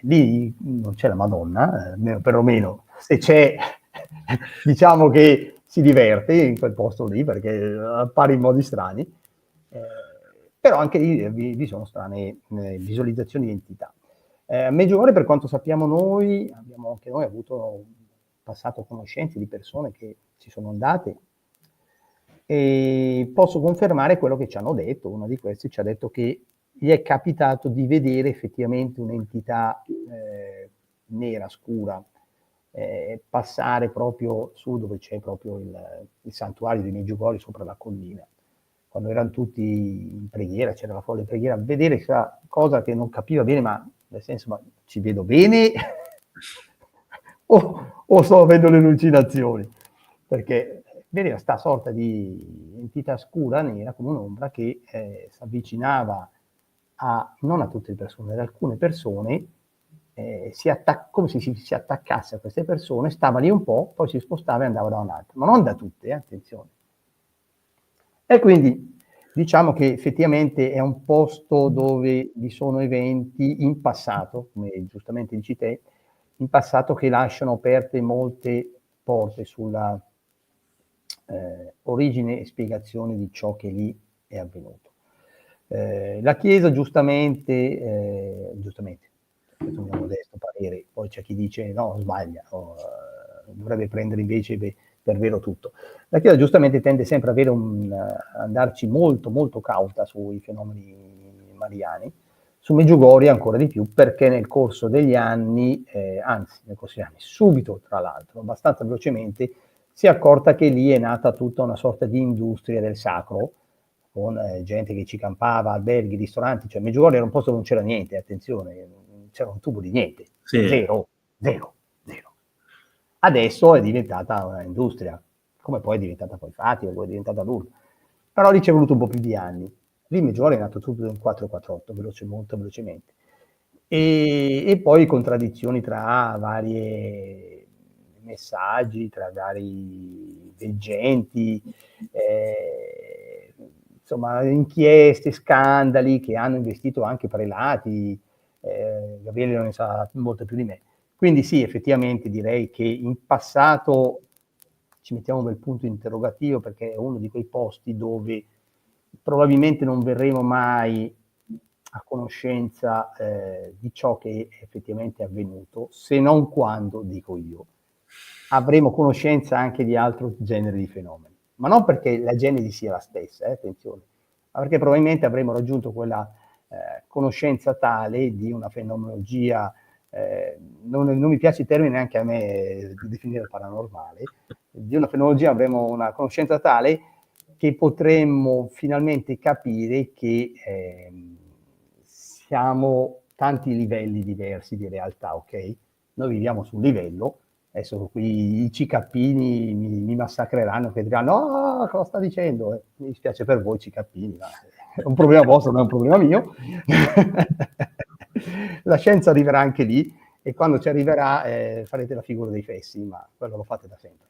Lì non c'è la Madonna, perlomeno se c'è, diciamo che si diverte in quel posto lì, perché appare in modi strani, però anche lì vi sono strane visualizzazioni di entità. A Medjugorje, per quanto sappiamo noi, abbiamo anche noi avuto passato conoscenze di persone che ci sono andate, e posso confermare quello che ci hanno detto. Uno di questi ci ha detto che gli è capitato di vedere effettivamente un'entità nera, scura, passare proprio su dove c'è proprio il santuario di Medjugorje, sopra la collina, quando erano tutti in preghiera, c'era la folla in preghiera, vedere questa cosa che non capiva bene, ma nel senso, ma ci vedo bene o sto avendo le allucinazioni? Perché vedeva sta sorta di entità scura, nera, come un'ombra, che si avvicinava non a tutte le persone, ad alcune persone, come se si attaccasse a queste persone, stava lì un po', poi si spostava e andava da un'altra, ma non da tutte, attenzione. E quindi diciamo che effettivamente è un posto dove vi sono eventi in passato, come giustamente dici te, in passato che lasciano aperte molte porte sulla origine e spiegazione di ciò che lì è avvenuto. La Chiesa giustamente, questo è un mio modesto parere, poi c'è chi dice no, sbaglia, dovrebbe prendere invece per vero tutto. La Chiesa giustamente tende sempre ad andarci molto molto cauta sui fenomeni mariani, su Medjugorje ancora di più, perché nel corso degli anni, subito tra l'altro, abbastanza velocemente, si è accorta che lì è nata tutta una sorta di industria del sacro, con gente che ci campava, alberghi, ristoranti, cioè Medjugorje era un posto dove non c'era niente, attenzione, non c'era un tubo di niente, Sì. zero. Adesso è diventata una industria, come poi è diventata poi Fatima, poi è diventata Lourdes, però lì ci è voluto un po' più di anni. Lì Medjugorje è nato tutto in 448, molto velocemente. E poi contraddizioni tra vari messaggi, tra vari veggenti, insomma, inchieste, scandali che hanno investito anche prelati. Gabriele non ne sa molto più di me. Quindi sì, effettivamente direi che in passato ci mettiamo un bel punto interrogativo, perché è uno di quei posti dove probabilmente non verremo mai a conoscenza di ciò che effettivamente è avvenuto, se non quando, dico io, avremo conoscenza anche di altro genere di fenomeni. Ma non perché la genesi sia la stessa, attenzione, ma perché probabilmente avremo raggiunto quella conoscenza tale di una fenomenologia, non mi piace il termine neanche a me di definire paranormale, di una fenomenologia avremo una conoscenza tale che potremmo finalmente capire che siamo tanti livelli diversi di realtà, ok? Noi viviamo su un livello, adesso qui i cicappini mi massacreranno, che diranno no, cosa sta dicendo? Mi dispiace per voi cicappini, ma è un problema vostro, non è un problema mio. La scienza arriverà anche lì, e quando ci arriverà farete la figura dei fessi, ma quello lo fate da sempre.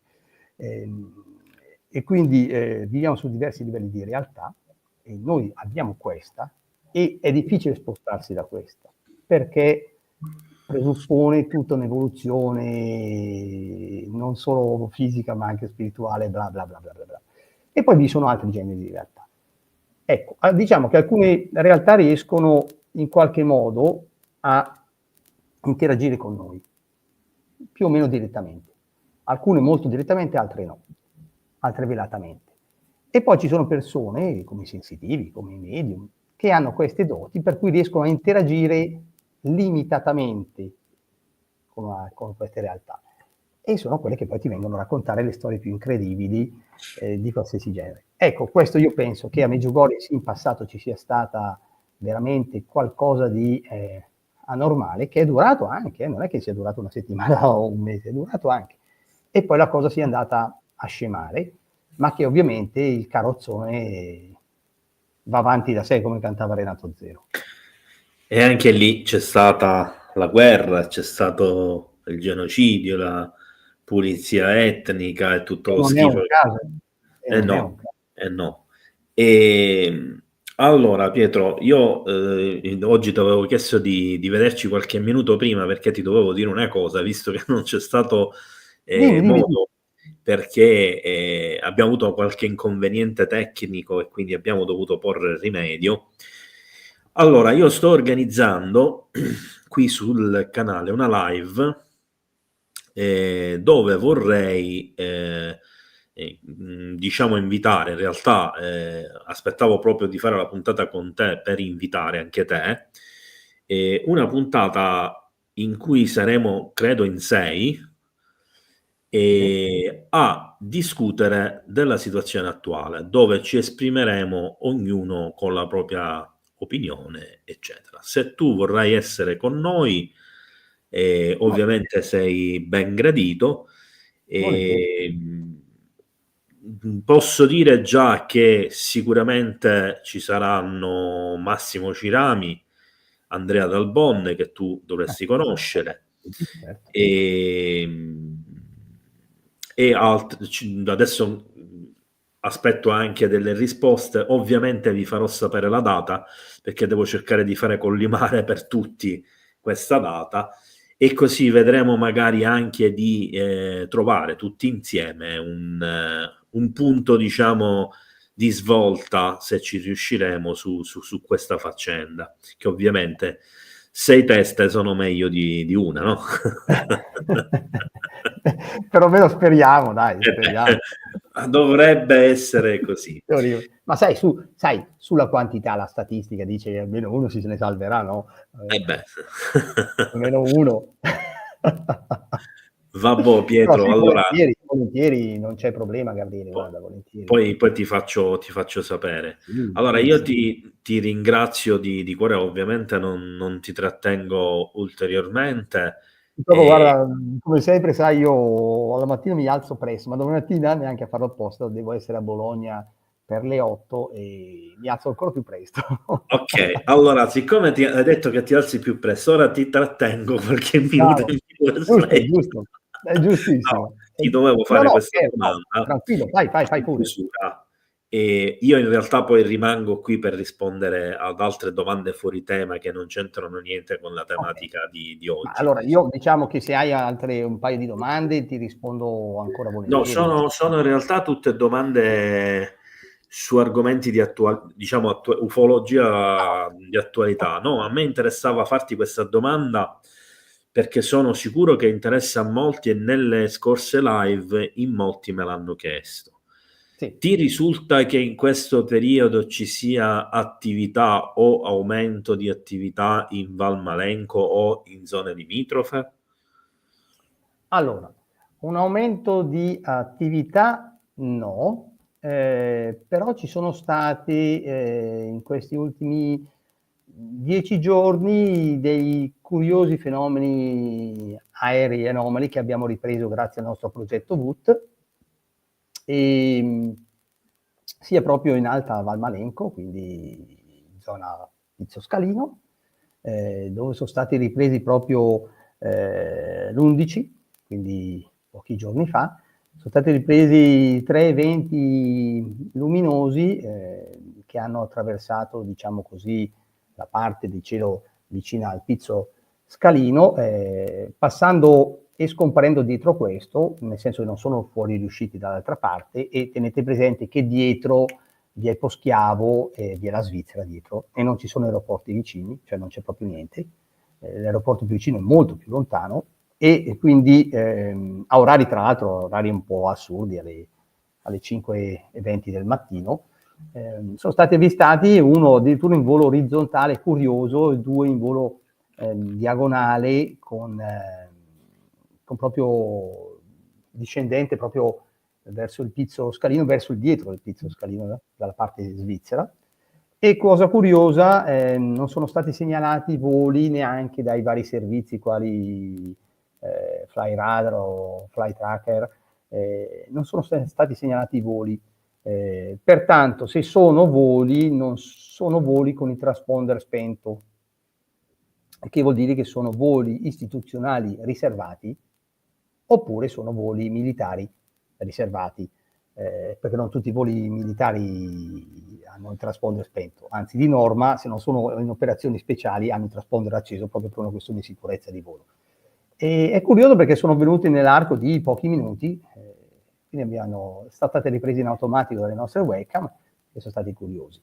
E quindi viviamo su diversi livelli di realtà, e noi abbiamo questa, e è difficile spostarsi da questa, perché presuppone tutta un'evoluzione non solo fisica ma anche spirituale, bla bla bla bla bla. E poi vi sono altri generi di realtà. Ecco, diciamo che alcune realtà riescono in qualche modo a interagire con noi, più o meno direttamente. Alcune molto direttamente, altre no, altre velatamente. E poi ci sono persone, come i sensitivi, come i medium, che hanno queste doti per cui riescono a interagire limitatamente con queste realtà. E sono quelle che poi ti vengono a raccontare le storie più incredibili di qualsiasi genere. Ecco, questo io penso che a Medjugorje in passato ci sia stata veramente qualcosa di anormale, che è durato anche, non è che sia durato una settimana o un mese, è durato anche. E poi la cosa sia andata a scemare, ma che ovviamente il carrozzone va avanti da sé, come cantava Renato Zero. E anche lì c'è stata la guerra, c'è stato il genocidio, la pulizia etnica e tutto lo schifo. No. E allora Pietro, io oggi ti avevo chiesto di vederci qualche minuto prima, perché ti dovevo dire una cosa, visto che non c'è stato modo, perché abbiamo avuto qualche inconveniente tecnico e quindi abbiamo dovuto porre rimedio. Allora, io sto organizzando qui sul canale una live dove vorrei diciamo invitare, in realtà aspettavo proprio di fare la puntata con te per invitare anche te, una puntata in cui saremo credo in 6 a discutere della situazione attuale, dove ci esprimeremo ognuno con la propria opinione, eccetera. Se tu vorrai essere con noi, ovviamente sei ben gradito. posso dire già che sicuramente ci saranno Massimo Cirami, Andrea Dalbonne, che tu dovresti conoscere, Certo. e adesso aspetto anche delle risposte. Ovviamente vi farò sapere la data, perché devo cercare di fare collimare per tutti questa data, e così vedremo magari anche di trovare tutti insieme un punto, diciamo, di svolta, se ci riusciremo, su questa faccenda, che ovviamente 6 teste sono meglio di una, no? Perlomeno speriamo, dai, speriamo. Dovrebbe essere così. Ma sai, sulla quantità la statistica dice che almeno uno se ne salverà, no? Beh. Almeno uno. Vabbè, Pietro, No, sì, allora volentieri, non c'è problema, Gabriele, guarda, volentieri. poi ti faccio sapere. Sì, Allora, sì, io sì. ti ringrazio di cuore, ovviamente non ti trattengo ulteriormente. Però guarda, come sempre, sai, io alla mattina mi alzo presto, ma domattina neanche a farlo apposta, devo essere a Bologna per le 8 e mi alzo ancora più presto. Ok, allora, siccome ti hai detto che ti alzi più presto, ora ti trattengo qualche minuto Bravo. in più. Giusto, è giustissimo. No, ti dovevo fare No, questa no, domanda tranquillo, fai in pure. chiusura. E io in realtà poi rimango qui per rispondere ad altre domande fuori tema che non c'entrano niente con la tematica di Ma oggi. allora, io diciamo che se hai un paio di domande ti rispondo ancora No, volentieri. sono in realtà tutte domande su argomenti di ufologia di attualità. No, a me interessava farti questa domanda perché sono sicuro che interessa a molti, e nelle scorse live in molti me l'hanno chiesto. Sì. Ti risulta che in questo periodo ci sia attività o aumento di attività in Val Malenco o in zone limitrofe? Allora, un aumento di attività no, però ci sono stati in questi ultimi 10 giorni dei curiosi fenomeni aerei anomali che abbiamo ripreso grazie al nostro progetto VUT, sia proprio in Alta Val Malenco, quindi in zona Pizzo Scalino, dove sono stati ripresi proprio l'11, quindi pochi giorni fa. Sono stati ripresi 3 eventi luminosi che hanno attraversato, diciamo così, la parte di cielo vicina al Pizzo Scalino, passando e scomparendo dietro questo, nel senso che non sono fuori riusciti dall'altra parte, e tenete presente che dietro vi è Poschiavo e vi è la Svizzera dietro, e non ci sono aeroporti vicini, cioè non c'è proprio niente. L'aeroporto più vicino è molto più lontano, e quindi a orari, tra l'altro, orari un po' assurdi, alle 5:20 del mattino, sono stati avvistati, uno addirittura in volo orizzontale curioso e 2 in volo diagonale con proprio discendente proprio verso il Pizzo Scalino, verso il dietro del Pizzo Scalino, dalla parte svizzera. E cosa curiosa, non sono stati segnalati voli neanche dai vari servizi quali Flyradar o Flytracker, non sono stati segnalati voli. Pertanto, se sono voli, non sono voli con il transponder spento, che vuol dire che sono voli istituzionali riservati, oppure sono voli militari riservati, perché non tutti i voli militari hanno il transponder spento, anzi di norma, se non sono in operazioni speciali, hanno il transponder acceso proprio per una questione di sicurezza di volo. E è curioso perché sono venuti nell'arco di pochi minuti, quindi sono state riprese in automatico dalle nostre webcam, e sono stati curiosi.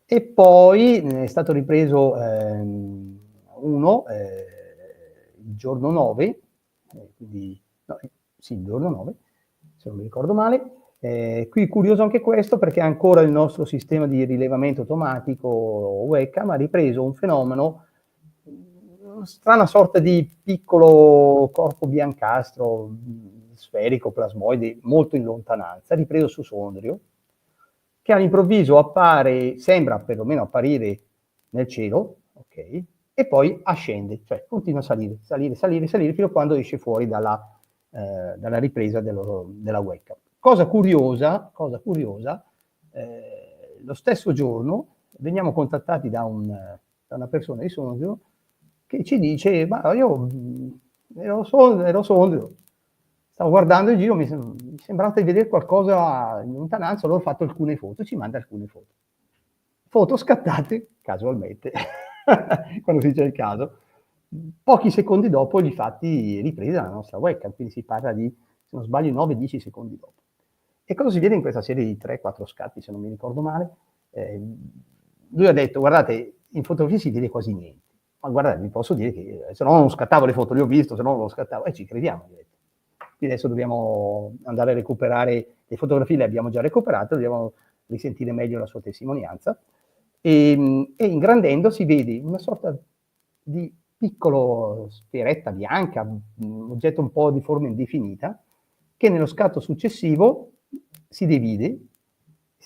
E poi è stato ripreso uno il giorno 9, quindi no, sì, il giorno 9, se non mi ricordo male. Qui curioso anche questo, perché ancora il nostro sistema di rilevamento automatico webcam ha ripreso un fenomeno, una strana sorta di piccolo corpo biancastro, sferico, plasmoide, molto in lontananza, ripreso su Sondrio, che all'improvviso sembra perlomeno apparire nel cielo, ok, e poi ascende, cioè continua a salire, fino a quando esce fuori dalla ripresa della webcam. cosa curiosa, lo stesso giorno veniamo contattati da una persona di Sondrio che ci dice: ma io ero Sondrio, stavo guardando in giro, mi sembrava di vedere qualcosa in lontananza, allora ho fatto alcune foto, ci manda alcune foto scattate casualmente, quando si dice il caso, pochi secondi dopo gli fatti riprese dalla nostra webcam, quindi si parla di, se non sbaglio, 9-10 secondi dopo. E cosa si vede in questa serie di 3-4 scatti, se non mi ricordo male? Lui ha detto: guardate, in fotografia si vede quasi niente, ma guardate, vi posso dire che se no non scattavo le foto, le ho visto, se no non lo scattavo, e ci crediamo. Quindi adesso dobbiamo andare a recuperare le fotografie, le abbiamo già recuperate, dobbiamo risentire meglio la sua testimonianza, e ingrandendo si vede una sorta di piccolo sferetta bianca, un oggetto un po' di forma indefinita, che nello scatto successivo si divide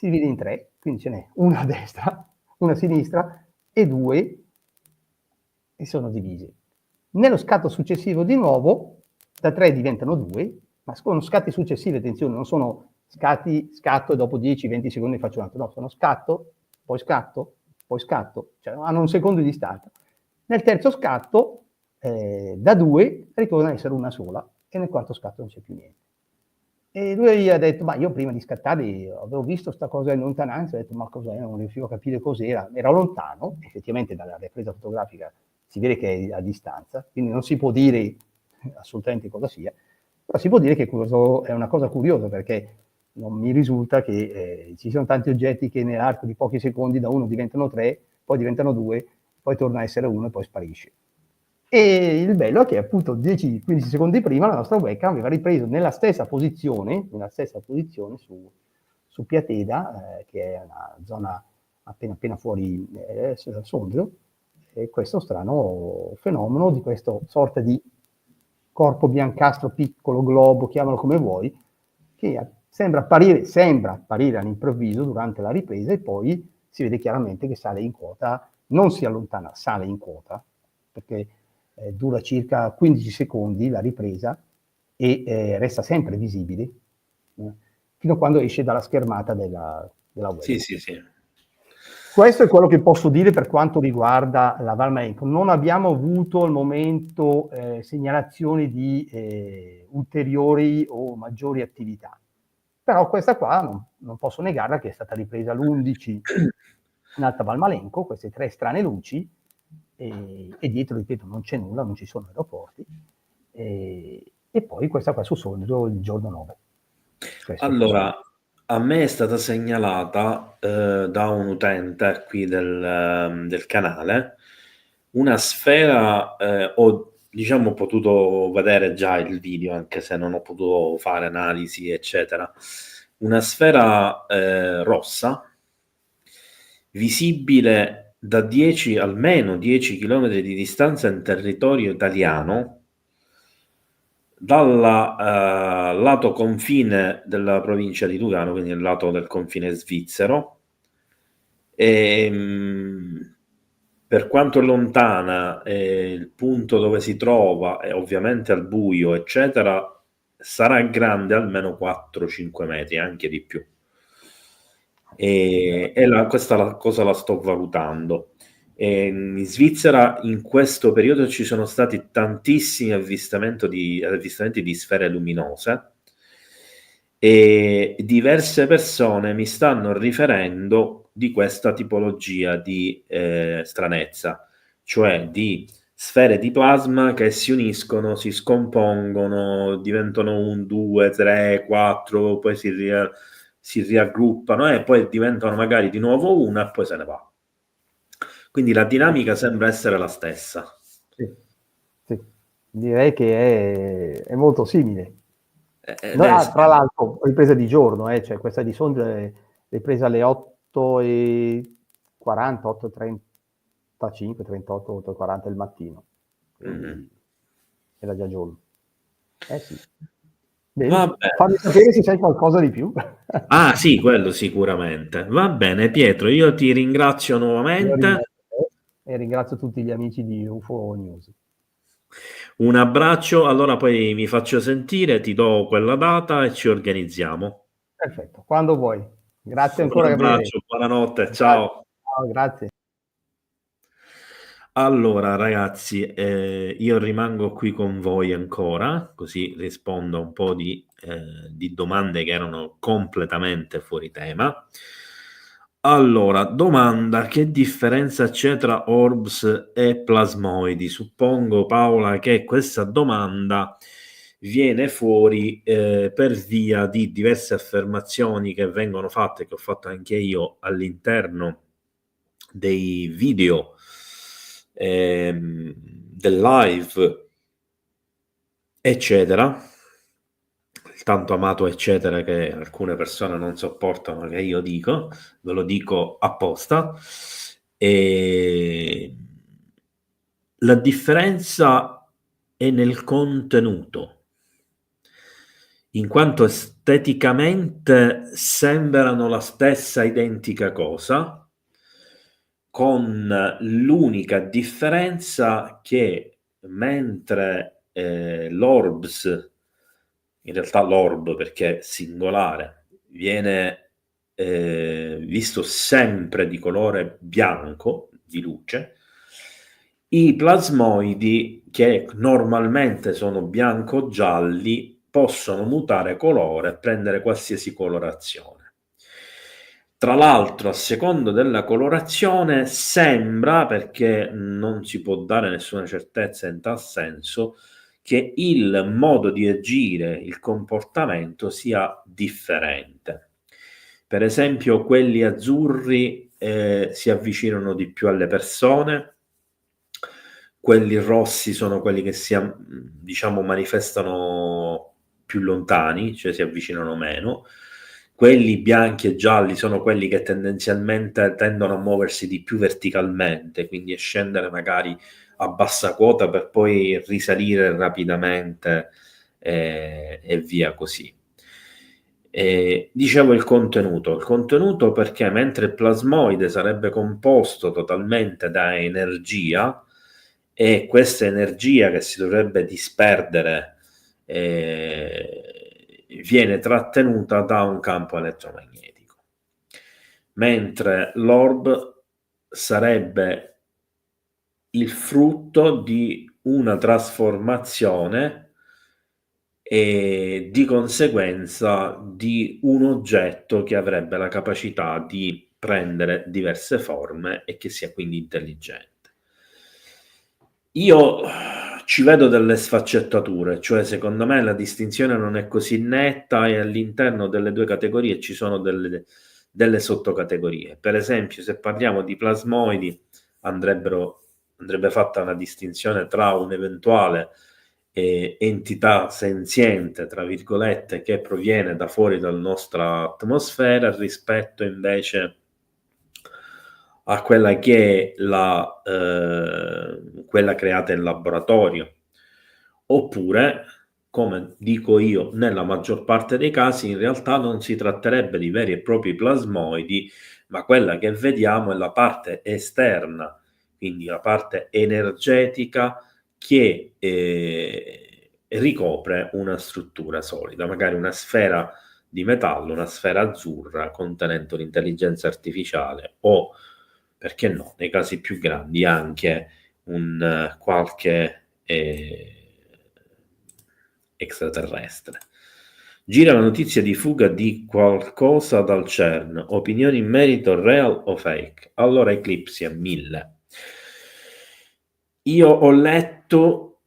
in 3, quindi ce n'è una a destra, una a sinistra e 2 e sono divise. Nello scatto successivo di nuovo da 3 diventano 2, ma sono scatti successivi, attenzione, non sono scatto e dopo 10-20 secondi faccio un altro, no, sono scatto, cioè hanno un secondo di distanza. Nel terzo scatto, da 2 ritorna a essere una sola, e nel quarto scatto non c'è più niente. E lui ha detto: ma io prima di scattare avevo visto questa cosa in lontananza, ho detto: ma cos'è? Non riuscivo a capire cos'era, era lontano, effettivamente dalla ripresa fotografica si vede che è a distanza, quindi non si può dire assolutamente cosa sia, però si può dire che questo è una cosa curiosa, perché non mi risulta che ci siano tanti oggetti che nell'arco di pochi secondi da 1 diventano 3, poi diventano 2, poi torna a essere 1 e poi sparisce. E il bello è che appunto 10-15 secondi prima la nostra webcam aveva ripreso nella stessa posizione su Piateda, che è una zona appena fuori Sondrio, e questo strano fenomeno di questa sorta di corpo biancastro, piccolo, globo, chiamalo come vuoi, che sembra apparire all'improvviso durante la ripresa, e poi si vede chiaramente che sale in quota, non si allontana, sale in quota, perché dura circa 15 secondi la ripresa e resta sempre visibile fino a quando esce dalla schermata della web. Sì. Questo è quello che posso dire per quanto riguarda la Val Marenco. Non abbiamo avuto al momento segnalazioni di ulteriori o maggiori attività, però questa qua non posso negarla, che è stata ripresa l'11 in Alta Val Marenco, queste 3 strane luci, e dietro, ripeto, non c'è nulla, non ci sono aeroporti, e poi questa qua su Sondrio il giorno 9. Allora, a me è stata segnalata da un utente qui del canale una sfera, ho diciamo potuto vedere già il video, anche se non ho potuto fare analisi eccetera, una sfera rossa visibile da almeno 10 km di distanza in territorio italiano, dal lato confine della provincia di Lugano, quindi il lato del confine svizzero. Per quanto è lontana, il punto dove si trova è ovviamente al buio, eccetera, sarà grande almeno 4-5 metri, anche di più. Questa cosa la sto valutando. In Svizzera in questo periodo ci sono stati tantissimi avvistamenti di sfere luminose, e diverse persone mi stanno riferendo di questa tipologia di stranezza, cioè di sfere di plasma che si uniscono, si scompongono, diventano 1, 2, 3, 4, poi si raggruppano e poi diventano magari di nuovo una e poi se ne va. Quindi la dinamica sembra essere la stessa. Sì. Direi che è molto simile. Tra l'altro ripresa di giorno, cioè questa di Sondrio è ripresa alle 8:40, 8:35, 38, 8:40 del mattino. Era già giorno. Sì. Bene. Fammi sapere se sai qualcosa di più. Ah sì, quello sicuramente. Va bene Pietro, io ti ringrazio nuovamente. E ringrazio tutti gli amici di UFO News. Un abbraccio, allora poi mi faccio sentire, ti do quella data e ci organizziamo. Perfetto, quando vuoi. Grazie Un ancora, Gabriele. abbraccio, buonanotte, ciao. Ciao, grazie. Allora, ragazzi, io rimango qui con voi ancora, così rispondo a un po' di domande che erano completamente fuori tema. Allora, domanda: che differenza c'è tra orbs e plasmoidi? Suppongo, Paola, che questa domanda viene fuori per via di diverse affermazioni che vengono fatte, che ho fatto anche io all'interno dei video del live, eccetera, il tanto amato eccetera che alcune persone non sopportano che io dico, ve lo dico apposta. E la differenza è nel contenuto, in quanto esteticamente sembrano la stessa identica cosa, con l'unica differenza che mentre l'orbs, in realtà l'orb perché è singolare, viene visto sempre di colore bianco, di luce, i plasmoidi, che normalmente sono bianco-gialli, possono mutare colore e prendere qualsiasi colorazione. Tra l'altro, a secondo della colorazione, sembra, perché non si può dare nessuna certezza in tal senso, che il modo di agire, il comportamento sia differente. Per esempio, quelli azzurri si avvicinano di più alle persone, quelli rossi sono quelli che diciamo, manifestano più lontani, cioè si avvicinano meno. Quelli bianchi e gialli sono quelli che tendenzialmente tendono a muoversi di più verticalmente, quindi a scendere magari a bassa quota per poi risalire rapidamente e via così. Dicevo il contenuto perché mentre il plasmoide sarebbe composto totalmente da energia, e questa energia che si dovrebbe disperdere viene trattenuta da un campo elettromagnetico, mentre l'orb sarebbe il frutto di una trasformazione e di conseguenza di un oggetto che avrebbe la capacità di prendere diverse forme e che sia quindi intelligente. Io ci vedo delle sfaccettature, cioè secondo me la distinzione non è così netta e all'interno delle due categorie ci sono delle sottocategorie. Per esempio, se parliamo di plasmoidi, andrebbe fatta una distinzione tra un'eventuale entità senziente, tra virgolette, che proviene da fuori dalla nostra atmosfera rispetto invece a quella che è quella creata in laboratorio. Oppure, come dico io, nella maggior parte dei casi in realtà non si tratterebbe di veri e propri plasmoidi, ma quella che vediamo è la parte esterna, quindi la parte energetica che ricopre una struttura solida, magari una sfera di metallo, una sfera azzurra contenente un'intelligenza artificiale o, perché no, nei casi più grandi anche un qualche extraterrestre. Gira la notizia di fuga di qualcosa dal CERN. Opinioni in merito, real o fake? Allora, Eclipse a 1000. Io ho letto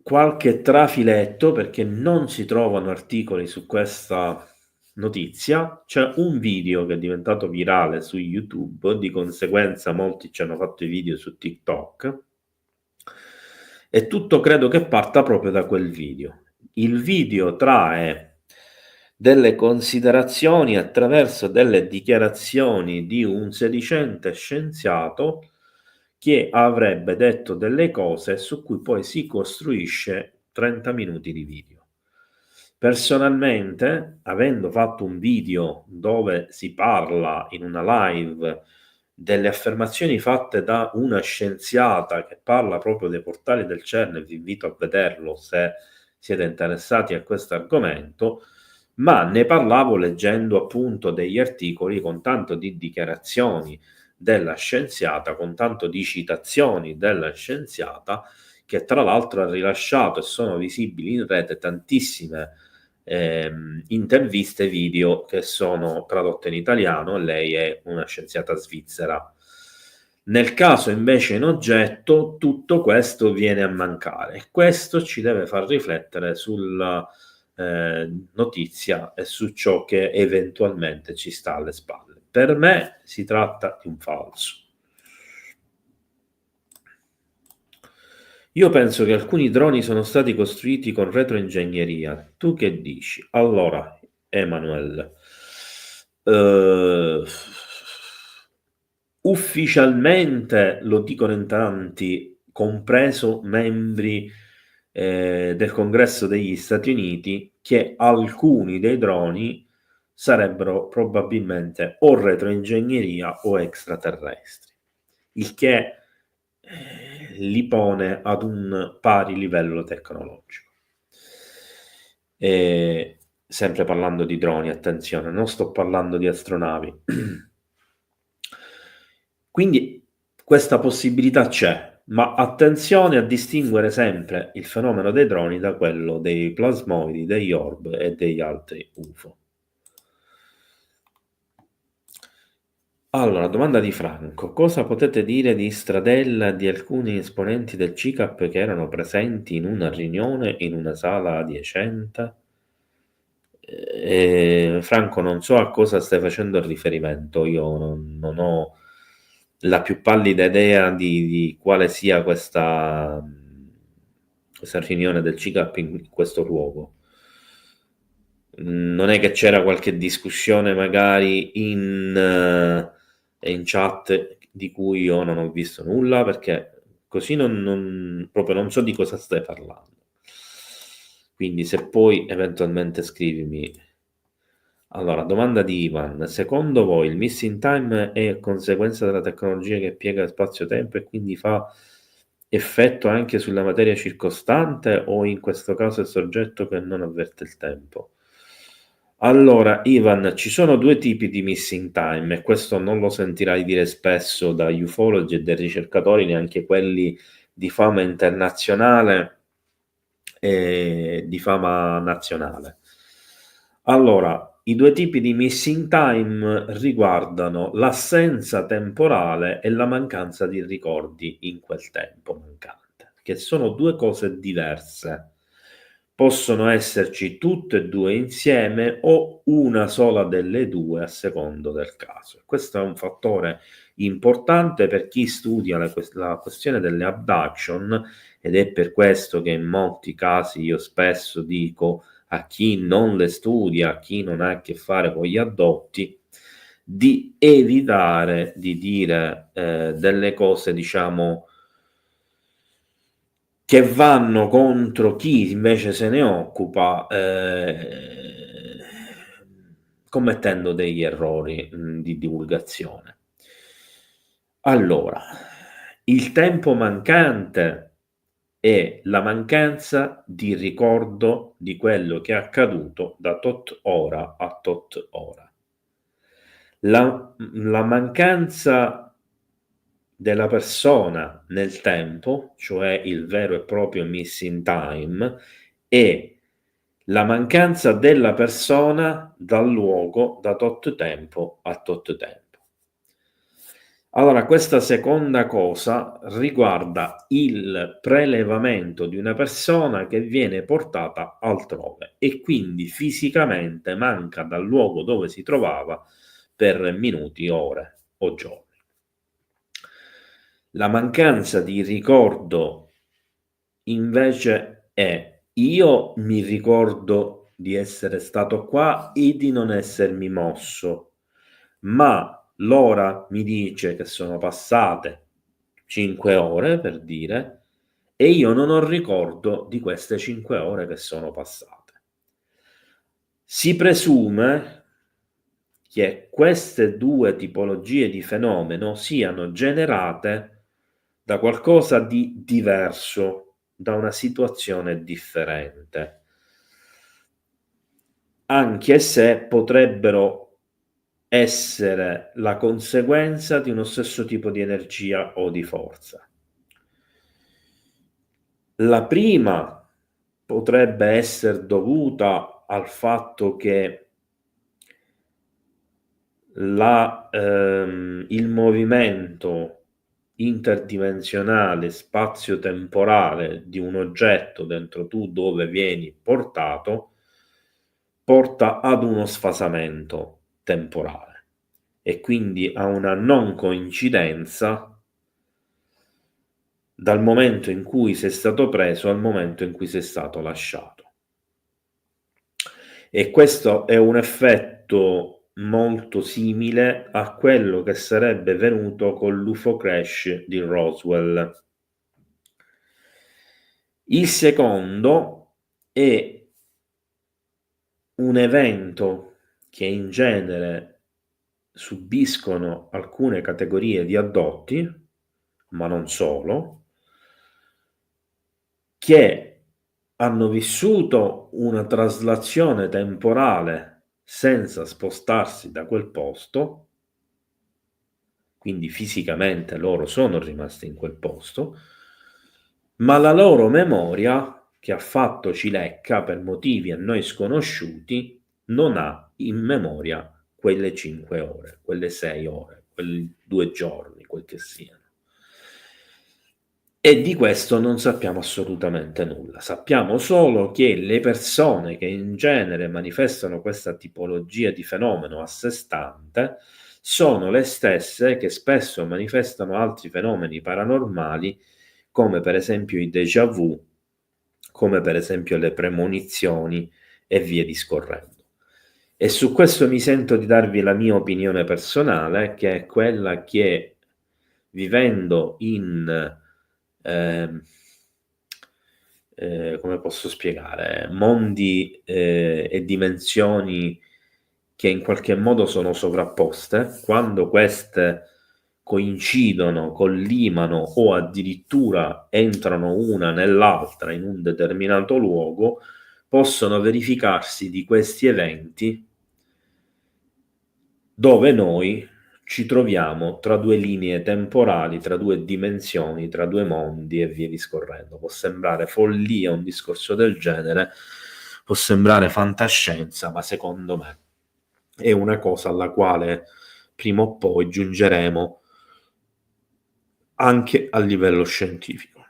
qualche trafiletto perché non si trovano articoli su questa notizia. C'è un video che è diventato virale su YouTube, di conseguenza molti ci hanno fatto i video su TikTok, e tutto credo che parta proprio da quel video. Il video trae delle considerazioni attraverso delle dichiarazioni di un sedicente scienziato che avrebbe detto delle cose su cui poi si costruisce 30 minuti di video. Personalmente, avendo fatto un video dove si parla in una live delle affermazioni fatte da una scienziata che parla proprio dei portali del CERN, e vi invito a vederlo se siete interessati a questo argomento, ma ne parlavo leggendo appunto degli articoli con tanto di dichiarazioni della scienziata, con tanto di citazioni della scienziata, che tra l'altro ha rilasciato e sono visibili in rete tantissime interviste video che sono tradotte in italiano. Lei è una scienziata svizzera. Nel caso invece in oggetto tutto questo viene a mancare, e questo ci deve far riflettere sulla notizia e su ciò che eventualmente ci sta alle spalle. Per me si tratta di un falso. Io penso che alcuni droni sono stati costruiti con retroingegneria. Tu che dici? Allora, Emanuel, ufficialmente lo dicono in tanti, compreso membri del Congresso degli Stati Uniti, che alcuni dei droni sarebbero probabilmente o retroingegneria o extraterrestri, il che li pone ad un pari livello tecnologico. Sempre parlando di droni, attenzione, non sto parlando di astronavi. Quindi questa possibilità c'è, ma attenzione a distinguere sempre il fenomeno dei droni da quello dei plasmoidi, degli orb e degli altri UFO. Allora, domanda di Franco: cosa potete dire di Stradella e di alcuni esponenti del CICAP che erano presenti in una riunione in una sala adiacente? Franco, non so a cosa stai facendo riferimento, io non ho la più pallida idea di quale sia questa riunione del CICAP in questo luogo. Non è che c'era qualche discussione magari in chat di cui io non ho visto nulla, perché così proprio non so di cosa stai parlando. Quindi se poi eventualmente scrivimi. Allora, domanda di Ivan: secondo voi il missing time è conseguenza della tecnologia che piega spazio-tempo e quindi fa effetto anche sulla materia circostante, o in questo caso è soggetto che non avverte il tempo? Allora, Ivan, ci sono due tipi di missing time, e questo non lo sentirai dire spesso da ufologi e dai ricercatori, neanche quelli di fama internazionale e di fama nazionale. Allora, i due tipi di missing time riguardano l'assenza temporale e la mancanza di ricordi in quel tempo mancante, che sono due cose diverse. Possono esserci tutte e due insieme o una sola delle due a secondo del caso. Questo è un fattore importante per chi studia la questione delle abduction, ed è per questo che in molti casi io spesso dico a chi non le studia, a chi non ha a che fare con gli addotti, di evitare di dire delle cose, diciamo, che vanno contro chi invece se ne occupa, commettendo degli errori di divulgazione. Allora, il tempo mancante è la mancanza di ricordo di quello che è accaduto da tot ora a tot ora. La mancanza della persona nel tempo, cioè il vero e proprio missing time, e la mancanza della persona dal luogo da tot tempo a tot tempo. Allora, questa seconda cosa riguarda il prelevamento di una persona che viene portata altrove e quindi fisicamente manca dal luogo dove si trovava per minuti, ore o giorni. La mancanza di ricordo invece è: io mi ricordo di essere stato qua e di non essermi mosso, ma l'ora mi dice che sono passate 5 ore, per dire, e io non ho ricordo di queste 5 ore che sono passate. Si presume che queste due tipologie di fenomeno siano generate da qualcosa di diverso, da una situazione differente. anche se potrebbero essere la conseguenza di uno stesso tipo di energia o di forza. La prima potrebbe essere dovuta al fatto che il movimento interdimensionale spazio-temporale di un oggetto dentro tu dove vieni portato porta ad uno sfasamento temporale e quindi a una non coincidenza dal momento in cui sei stato preso al momento in cui sei stato lasciato. E questo è un effetto molto simile a quello che sarebbe venuto con l'UFO crash di Roswell. Il secondo è un evento che in genere subiscono alcune categorie di addotti, ma non solo, che hanno vissuto una traslazione temporale senza spostarsi da quel posto, quindi fisicamente loro sono rimasti in quel posto, ma la loro memoria, che ha fatto cilecca per motivi a noi sconosciuti, non ha in memoria quelle 5 ore, quelle 6 ore, quei 2 giorni, quel che siano. E di questo non sappiamo assolutamente nulla. Sappiamo solo che le persone che in genere manifestano questa tipologia di fenomeno a sé stante sono le stesse che spesso manifestano altri fenomeni paranormali, come per esempio i déjà vu, come per esempio le premonizioni e via discorrendo. E su questo mi sento di darvi la mia opinione personale, che è quella che, vivendo in come posso spiegare, mondi e dimensioni che in qualche modo sono sovrapposte, quando queste coincidono, collimano o addirittura entrano una nell'altra in un determinato luogo, possono verificarsi di questi eventi dove noi ci troviamo tra 2 linee temporali, tra 2 dimensioni, tra 2 mondi e via discorrendo. Può sembrare follia un discorso del genere, può sembrare fantascienza, ma secondo me è una cosa alla quale prima o poi giungeremo anche a livello scientifico.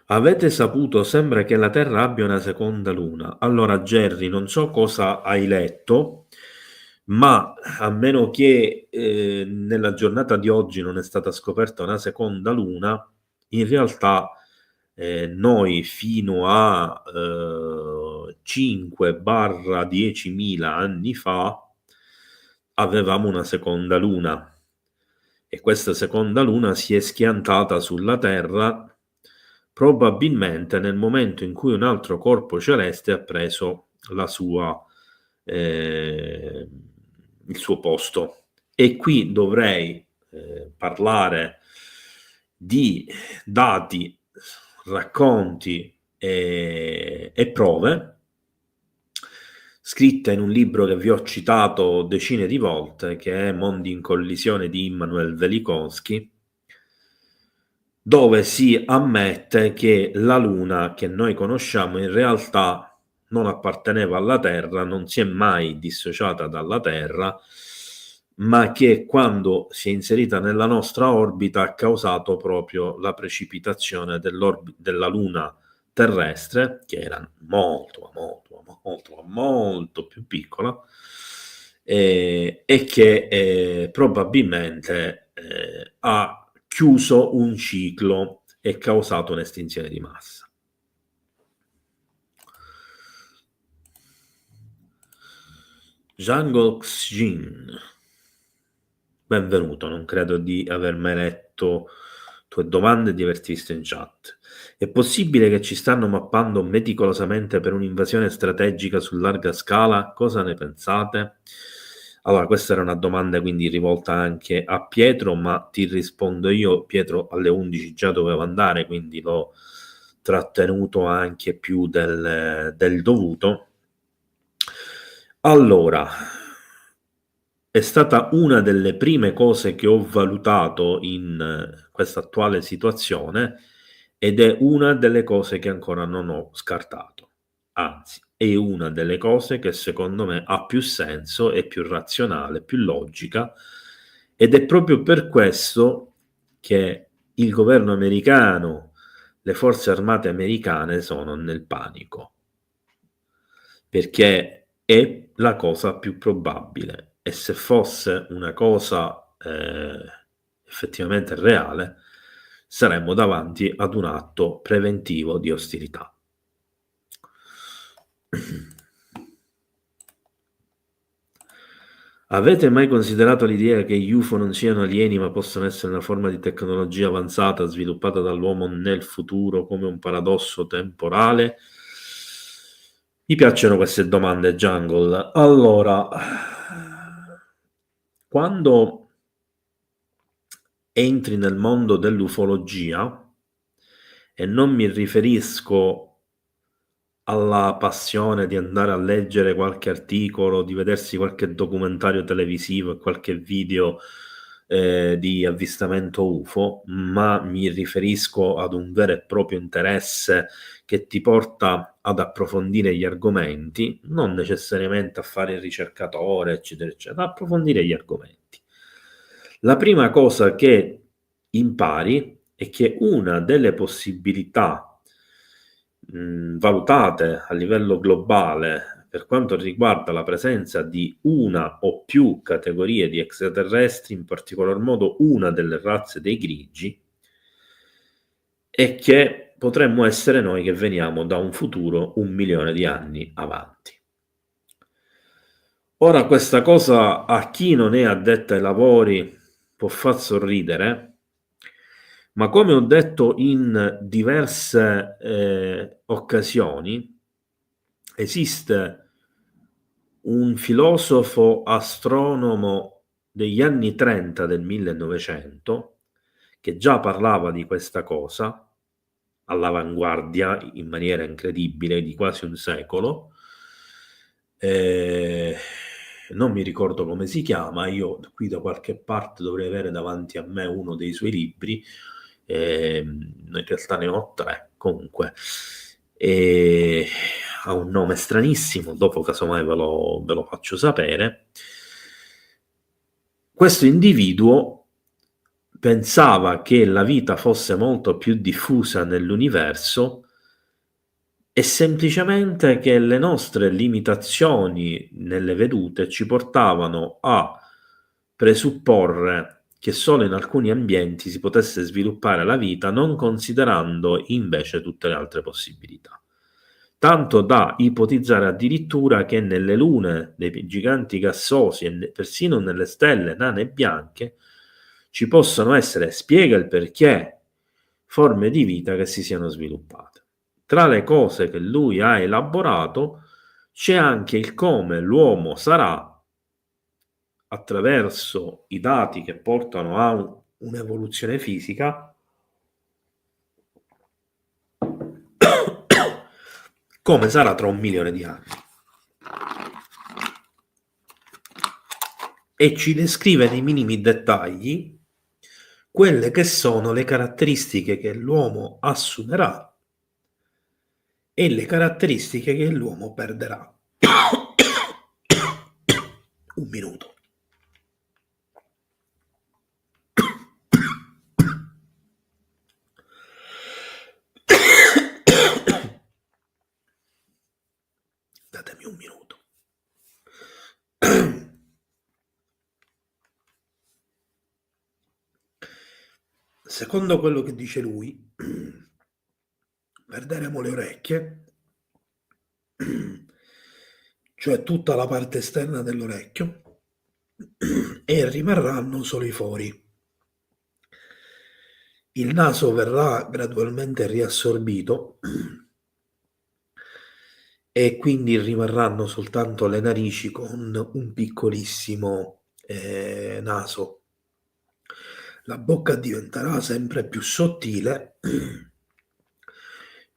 Avete saputo, sembra che la Terra abbia una seconda luna. Allora, Jerry, non so cosa hai letto, ma a meno che nella giornata di oggi non è stata scoperta una seconda luna, in realtà noi fino a 5-10.000 anni fa avevamo una seconda luna, e questa seconda luna si è schiantata sulla Terra probabilmente nel momento in cui un altro corpo celeste ha preso la sua il suo posto. E qui dovrei parlare di dati, racconti e prove scritte in un libro che vi ho citato decine di volte, che è Mondi in collisione di Immanuel Velikovsky, dove si ammette che la Luna che noi conosciamo in realtà non apparteneva alla Terra, non si è mai dissociata dalla Terra, ma che quando si è inserita nella nostra orbita ha causato proprio la precipitazione della Luna terrestre, che era molto più piccola, e che probabilmente ha chiuso un ciclo e causato un'estinzione di massa. Django Xjin, benvenuto, non credo di aver mai letto tue domande e di averti visto in chat. È possibile che ci stanno mappando meticolosamente per un'invasione strategica su larga scala? Cosa ne pensate? Allora, questa era una domanda quindi rivolta anche a Pietro, ma ti rispondo io. Pietro alle 11 già doveva andare, quindi l'ho trattenuto anche più del dovuto. Allora, è stata una delle prime cose che ho valutato in questa attuale situazione ed è una delle cose che ancora non ho scartato. Anzi, è una delle cose che secondo me ha più senso, è più razionale, più logica, ed è proprio per questo che il governo americano, le forze armate americane sono nel panico, perché è la cosa più probabile, e se fosse una cosa effettivamente reale, saremmo davanti ad un atto preventivo di ostilità. Avete mai considerato l'idea che gli UFO non siano alieni ma possono essere una forma di tecnologia avanzata sviluppata dall'uomo nel futuro come un paradosso temporale? Mi piacciono queste domande, Jungle. Allora, quando entri nel mondo dell'ufologia, e non mi riferisco alla passione di andare a leggere qualche articolo, di vedersi qualche documentario televisivo e qualche video di avvistamento UFO, ma mi riferisco ad un vero e proprio interesse che ti porta ad approfondire gli argomenti, non necessariamente a fare il ricercatore, eccetera, eccetera, ad approfondire gli argomenti. La prima cosa che impari è che una delle possibilità valutate a livello globale per quanto riguarda la presenza di una o più categorie di extraterrestri, in particolar modo una delle razze dei grigi, è che potremmo essere noi che veniamo da un futuro 1 milione di anni avanti. Ora, questa cosa a chi non è addetto ai lavori può far sorridere, ma come ho detto in diverse occasioni, esiste un filosofo astronomo degli anni 30 del 1900 che già parlava di questa cosa all'avanguardia in maniera incredibile di quasi un secolo. Non mi ricordo come si chiama, io qui da qualche parte dovrei avere davanti a me uno dei suoi libri, in realtà ne ho 3 comunque, ha un nome stranissimo, dopo casomai ve lo faccio sapere. Questo individuo pensava che la vita fosse molto più diffusa nell'universo e semplicemente che le nostre limitazioni nelle vedute ci portavano a presupporre che solo in alcuni ambienti si potesse sviluppare la vita, non considerando invece tutte le altre possibilità. Tanto da ipotizzare addirittura che nelle lune dei giganti gassosi e persino nelle stelle nane e bianche ci possono essere, spiega il perché, forme di vita che si siano sviluppate. Tra le cose che lui ha elaborato c'è anche il come l'uomo sarà, attraverso i dati che portano a un'evoluzione fisica, come sarà tra 1 milione di anni. E ci descrive nei minimi dettagli quelle che sono le caratteristiche che l'uomo assumerà e le caratteristiche che l'uomo perderà. Un minuto. Datemi un minuto. Secondo quello che dice lui, perderemo le orecchie, cioè tutta la parte esterna dell'orecchio, e rimarranno solo i fori. Il naso verrà gradualmente riassorbito e quindi rimarranno soltanto le narici con un piccolissimo naso. La bocca diventerà sempre più sottile,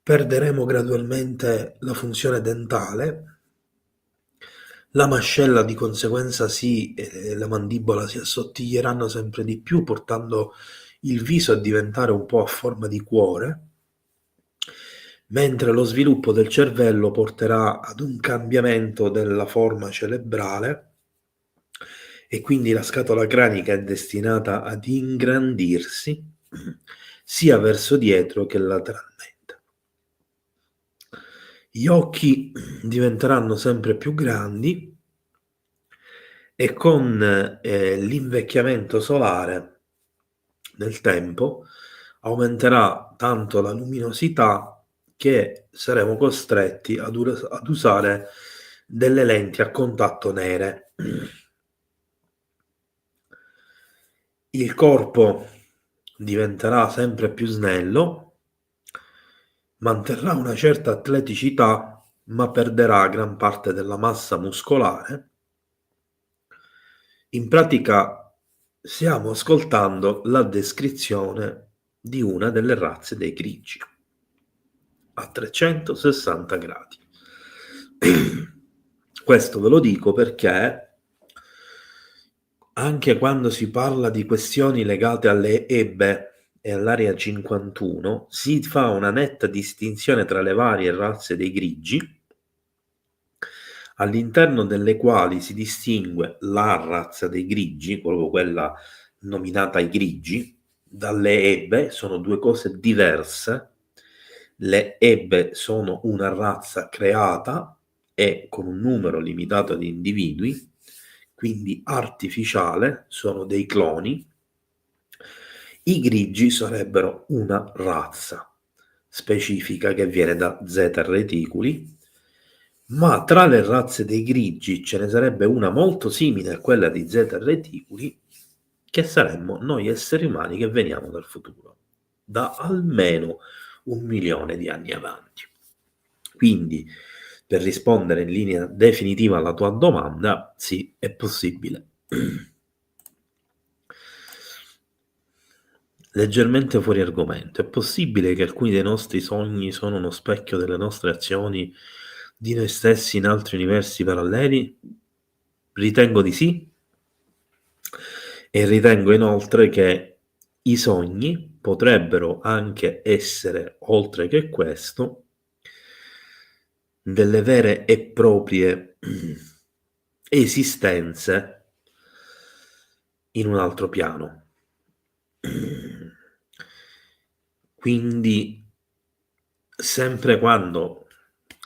perderemo gradualmente la funzione dentale, la mascella di conseguenza la mandibola si assottiglieranno sempre di più, portando il viso a diventare un po' a forma di cuore, mentre lo sviluppo del cervello porterà ad un cambiamento della forma cerebrale e quindi la scatola cranica è destinata ad ingrandirsi sia verso dietro che lateralmente. Gli occhi diventeranno sempre più grandi e con l'invecchiamento solare nel tempo aumenterà tanto la luminosità che saremo costretti ad usare delle lenti a contatto nere. Il corpo diventerà sempre più snello, manterrà una certa atleticità, ma perderà gran parte della massa muscolare. In pratica stiamo ascoltando la descrizione di una delle razze dei grigi a 360 gradi. Questo ve lo dico perché anche quando si parla di questioni legate alle ebbe e all'area 51 si fa una netta distinzione tra le varie razze dei grigi, all'interno delle quali si distingue la razza dei grigi, proprio quella nominata i grigi, dalle ebbe. Sono due cose diverse. Le ebbe sono una razza creata e con un numero limitato di individui, quindi artificiale, sono dei cloni. I grigi sarebbero una razza specifica che viene da zeta reticuli, ma tra le razze dei grigi ce ne sarebbe una molto simile a quella di zeta reticuli, che saremmo noi esseri umani che veniamo dal futuro, da almeno 1 milione di anni avanti. Quindi, per rispondere in linea definitiva alla tua domanda, sì, è possibile. Leggermente fuori argomento, è possibile che alcuni dei nostri sogni sono uno specchio delle nostre azioni di noi stessi in altri universi paralleli? Ritengo di sì, e ritengo inoltre che i sogni potrebbero anche essere, oltre che questo, delle vere e proprie esistenze in un altro piano. Quindi sempre quando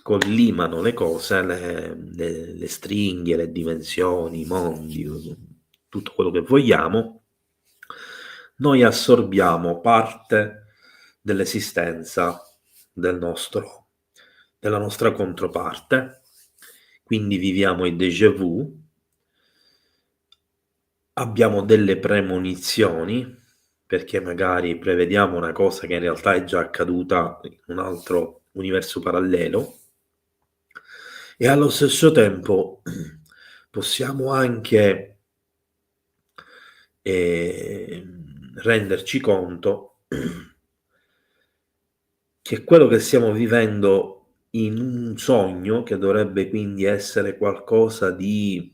collimano le cose, le stringhe, le dimensioni, i mondi, tutto quello che vogliamo, noi assorbiamo parte dell'esistenza della nostra controparte, quindi viviamo i déjà vu, abbiamo delle premonizioni, perché magari prevediamo una cosa che in realtà è già accaduta in un altro universo parallelo, e allo stesso tempo possiamo anche renderci conto che quello che stiamo vivendo in un sogno, che dovrebbe quindi essere qualcosa di,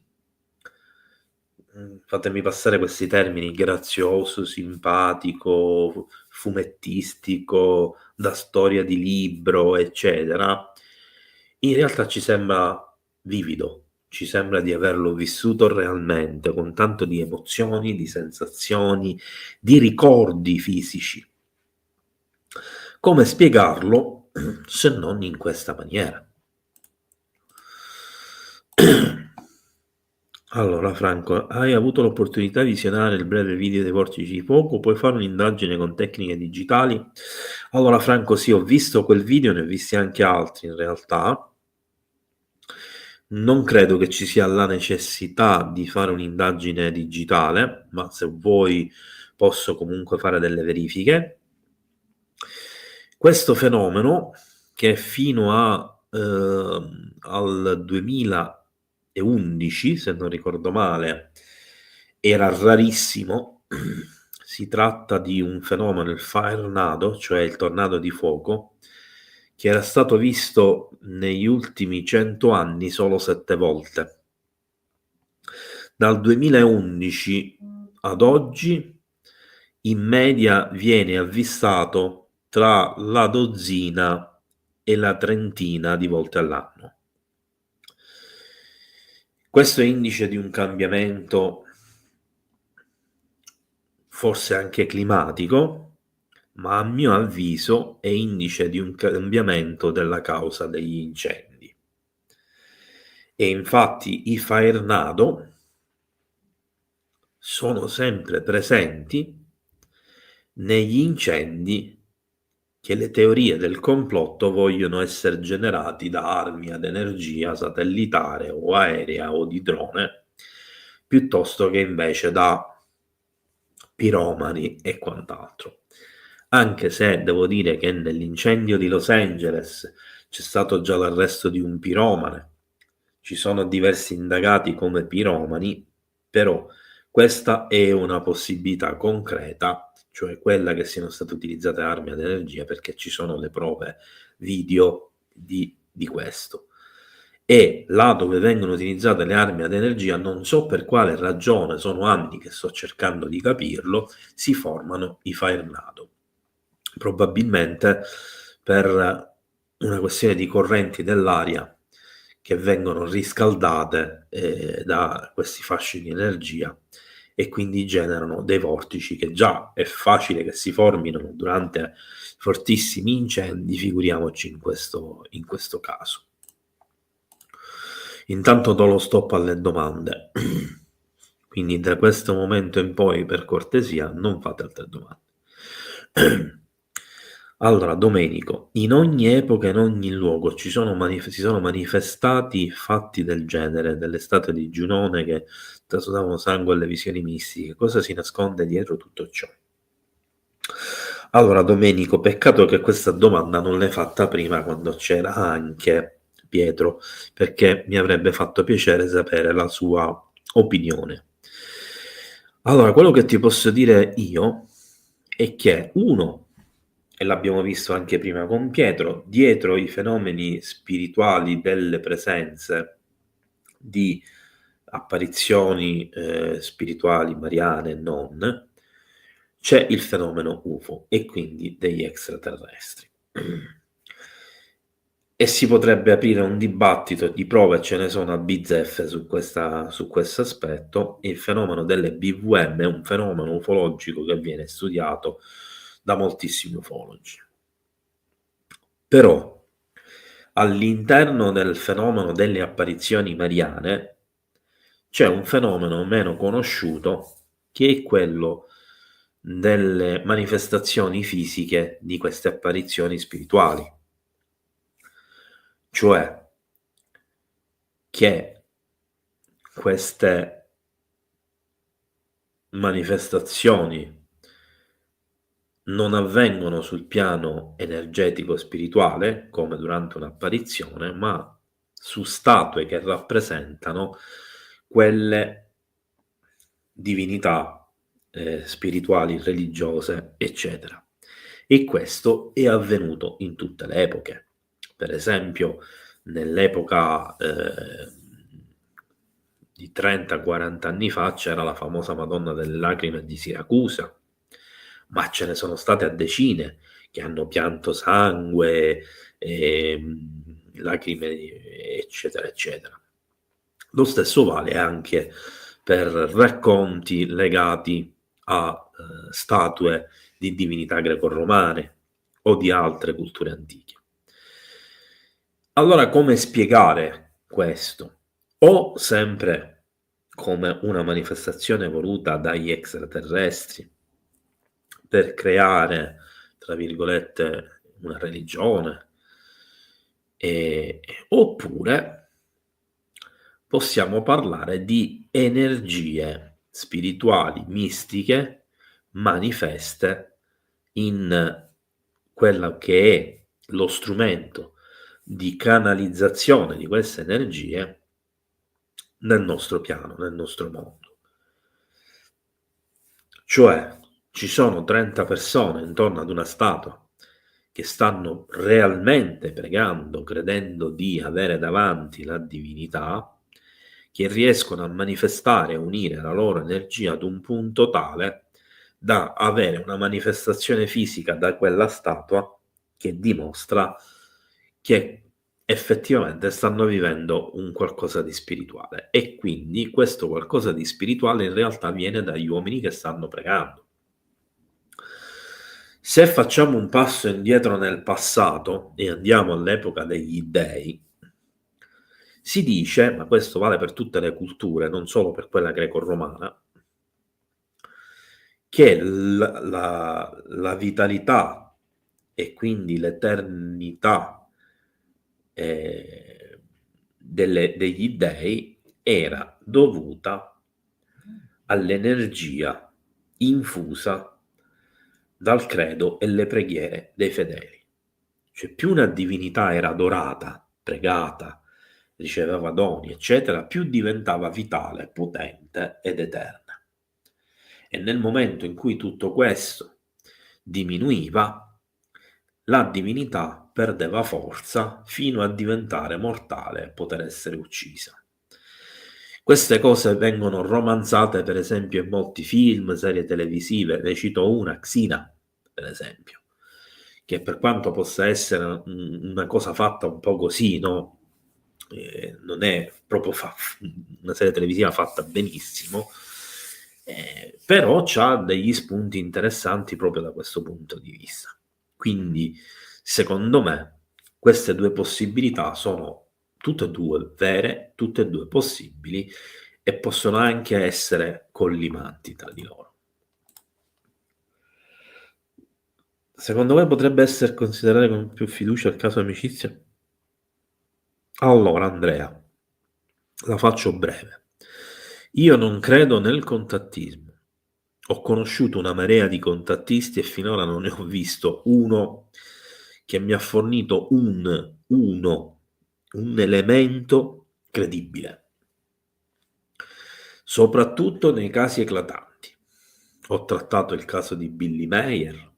fatemi passare questi termini, grazioso, simpatico, fumettistico, da storia di libro, eccetera, in realtà ci sembra vivido, ci sembra di averlo vissuto realmente, con tanto di emozioni, di sensazioni, di ricordi fisici. Come spiegarlo se non in questa maniera? Allora, Franco, hai avuto l'opportunità di visionare il breve video dei vortici di fuoco? Puoi fare un'indagine con tecniche digitali? Allora, Franco, sì, ho visto quel video, ne ho visti anche altri in realtà. Non credo che ci sia la necessità di fare un'indagine digitale, ma se vuoi posso comunque fare delle verifiche. Questo fenomeno, che fino al 2011, se non ricordo male, era rarissimo. Si tratta di un fenomeno, il fire tornado, cioè il tornado di fuoco, che era stato visto negli ultimi 100 anni solo 7 volte. Dal 2011 ad oggi in media viene avvistato tra la dozzina e la trentina di volte all'anno. Questo è indice di un cambiamento forse anche climatico, ma a mio avviso è indice di un cambiamento della causa degli incendi. E infatti i Faernado sono sempre presenti negli incendi che le teorie del complotto vogliono essere generati da armi ad energia satellitare o aerea o di drone, piuttosto che invece da piromani e quant'altro. Anche se devo dire che nell'incendio di Los Angeles c'è stato già l'arresto di un piromane, ci sono diversi indagati come piromani, però questa è una possibilità concreta, cioè quella che siano state utilizzate armi ad energia, perché ci sono le prove video di questo. E là dove vengono utilizzate le armi ad energia, non so per quale ragione, sono anni che sto cercando di capirlo, si formano i Faernado. Probabilmente per una questione di correnti dell'aria che vengono riscaldate da questi fasci di energia e quindi generano dei vortici che già è facile che si formino durante fortissimi incendi, figuriamoci in questo caso. Intanto do lo stop alle domande, quindi da questo momento in poi, per cortesia, non fate altre domande. Allora, Domenico, in ogni epoca, in ogni luogo si sono manifestati fatti del genere, delle statue di Giunone che trasudavano sangue alle visioni mistiche. Cosa si nasconde dietro tutto ciò? Allora, Domenico, peccato che questa domanda non l'hai fatta prima, quando c'era anche Pietro, perché mi avrebbe fatto piacere sapere la sua opinione. Allora, quello che ti posso dire io è che, uno, e l'abbiamo visto anche prima con Pietro, dietro i fenomeni spirituali delle presenze di apparizioni spirituali mariane e non, c'è il fenomeno UFO e quindi degli extraterrestri. E si potrebbe aprire un dibattito di prove, ce ne sono a bizzeffe su questo aspetto. Il fenomeno delle BVM è un fenomeno ufologico che viene studiato da moltissimi ufologi. Però all'interno del fenomeno delle apparizioni mariane c'è un fenomeno meno conosciuto, che è quello delle manifestazioni fisiche di queste apparizioni spirituali. Cioè che queste manifestazioni non avvengono sul piano energetico spirituale come durante un'apparizione, ma su statue che rappresentano quelle divinità spirituali, religiose, eccetera. E questo è avvenuto in tutte le epoche. Per esempio, nell'epoca di 30-40 anni fa c'era la famosa Madonna delle Lacrime di Siracusa, ma ce ne sono state a decine che hanno pianto sangue, lacrime, eccetera, eccetera. Lo stesso vale anche per racconti legati a statue di divinità greco-romane o di altre culture antiche. Allora, come spiegare questo? O sempre come una manifestazione voluta dagli extraterrestri per creare, tra virgolette, una religione, oppure possiamo parlare di energie spirituali, mistiche, manifeste in quello che è lo strumento di canalizzazione di queste energie nel nostro piano, nel nostro mondo. Cioè, ci sono 30 persone intorno ad una statua che stanno realmente pregando, credendo di avere davanti la divinità, che riescono a manifestare e unire la loro energia ad un punto tale da avere una manifestazione fisica da quella statua che dimostra che effettivamente stanno vivendo un qualcosa di spirituale, e quindi questo qualcosa di spirituale in realtà viene dagli uomini che stanno pregando. Se facciamo un passo indietro nel passato e andiamo all'epoca degli dei, si dice, ma questo vale per tutte le culture, non solo per quella greco-romana, che la vitalità e quindi l'eternità degli dei era dovuta all'energia infusa dal credo e le preghiere dei fedeli. Cioè, più una divinità era adorata, pregata, riceveva doni, eccetera, più diventava vitale, potente ed eterna. E nel momento in cui tutto questo diminuiva, la divinità perdeva forza fino a diventare mortale e poter essere uccisa. Queste cose vengono romanzate per esempio in molti film, serie televisive. Ne cito una, Xena, per esempio, che per quanto possa essere una cosa fatta un po' così, no? Non è proprio una serie televisiva fatta benissimo, però c'ha degli spunti interessanti proprio da questo punto di vista. Quindi, secondo me, queste due possibilità sono tutte e due vere, tutte e due possibili, e possono anche essere collimanti tra di loro. Secondo me potrebbe essere considerato con più fiducia il caso amicizia? Allora, Andrea, la faccio breve. Io non credo nel contattismo. Ho conosciuto una marea di contattisti e finora non ne ho visto uno che mi ha fornito un elemento credibile, soprattutto nei casi eclatanti. Ho trattato il caso di Billy Mayer,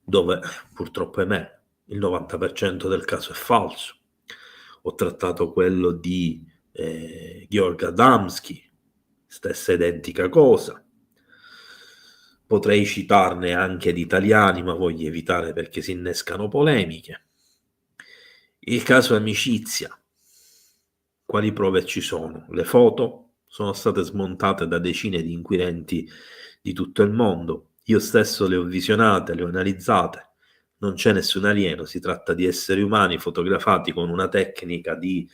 dove purtroppo il 90% del caso è falso. Ho trattato quello di Georg Adamski, stessa identica cosa. Potrei citarne anche di italiani, ma voglio evitare perché si innescano polemiche. Il caso amicizia. Quali prove ci sono? Le foto sono state smontate da decine di inquirenti di tutto il mondo. Io stesso le ho visionate, le ho analizzate. Non c'è nessun alieno, si tratta di esseri umani fotografati con una tecnica di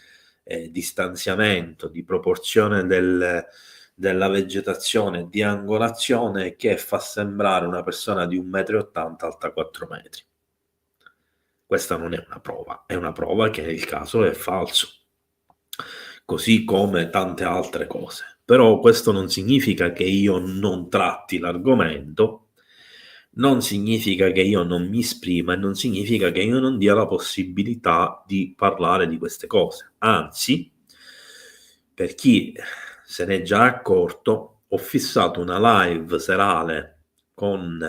distanziamento, di proporzione della vegetazione, di angolazione che fa sembrare una persona di 1,80 m alta 4 metri. Questa non è una prova, è una prova che il caso è falso, così come tante altre cose. Però questo non significa che io non tratti l'argomento, non significa che io non mi esprima e non significa che io non dia la possibilità di parlare di queste cose. Anzi, per chi se n'è già accorto, ho fissato una live serale con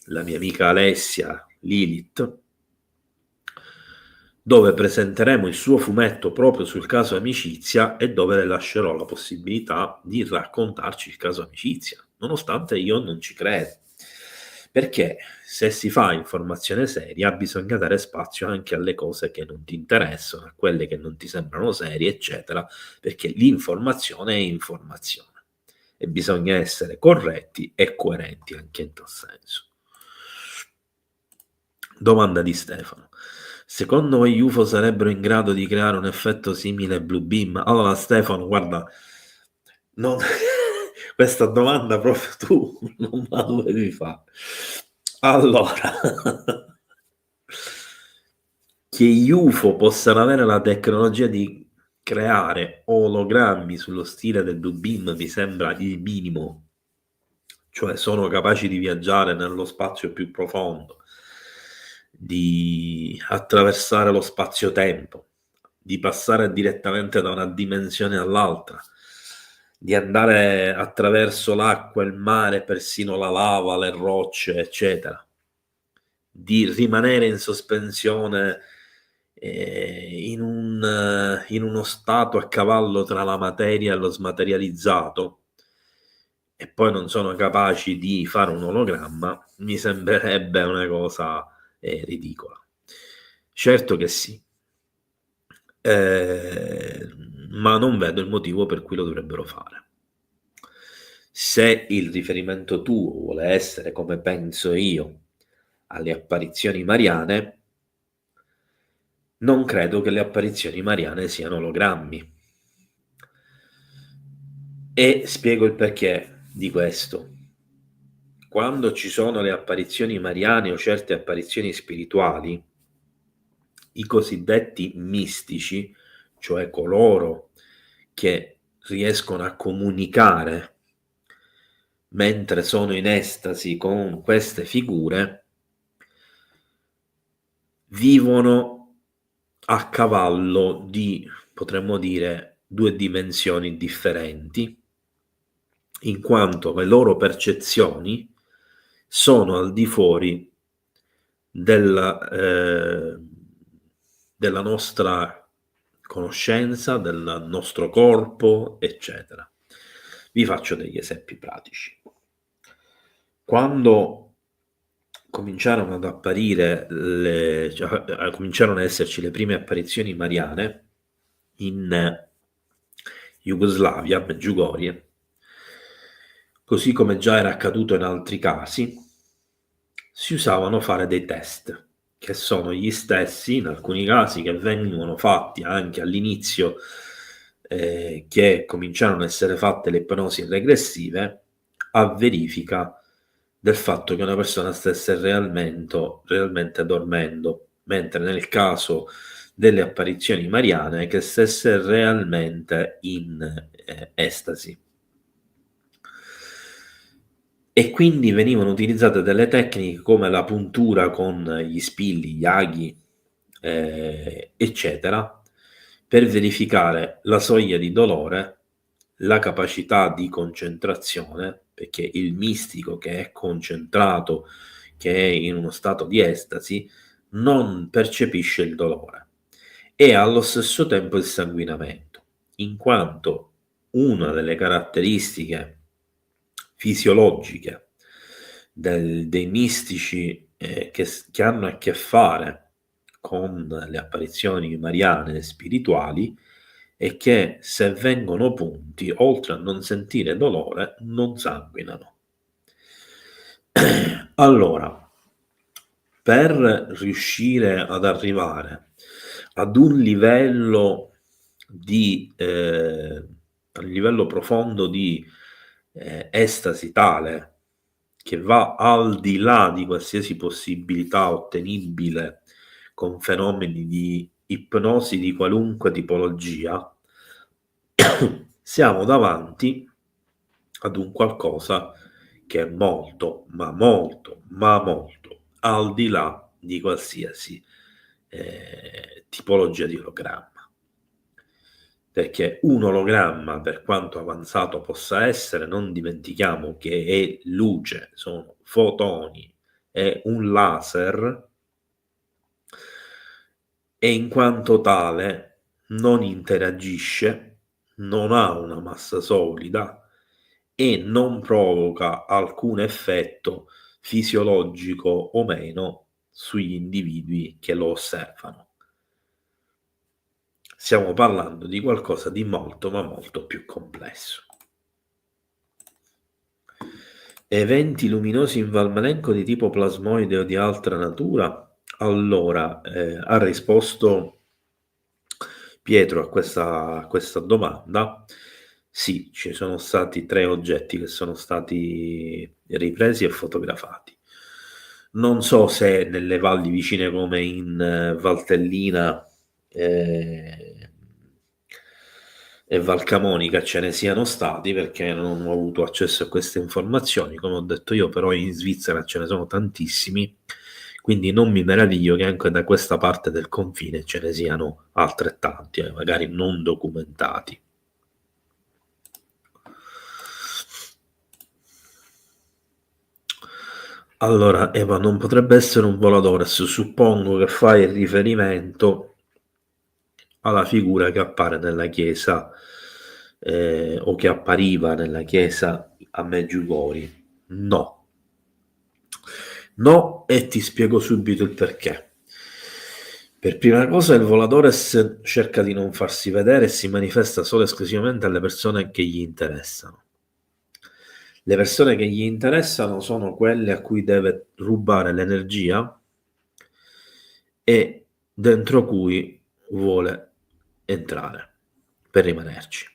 la mia amica Alessia Lilith, dove presenteremo il suo fumetto proprio sul caso amicizia e dove le lascerò la possibilità di raccontarci il caso amicizia, nonostante io non ci credo. Perché se si fa informazione seria bisogna dare spazio anche alle cose che non ti interessano, a quelle che non ti sembrano serie, eccetera, perché l'informazione è informazione e bisogna essere corretti e coerenti anche in tal senso. Domanda di Stefano. Secondo voi gli UFO sarebbero in grado di creare un effetto simile ai Blue Beam? Allora Stefano, guarda, questa domanda proprio tu non la dovevi fare. Allora, che gli UFO possano avere la tecnologia di creare ologrammi sullo stile del Blue Beam mi sembra il minimo, cioè sono capaci di viaggiare nello spazio più profondo, di attraversare lo spazio-tempo, di passare direttamente da una dimensione all'altra. di andare attraverso l'acqua, il mare, persino la lava, le rocce, eccetera, di rimanere in sospensione in uno stato a cavallo tra la materia e lo smaterializzato, e poi non sono capaci di fare un ologramma, mi sembrerebbe una cosa ridicola. Certo che sì, ma non vedo il motivo per cui lo dovrebbero fare. Se il riferimento tuo vuole essere, come penso io, alle apparizioni mariane, non credo che le apparizioni mariane siano ologrammi. E spiego il perché di questo. Quando ci sono le apparizioni mariane o certe apparizioni spirituali, i cosiddetti mistici, cioè coloro che riescono a comunicare mentre sono in estasi con queste figure, vivono a cavallo di, potremmo dire, due dimensioni differenti, in quanto le loro percezioni sono al di fuori della nostra conoscenza, del nostro corpo, eccetera. Vi faccio degli esempi pratici. Quando cominciarono ad apparire cominciarono ad esserci le prime apparizioni mariane in Jugoslavia, Medjugorje, così come già era accaduto in altri casi, si usavano fare dei test, che sono gli stessi, in alcuni casi, che venivano fatti anche all'inizio, che cominciarono a essere fatte le ipnosi regressive, a verifica del fatto che una persona stesse realmente dormendo, mentre nel caso delle apparizioni mariane che stesse realmente in estasi. E quindi venivano utilizzate delle tecniche come la puntura con gli spilli, gli aghi, eccetera, per verificare la soglia di dolore, la capacità di concentrazione, perché il mistico che è concentrato, che è in uno stato di estasi, non percepisce il dolore, e allo stesso tempo il sanguinamento, in quanto una delle caratteristiche fisiologiche dei mistici che hanno a che fare con le apparizioni mariane e spirituali è che se vengono punti, oltre a non sentire dolore, non sanguinano. Allora, per riuscire ad arrivare ad un livello profondo di estasi tale che va al di là di qualsiasi possibilità ottenibile con fenomeni di ipnosi di qualunque tipologia, siamo davanti ad un qualcosa che è molto, ma molto, ma molto al di là di qualsiasi tipologia di ologramma. Perché un ologramma, per quanto avanzato possa essere, non dimentichiamo che è luce, sono fotoni, è un laser, e in quanto tale non interagisce, non ha una massa solida e non provoca alcun effetto fisiologico o meno sugli individui che lo osservano. Stiamo parlando di qualcosa di molto, ma molto più complesso. Eventi luminosi in Valmalenco di tipo plasmoide o di altra natura? Allora, ha risposto Pietro a questa domanda. Sì, ci sono stati 3 oggetti che sono stati ripresi e fotografati. Non so se nelle valli vicine come in Valtellina e Valcamonica ce ne siano stati, perché non ho avuto accesso a queste informazioni. Come ho detto io, però in Svizzera ce ne sono tantissimi, quindi non mi meraviglio che anche da questa parte del confine ce ne siano altrettanti, magari non documentati. Allora, Eva, non potrebbe essere un voladores, suppongo che fai riferimento alla figura che appare nella chiesa o che appariva nella chiesa a Medjugorje. No, e ti spiego subito il perché. Per prima cosa il voladores cerca di non farsi vedere e si manifesta solo e esclusivamente alle persone che gli interessano. Le persone che gli interessano sono quelle a cui deve rubare l'energia e dentro cui vuole entrare per rimanerci.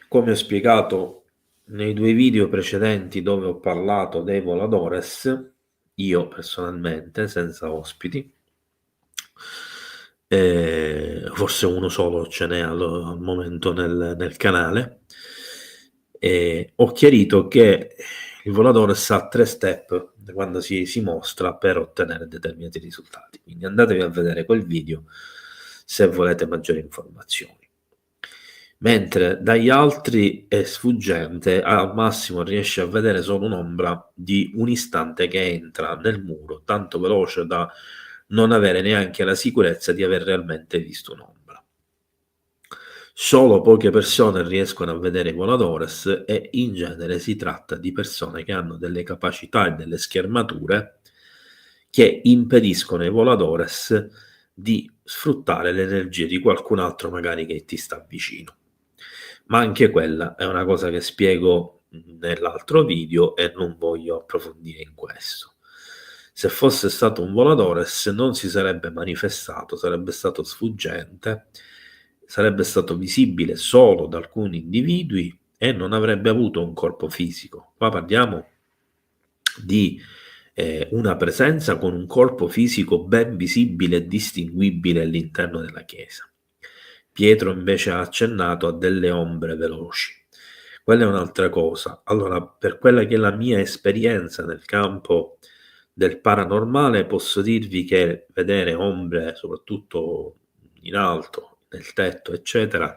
Come ho spiegato nei 2 video precedenti dove ho parlato dei voladores, io personalmente, senza ospiti, forse uno solo ce n'è al momento nel canale, ho chiarito che il voladores ha 3 step quando si mostra per ottenere determinati risultati, quindi andatevi a vedere quel video se volete maggiori informazioni. Mentre dagli altri è sfuggente, al massimo riesce a vedere solo un'ombra di un istante che entra nel muro, tanto veloce da non avere neanche la sicurezza di aver realmente visto un'ombra. Solo poche persone riescono a vedere i voladores e in genere si tratta di persone che hanno delle capacità e delle schermature che impediscono ai voladores di sfruttare le energie di qualcun altro magari che ti sta vicino. Ma anche quella è una cosa che spiego nell'altro video e non voglio approfondire in questo. Se fosse stato un voladores non si sarebbe manifestato, sarebbe stato sfuggente, sarebbe stato visibile solo da alcuni individui e non avrebbe avuto un corpo fisico. Qua parliamo di una presenza con un corpo fisico ben visibile e distinguibile all'interno della chiesa. Pietro invece ha accennato a delle ombre veloci. Quella è un'altra cosa. Allora, per quella che è la mia esperienza nel campo del paranormale, posso dirvi che vedere ombre, soprattutto in alto, nel tetto, eccetera,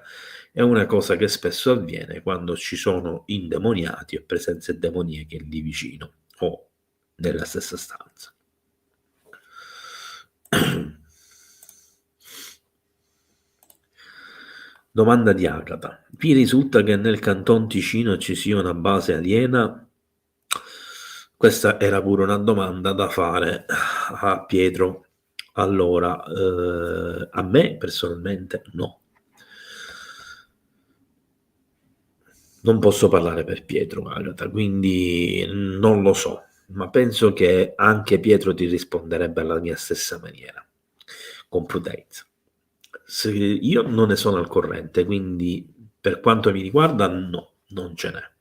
è una cosa che spesso avviene quando ci sono indemoniati o presenze demoniache lì vicino o nella stessa stanza. Domanda di Agata. Vi risulta che nel Canton Ticino ci sia una base aliena? Questa era pure una domanda da fare a Pietro. Allora, a me personalmente no. Non posso parlare per Pietro, Agata, quindi non lo so, ma penso che anche Pietro ti risponderebbe alla mia stessa maniera, con prudenza. Io non ne sono al corrente, quindi per quanto mi riguarda no, non ce n'è.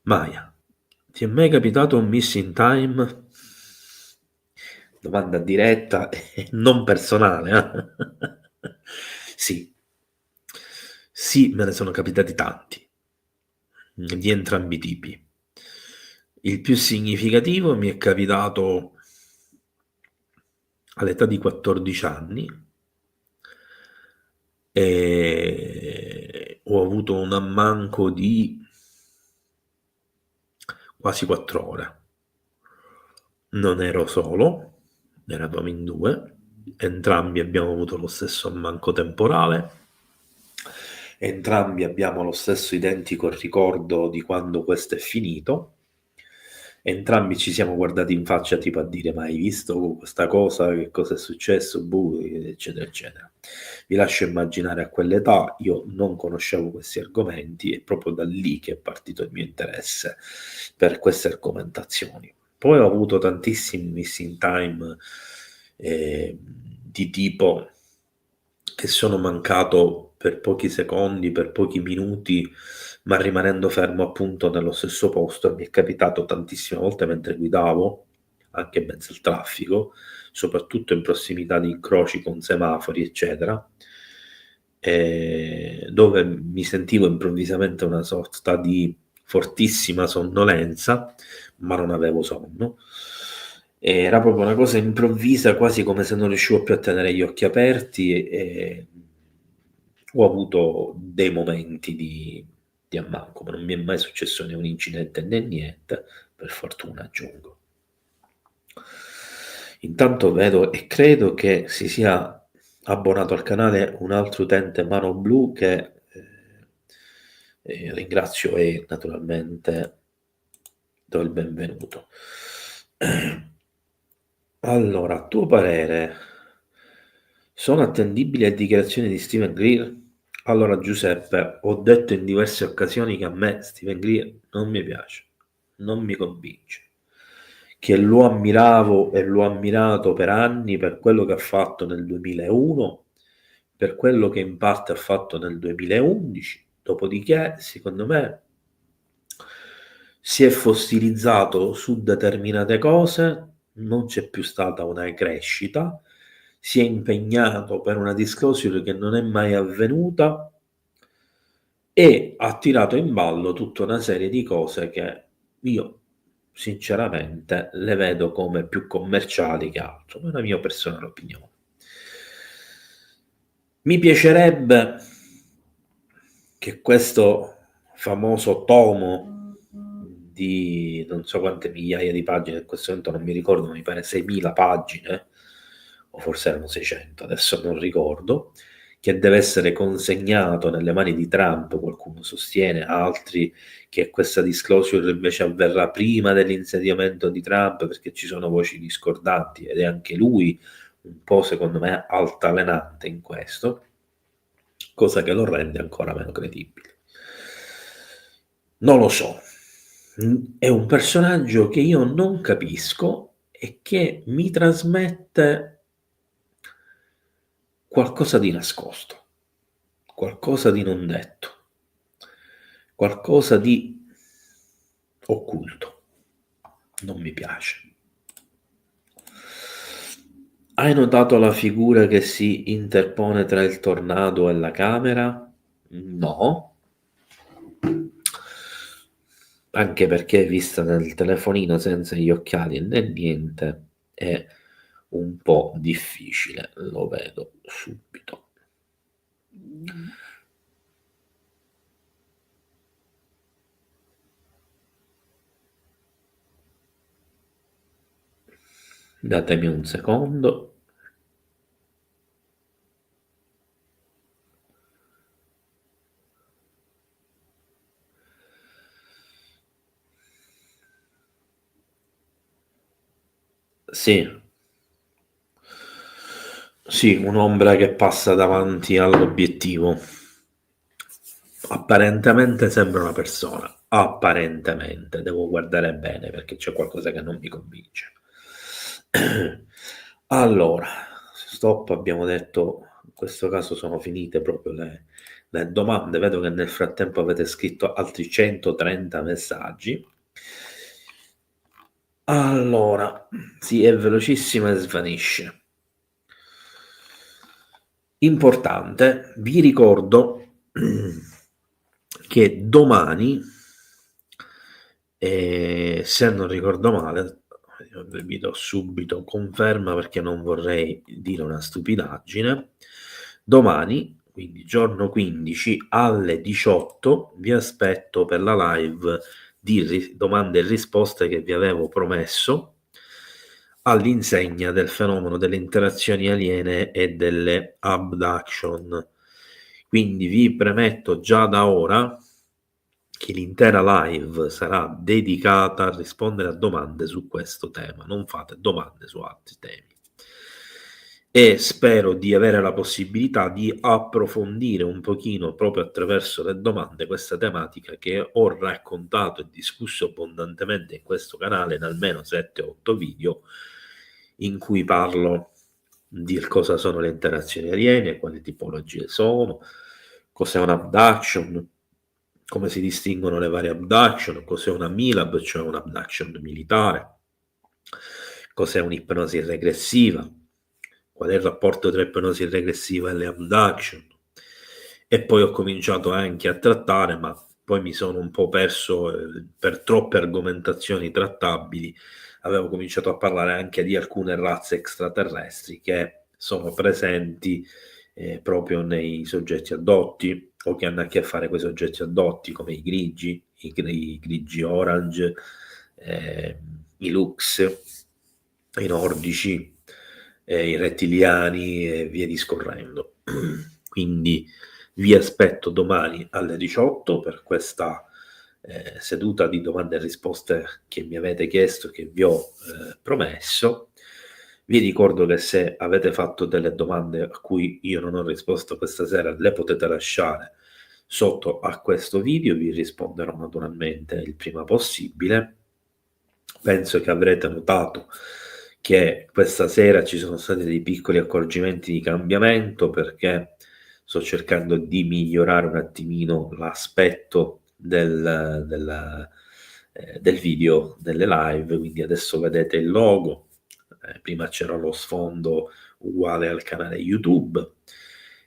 Maya, ti è mai capitato un missing time? Domanda diretta e non personale. Sì, me ne sono capitati tanti, di entrambi i tipi. Il più significativo mi è capitato all'età di 14 anni e ho avuto un ammanco di quasi 4 ore. Non ero solo, eravamo in 2, entrambi abbiamo avuto lo stesso ammanco temporale, entrambi abbiamo lo stesso identico ricordo di quando questo è finito. Entrambi ci siamo guardati in faccia tipo a dire: ma hai visto questa cosa, che cosa è successo, eccetera eccetera. Vi lascio immaginare, a quell'età io non conoscevo questi argomenti, è proprio da lì che è partito il mio interesse per queste argomentazioni. Poi ho avuto tantissimi missing time di tipo che sono mancato per pochi secondi, per pochi minuti, ma rimanendo fermo appunto nello stesso posto. Mi è capitato tantissime volte mentre guidavo, anche in mezzo al traffico, soprattutto in prossimità di incroci con semafori, eccetera, dove mi sentivo improvvisamente una sorta di fortissima sonnolenza, ma non avevo sonno. Era proprio una cosa improvvisa, quasi come se non riuscivo più a tenere gli occhi aperti, e ho avuto dei momenti morti a manco, ma non mi è mai successo né un incidente né niente, per fortuna aggiungo. Intanto vedo e credo che si sia abbonato al canale un altro utente Mano Blu che ringrazio e naturalmente do il benvenuto. Allora, a tuo parere sono attendibili le dichiarazioni di Steven Greer? Allora Giuseppe, ho detto in diverse occasioni che a me Steven Greer non mi piace, non mi convince, che lo ammiravo e l'ho ammirato per anni per quello che ha fatto nel 2001, per quello che in parte ha fatto nel 2011, dopodiché secondo me si è fossilizzato su determinate cose, non c'è più stata una crescita, si è impegnato per una disclosure che non è mai avvenuta e ha tirato in ballo tutta una serie di cose che io sinceramente le vedo come più commerciali che altro, ma è una mia personale opinione. Mi piacerebbe che questo famoso tomo di non so quante migliaia di pagine, in questo momento non mi ricordo, mi pare 6.000 pagine, o forse erano 600, adesso non ricordo, che deve essere consegnato nelle mani di Trump, qualcuno sostiene, altri che questa disclosure invece avverrà prima dell'insediamento di Trump perché ci sono voci discordanti ed è anche lui un po' secondo me altalenante in questo, cosa che lo rende ancora meno credibile. Non lo so, è un personaggio che io non capisco e che mi trasmette qualcosa di nascosto, qualcosa di non detto, qualcosa di occulto. Non mi piace. Hai notato la figura che si interpone tra il tornado e la camera? No. Anche perché vista nel telefonino senza gli occhiali né niente è un po' difficile, lo vedo subito. Datemi un secondo. Sì, un'ombra che passa davanti all'obiettivo. Apparentemente sembra una persona, apparentemente, devo guardare bene perché c'è qualcosa che non mi convince. Allora, stop, abbiamo detto, in questo caso sono finite proprio le domande, vedo che nel frattempo avete scritto altri 130 messaggi. Allora, sì, è velocissima e svanisce. Importante, vi ricordo che domani, se non ricordo male, vi do subito conferma perché non vorrei dire una stupidaggine, domani, quindi giorno 15 alle 18, vi aspetto per la live di domande e risposte che vi avevo promesso all'insegna del fenomeno delle interazioni aliene e delle abduction. Quindi vi premetto già da ora che l'intera live sarà dedicata a rispondere a domande su questo tema, non fate domande su altri temi. E spero di avere la possibilità di approfondire un pochino proprio attraverso le domande questa tematica che ho raccontato e discusso abbondantemente in questo canale in almeno 7-8 video in cui parlo di cosa sono le interazioni aliene, quali tipologie sono, cos'è un abduction, come si distinguono le varie abduction, cos'è una MILAB, cioè un abduction militare, cos'è un'ipnosi regressiva, qual è il rapporto tra ipnosi regressiva e le abduction. E poi ho cominciato anche a trattare, ma poi mi sono un po' perso per troppe argomentazioni trattabili, avevo cominciato a parlare anche di alcune razze extraterrestri che sono presenti proprio nei soggetti addotti, o che hanno a che fare con i soggetti addotti come i grigi, i grigi orange, i lux, i nordici, i rettiliani e via discorrendo. Quindi vi aspetto domani alle 18 per questa seduta di domande e risposte che mi avete chiesto, che vi ho promesso. Vi ricordo che se avete fatto delle domande a cui io non ho risposto questa sera, le potete lasciare sotto a questo video, vi risponderò naturalmente il prima possibile. Penso che avrete notato che questa sera ci sono stati dei piccoli accorgimenti di cambiamento, perché sto cercando di migliorare un attimino l'aspetto del video delle live, quindi adesso vedete il logo, prima c'era lo sfondo uguale al canale YouTube,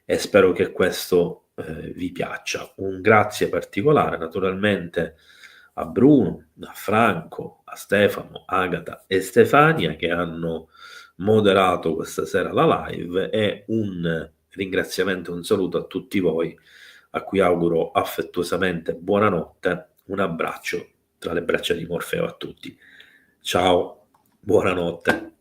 e spero che questo vi piaccia. Un grazie particolare naturalmente a Bruno, a Franco, a Stefano, Agata e Stefania che hanno moderato questa sera la live, e un ringraziamento e un saluto a tutti voi a cui auguro affettuosamente buonanotte, un abbraccio tra le braccia di Morfeo a tutti. Ciao, buonanotte.